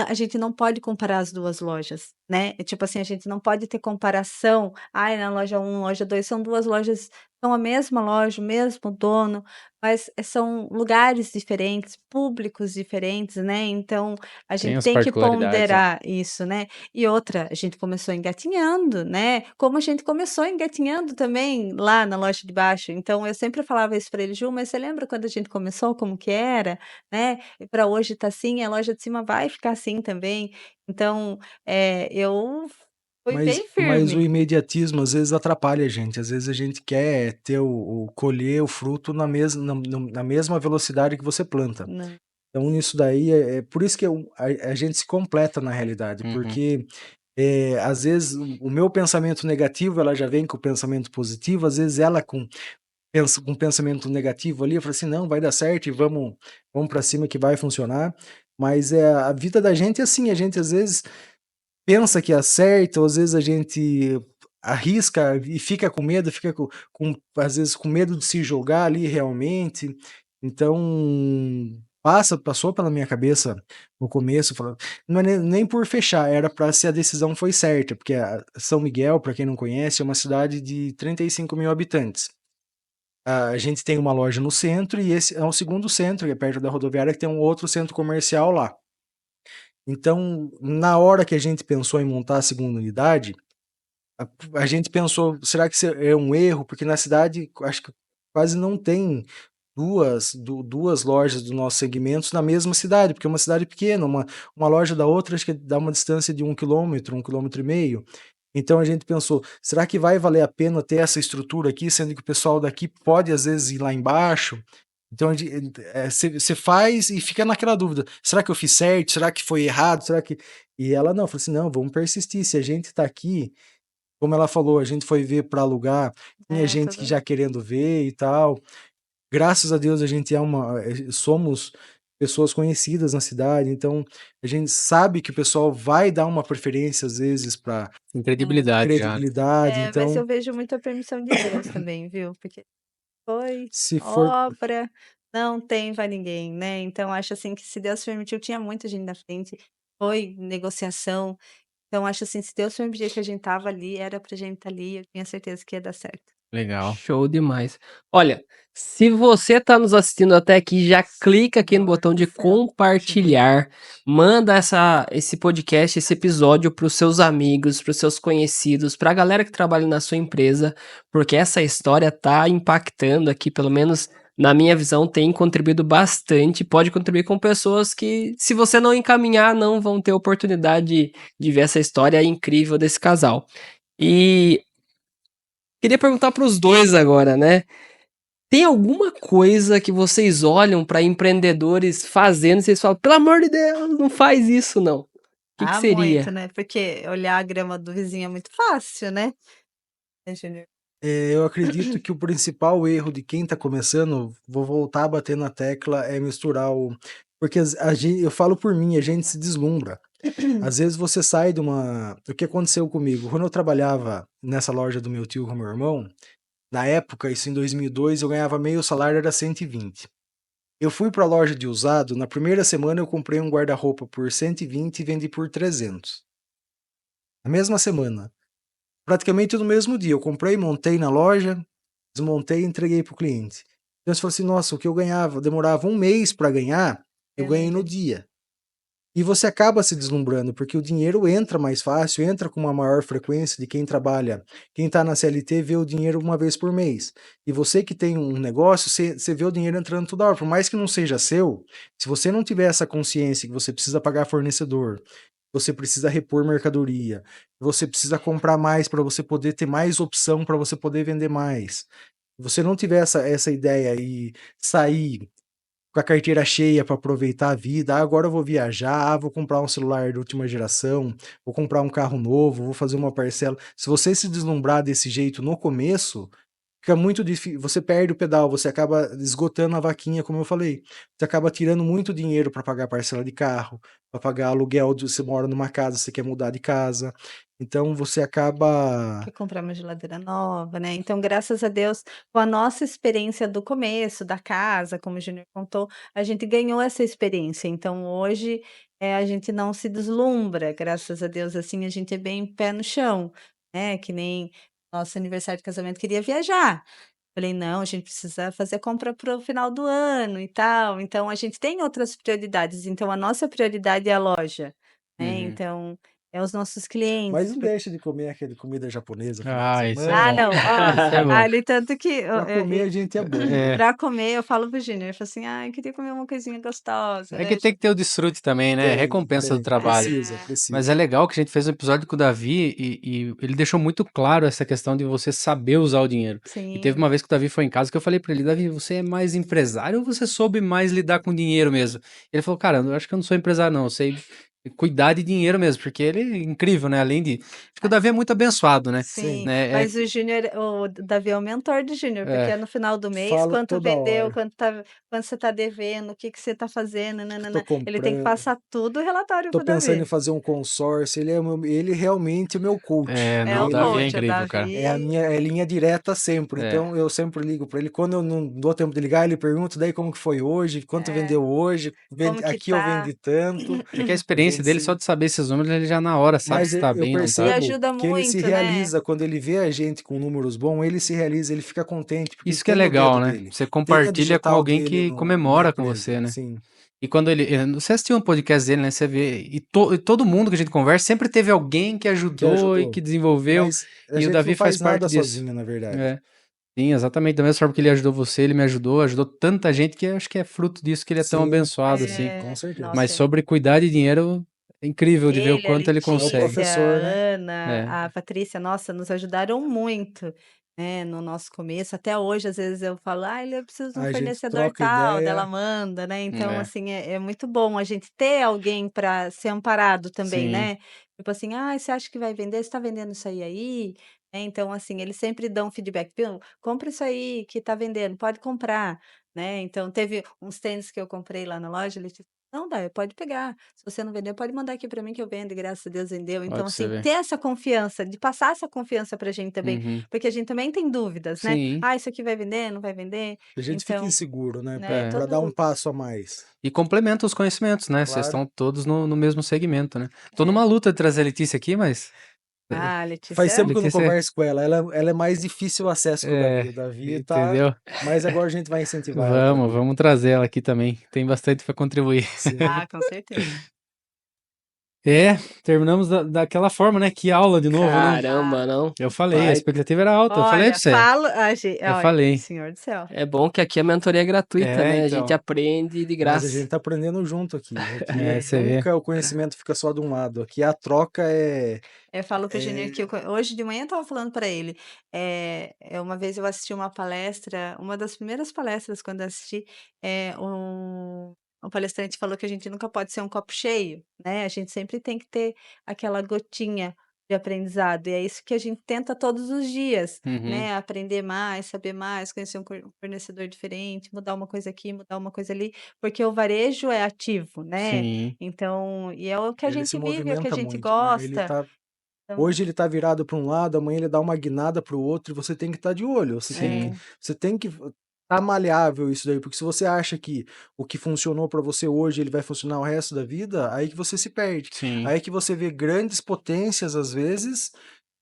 a gente não pode comparar as duas lojas, né? Tipo assim, a gente não pode ter comparação. Ai, na loja 1, loja 2, são duas lojas, são a mesma loja, o mesmo dono, mas são lugares diferentes, públicos diferentes, né? Então, a Tem gente as tem que particularidades, né? ponderar isso, né? E outra, a gente começou engatinhando, né? Como a gente começou engatinhando também lá na loja de baixo. Então, eu sempre falava isso para ele, Ju, mas você lembra quando a gente começou, como que era, né? E para hoje tá assim, a loja de cima vai ficar assim também. Então, eu fui bem Mas o firme. imediatismo às vezes atrapalha a gente. Às vezes a gente quer ter colher o fruto na mesma velocidade que você planta. Não. Então, nisso daí, é por isso que a gente se completa na realidade, Uhum. porque às vezes o meu pensamento negativo, ela já vem com o pensamento positivo, às vezes ela com pensamento negativo ali, eu falo assim, não, vai dar certo e vamos para cima que vai funcionar. Mas a vida da gente é assim, a gente às vezes pensa que acerta, ou às vezes a gente arrisca e fica com medo, fica às vezes com medo de se jogar ali realmente. Então, passou pela minha cabeça no começo, não é nem por fechar, era para se a decisão foi certa, porque São Miguel, para quem não conhece, é uma cidade de 35 mil habitantes. A gente tem uma loja no centro e esse é o segundo centro, que é perto da rodoviária, que tem um outro centro comercial lá. Então, na hora que a gente pensou em montar a segunda unidade, a gente pensou, será que isso é um erro? Porque na cidade, acho que quase não tem duas lojas do nosso segmento na mesma cidade, porque é uma cidade pequena, uma loja da outra, acho que dá uma distância de 1 quilômetro e meio. Então a gente pensou, será que vai valer a pena ter essa estrutura aqui, sendo que o pessoal daqui pode às vezes ir lá embaixo? Então você faz e fica naquela dúvida, será que eu fiz certo? Será que foi errado? Será que... E ela não, falou assim, não, vamos persistir, se a gente tá aqui, como ela falou, a gente foi ver para alugar, tinha gente que Tudo já querendo ver e tal. Graças a Deus a gente somos pessoas conhecidas na cidade, então a gente sabe que o pessoal vai dar uma preferência às vezes para Tem é. credibilidade já, né? credibilidade, Mas então eu vejo muito a permissão de Deus também, viu? Porque foi se for obra, não tem para ninguém, né? Então acho assim que se Deus permitiu, tinha muita gente na frente, foi negociação. Então acho assim, se Deus permitiu que a gente tava ali, era pra gente estar ali, eu tinha certeza que ia dar certo. Legal. Show demais. Olha, se você tá nos assistindo até aqui, já clica aqui no botão de compartilhar, manda esse podcast, esse episódio para os seus amigos, para os seus conhecidos, para a galera que trabalha na sua empresa, porque essa história tá impactando aqui, pelo menos na minha visão, tem contribuído bastante, pode contribuir com pessoas que, se você não encaminhar, não vão ter oportunidade de ver essa história incrível desse casal. E queria perguntar para os dois agora, né? Tem alguma coisa que vocês olham para empreendedores fazendo e vocês falam, pelo amor de Deus, não faz isso não. O que Muito, seria? né? Porque olhar a grama do vizinho é muito fácil, né? Júnior? eu acredito que o principal erro de quem está começando, vou voltar a bater na tecla, é misturar porque eu falo por mim, a gente se deslumbra. Às vezes você sai de uma... O que aconteceu comigo? Quando eu trabalhava nessa loja do meu tio com meu irmão, na época, isso em 2002, eu ganhava meio salário, era 120. Eu fui para a loja de usado, na primeira semana eu comprei um guarda-roupa por 120 e vendi por 300. Na mesma semana. Praticamente no mesmo dia. Eu comprei, montei na loja, desmontei e entreguei para o cliente. Então você falou assim, nossa, o que eu ganhava, demorava um mês para ganhar, eu ganhei no dia. E você acaba se deslumbrando, porque o dinheiro entra mais fácil, entra com uma maior frequência de quem trabalha. Quem está na CLT vê o dinheiro uma vez por mês. E você que tem um negócio, você vê o dinheiro entrando toda hora. Por mais que não seja seu, se você não tiver essa consciência que você precisa pagar fornecedor, você precisa repor mercadoria, você precisa comprar mais para você poder ter mais opção, para você poder vender mais. Se você não tiver essa ideia e sair com a carteira cheia para aproveitar a vida. Ah, agora eu vou viajar, vou comprar um celular de última geração, vou comprar um carro novo, vou fazer uma parcela. Se você se deslumbrar desse jeito no começo, fica muito difícil. Você perde o pedal, você acaba esgotando a vaquinha, como eu falei. Você acaba tirando muito dinheiro para pagar parcela de carro, para pagar aluguel. Você mora numa casa, você quer mudar de casa. Então você acaba. Que comprar uma geladeira nova, né? Então, graças a Deus, com a nossa experiência do começo, da casa, como o Júnior contou, a gente ganhou essa experiência. Então, hoje, a gente não se deslumbra, graças a Deus, assim, a gente é bem pé no chão, né? Que nem nosso aniversário de casamento queria viajar. Falei, não, a gente precisa fazer a compra para o final do ano e tal. Então, a gente tem outras prioridades. Então, a nossa prioridade é a loja, né? Uhum. Então, é os nossos Mas clientes. não deixa de comer aquele comida japonesa no final de Ah, isso é semana. Ah, bom. não, ó, Isso é bom. ali tanto que Pra comer a gente é bom. É. pra comer, eu falo pro Júnior, eu falo assim: "Ai, queria comer uma coisinha gostosa", É né, que tem que ter o desfrute também, né? Recompensa do trabalho. Precisa, É. Mas precisa. é legal que a gente fez um episódio com o Davi e ele deixou muito claro essa questão de você saber usar o dinheiro. E teve Sim, uma vez que o Davi foi em casa que eu falei pra ele, Davi, você é mais empresário ou você soube mais lidar com dinheiro mesmo? Ele falou, cara, eu acho que eu não sou empresário não, eu sei cuidar de dinheiro mesmo, porque ele é incrível, né? Além de... Acho que o Davi é muito abençoado, né? sim, Né? mas o Júnior o Davi é o mentor do Júnior, porque é no final do mês, Falo quanto toda vendeu, hora. quanto você tá devendo, o que que você tá fazendo, Tô ele tem que comprando. passar tudo o relatório Tô pro pensando em Davi. fazer um consórcio. Ele realmente é o meu coach. É, É não, o o Davi é coach, o incrível, cara. É a Davi minha linha direta sempre. É. Então eu sempre ligo para ele. Quando eu não dou tempo de ligar, ele pergunta daí como que foi hoje, quanto é, vendeu hoje, como que aqui eu tá. vendi tanto. É que a A experiência gente dele, só se... de saber esses números, ele já na hora sabe Mas se tá eu bem ou não E tá. percebo ajuda que ele se muito, né. realiza quando ele vê a gente com números bons, ele se realiza, ele fica contente, porque Isso que é tem o legal, dedo né? dele, Você tem a compartilha com digital alguém dele que na comemora com empresa. você, né? Sim, E quando você assistiu um podcast dele, né? Você vê, e todo mundo que a gente conversa sempre teve alguém que que ajudou e ajudou. que desenvolveu, Mas a e o gente Davi não faz faz parte nada disso. sozinho, na verdade. É, sim, exatamente. Da mesma forma que ele ajudou você, ele me ajudou, ajudou tanta gente que eu acho que é fruto disso que ele é tão Sim, abençoado, assim. sim, com certeza. Mas Nossa, sobre cuidar de dinheiro, é incrível de ver o ele, a quanto ele É o consegue. Letícia, a professor, né? É. Ana, a Patrícia, nossa, nos ajudaram muito, né, no nosso começo. Até hoje, às vezes eu falo: "Ai, eu preciso de um A gente fornecedor troca tal", daí ela ideia, manda, né. Então, É, assim, é muito bom a gente ter alguém para ser amparado também, sim. né. Tipo assim: "Ai, você acha que vai vender? Você está vendendo isso aí?" Né, então, assim, eles sempre dão feedback: "Viu, compra isso aí que está vendendo, pode comprar", né. Então teve uns tênis que eu comprei lá na loja, Letícia: "Não, Dai, pode pegar. Se você não vender, pode mandar aqui para mim que eu vendo", e graças a Deus vendeu. Olha Então, pra você assim, ver. ter essa confiança, de passar essa confiança pra gente também, Uhum. porque a gente também tem dúvidas, né. Sim, "Ah, isso aqui vai vender, não vai vender?". a gente fica Então, inseguro, né? né, é. Para dar um todo passo a mais. E complementa os conhecimentos, né? Vocês Claro. estão todos no mesmo segmento, né? Tô é. numa luta de trazer a Letícia aqui, mas. Ah, Faz Letícia tempo que eu não Letícia, converso com ela. Ela é mais difícil o acesso com o Davi. é, O Davi tá. entendeu? Mas agora a gente vai incentivar ela para Vamos, vir. vamos trazer ela aqui também. Tem bastante para contribuir. Sim. ah, com certeza. É, terminamos daquela forma, né? Que aula de novo, né? Caramba, não. Eu falei, a Vai. expectativa era alta. Eu falei Olha, pra você. falo Eu olha, falei. senhor do céu. É bom que aqui a mentoria é gratuita, É, né? A gente então. aprende de Mas a graça. gente tá aprendendo junto aqui. Aqui É, você vê. nunca o conhecimento fica só de um lado. Aqui a troca é. Eu falo para o Júnior que é... hoje de manhã eu estava falando para ele, uma vez eu assisti uma palestra, uma das primeiras palestras quando eu assisti, um palestrante falou que a gente nunca pode ser um copo cheio, né, a gente sempre tem que ter aquela gotinha de aprendizado, e é isso que a gente tenta todos os dias, Uhum. né, aprender mais, saber mais, conhecer um fornecedor diferente, mudar uma coisa aqui, mudar uma coisa ali, porque o varejo é ativo, né, Sim, então e é o que a Ele se gente vive, é o que a movimenta gente muito, né? gosta, então Hoje ele tá virado para um lado, amanhã ele dá uma guinada para o outro e você tem que estar de olho. sim. Você tem que tá maleável isso daí, porque se você acha que o que funcionou para você hoje ele vai funcionar o resto da vida, aí que você se perde. Sim. Aí que você vê grandes potências às vezes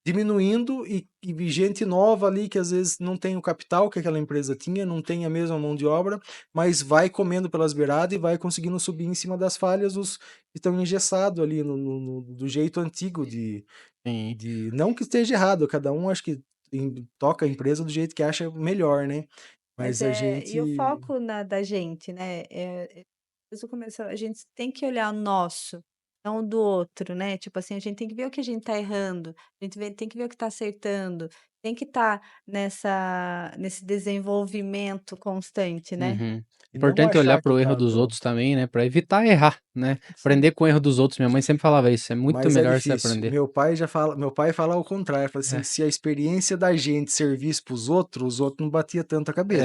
diminuindo e gente nova ali que às vezes não tem o capital que aquela empresa tinha, não tem a mesma mão de obra, mas vai comendo pelas beiradas e vai conseguindo subir em cima das falhas os que estão engessados ali do jeito antigo Sim. não que esteja errado, cada um acho que toca a empresa do jeito que acha melhor, né? Mas Mas a e o gente foco da gente, né? Isso começou, a gente tem que olhar o nosso, não o do outro, né? Tipo assim, a gente tem que ver o que a gente tá errando, a gente tem que ver o que tá acertando, tem que estar nesse desenvolvimento constante, né? Uhum. e não Importante olhar achar para que o erro tá dos outros também, né, para evitar errar, né, Sim. aprender com o erro dos outros. Minha mãe sempre falava isso, é muito Mas é melhor você difícil. aprender. Meu pai fala ao contrário, fala assim, É, se a experiência da gente servisse para os outros não batia tanto a cabeça.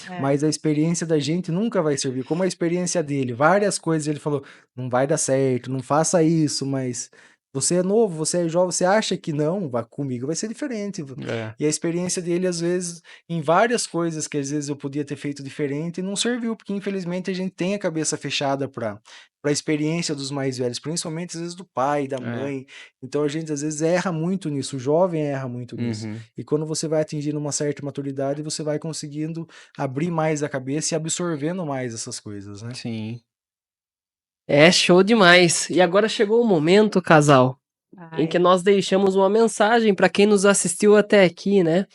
é, É. Mas a experiência da gente nunca vai servir. Como a experiência dele, várias coisas ele falou, não vai dar certo, não faça isso, mas você é novo, você é jovem, você acha que não, comigo vai ser diferente. é, E a experiência dele, às vezes, em várias coisas que às vezes eu podia ter feito diferente, não serviu, porque infelizmente a gente tem a cabeça fechada para a experiência dos mais velhos, principalmente às vezes do pai, da é. mãe. Então a gente às vezes erra muito nisso, o jovem erra muito nisso. Uhum. E quando você vai atingindo uma certa maturidade, você vai conseguindo abrir mais a cabeça e absorvendo mais essas coisas, né? Sim. É show demais. E agora chegou o momento, casal, em que Ai, nós deixamos uma mensagem para quem nos assistiu até aqui, né?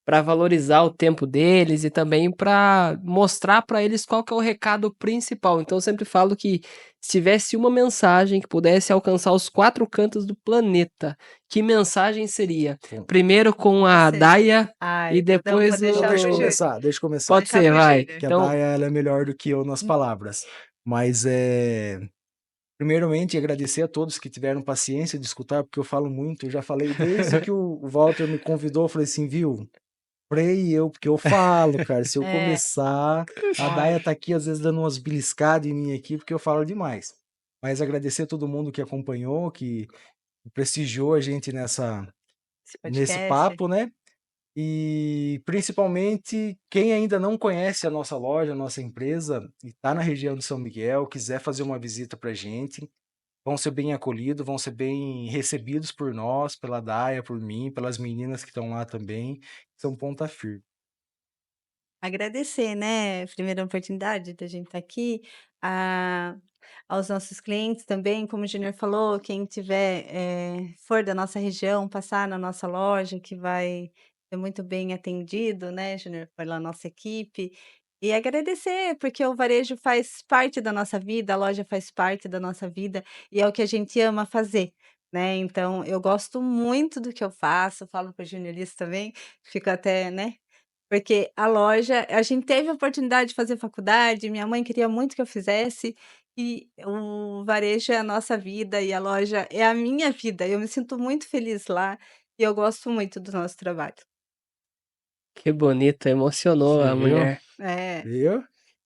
Para valorizar o tempo deles e também para mostrar para eles qual que é o recado principal. Então eu sempre falo que se tivesse uma mensagem que pudesse alcançar os 4 cantos do planeta, que mensagem seria? Bom. Primeiro com a Você. Daia Ai, e não, vou depois deixar Então, deixa eu pro o... Júnior. começar, deixa eu começar. Pode Deixar ser, pro vai. Júnior. Que a Então, Daia, ela é melhor do que eu nas palavras. Mas primeiramente, agradecer a todos que tiveram paciência de escutar, porque eu falo muito, eu já falei desde que o Walter me convidou, eu falei assim, viu? Freie eu, porque eu falo, cara, se eu É. começar, a Daia tá aqui às vezes dando umas beliscadas em mim aqui, porque eu falo demais. Mas agradecer a todo mundo que acompanhou, que prestigiou a gente Esse nesse podcast. papo, né? E principalmente quem ainda não conhece a nossa loja, a nossa empresa, e está na região de São Miguel, quiser fazer uma visita para a gente, vão ser bem acolhidos, vão ser bem recebidos por nós, pela Daia, por mim, pelas meninas que estão lá também, são ponta firme. Agradecer, né, primeira oportunidade da gente estar aqui, a aos nossos clientes também, como o Júnior falou, quem tiver, for da nossa região, passar na nossa loja, que vai ser muito bem atendido, né, Júnior, pela nossa equipe. E agradecer, porque o varejo faz parte da nossa vida, a loja faz parte da nossa vida, e é o que a gente ama fazer, né. Então eu gosto muito do que eu faço, falo para o Júnior isso também, fico até, né, porque a gente teve a oportunidade de fazer faculdade, minha mãe queria muito que eu fizesse, e o varejo é a nossa vida e a loja é a minha vida, eu me sinto muito feliz lá, e eu gosto muito do nosso trabalho. que bonito, emocionou Você a viu? mulher. É, Viu?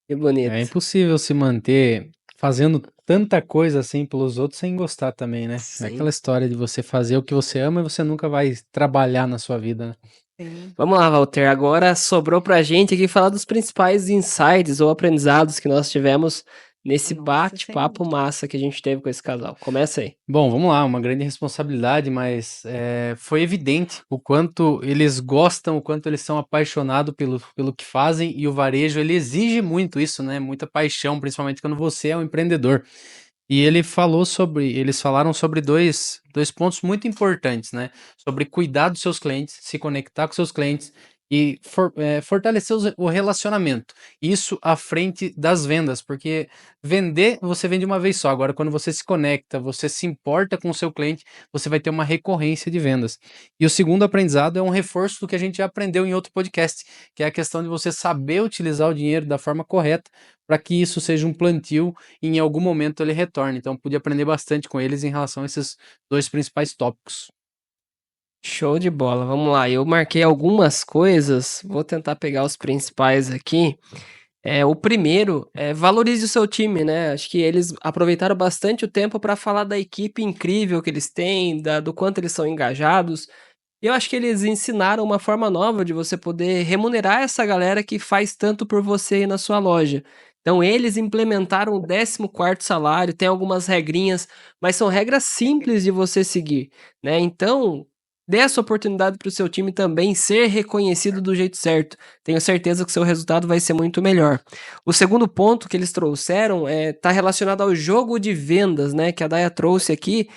Que É bonito. impossível se manter fazendo tanta coisa assim pelos outros sem gostar também, né? É Sim. aquela história de você fazer o que você ama e você nunca vai trabalhar na sua vida, né? sim. Vamos lá, Walter. Agora sobrou pra gente aqui falar dos principais insights ou aprendizados que nós tivemos nesse Nossa bate-papo senhora. massa que a gente teve com esse casal. Começa aí. Bom, vamos lá, uma grande responsabilidade, mas foi evidente o quanto eles gostam, o quanto eles são apaixonados pelo que fazem, e o varejo ele exige muito isso, né? Muita paixão, principalmente quando você é um empreendedor. E eles falaram sobre dois pontos muito importantes, né? Sobre cuidar dos seus clientes, se conectar com seus clientes e fortalecer o relacionamento. Isso à frente das vendas, porque vender você vende uma vez só. Agora, quando você se conecta, você se importa com o seu cliente, você vai ter uma recorrência de vendas. E o segundo aprendizado é um reforço do que a gente já aprendeu em outro podcast, que é a questão de você saber utilizar o dinheiro da forma correta para que isso seja um plantio e em algum momento ele retorne. Então, pude aprender bastante com eles em relação a esses dois principais tópicos. Show de bola. Vamos lá. Eu marquei algumas coisas. Vou tentar pegar os principais aqui. O primeiro é valorize o seu time, né? Acho que eles aproveitaram bastante o tempo para falar da equipe incrível que eles têm, do quanto eles são engajados. E eu acho que eles ensinaram uma forma nova de você poder remunerar essa galera que faz tanto por você aí na sua loja. Então eles implementaram o 14º salário, tem algumas regrinhas, mas são regras simples de você seguir, né? Então, dê essa oportunidade para o seu time também ser reconhecido do jeito certo. Tenho certeza que o seu resultado vai ser muito melhor. O segundo ponto que eles trouxeram tá relacionado ao jogo de vendas, né? Que a Daya trouxe aqui.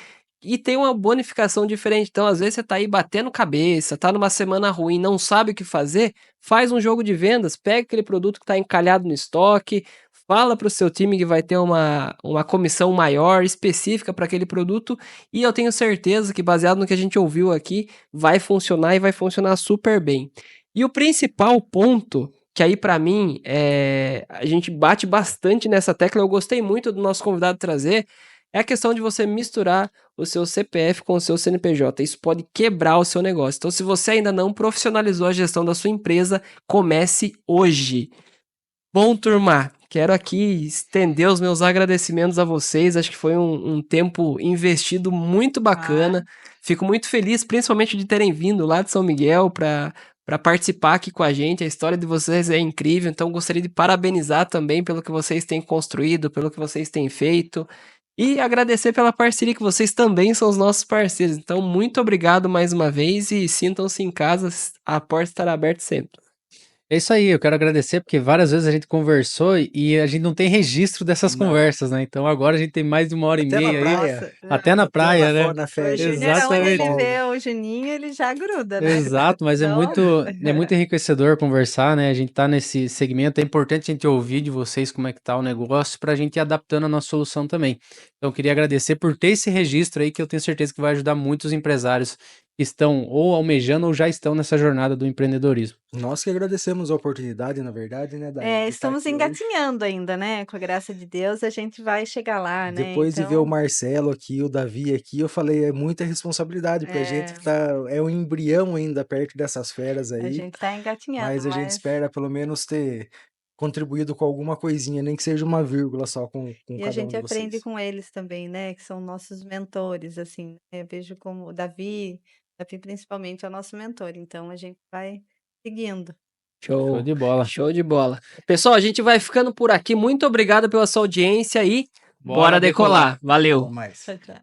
E tem uma bonificação diferente. Então, às vezes, você tá aí batendo cabeça, tá numa semana ruim, não sabe o que fazer, faz um jogo de vendas, pega aquele produto que tá encalhado no estoque, fala para o seu time que vai ter uma comissão maior, específica para aquele produto, e eu tenho certeza que, baseado no que a gente ouviu aqui, vai funcionar e vai funcionar super bem. E o principal ponto, que aí para mim, a gente bate bastante nessa tecla, eu gostei muito do nosso convidado trazer, é a questão de você misturar o seu CPF com o seu CNPJ. Isso pode quebrar o seu negócio. Então, se você ainda não profissionalizou a gestão da sua empresa, comece hoje. Bom, turma, quero aqui estender os meus agradecimentos a vocês. Acho que foi um tempo investido muito bacana. Fico muito feliz, principalmente de terem vindo lá de São Miguel para participar aqui com a gente. A história de vocês é incrível, então gostaria de parabenizar também pelo que vocês têm construído, pelo que vocês têm feito. E agradecer pela parceria, que vocês também são os nossos parceiros. Então, muito obrigado mais uma vez e sintam-se em casa, a porta estará aberta sempre. É isso aí, eu quero agradecer porque várias vezes a gente conversou e a gente não tem registro dessas Não. conversas, né? Então agora a gente tem mais de 1h30 Até na aí, praia. Nossa, até na praia, né? Na o festa. Júnior, onde ele Exatamente. vê o Juninho, ele já gruda, né? Exato, mas é muito Nossa. enriquecedor conversar, né? A gente tá nesse segmento, é importante a gente ouvir de vocês como é que tá o negócio para a gente ir adaptando a nossa solução também. Então, eu queria agradecer por ter esse registro aí, que eu tenho certeza que vai ajudar muitos empresários que estão ou almejando ou já estão nessa jornada do empreendedorismo. Nós que agradecemos a oportunidade, na verdade, né, Dai, de estar Estamos aqui hoje. engatinhando ainda, né? Com a graça de Deus, a gente vai chegar lá, né? Depois de ver o Então, Marcelo aqui, o Davi aqui, eu falei, é muita responsabilidade, porque a gente que é um embrião ainda perto dessas feras a aí, gente tá engatinhando, mas a gente espera pelo menos ter contribuído com alguma coisinha, nem que seja uma vírgula só com e a cada um gente de aprende vocês. com eles também, né? Que são nossos mentores, assim. Eu vejo como o Davi principalmente é o nosso mentor, então a gente vai seguindo. Show Show, de bola. show de bola. Pessoal, a gente vai ficando por aqui. Muito obrigado pela sua audiência e bora decolar. Valeu. Até mais. Tchau, tchau.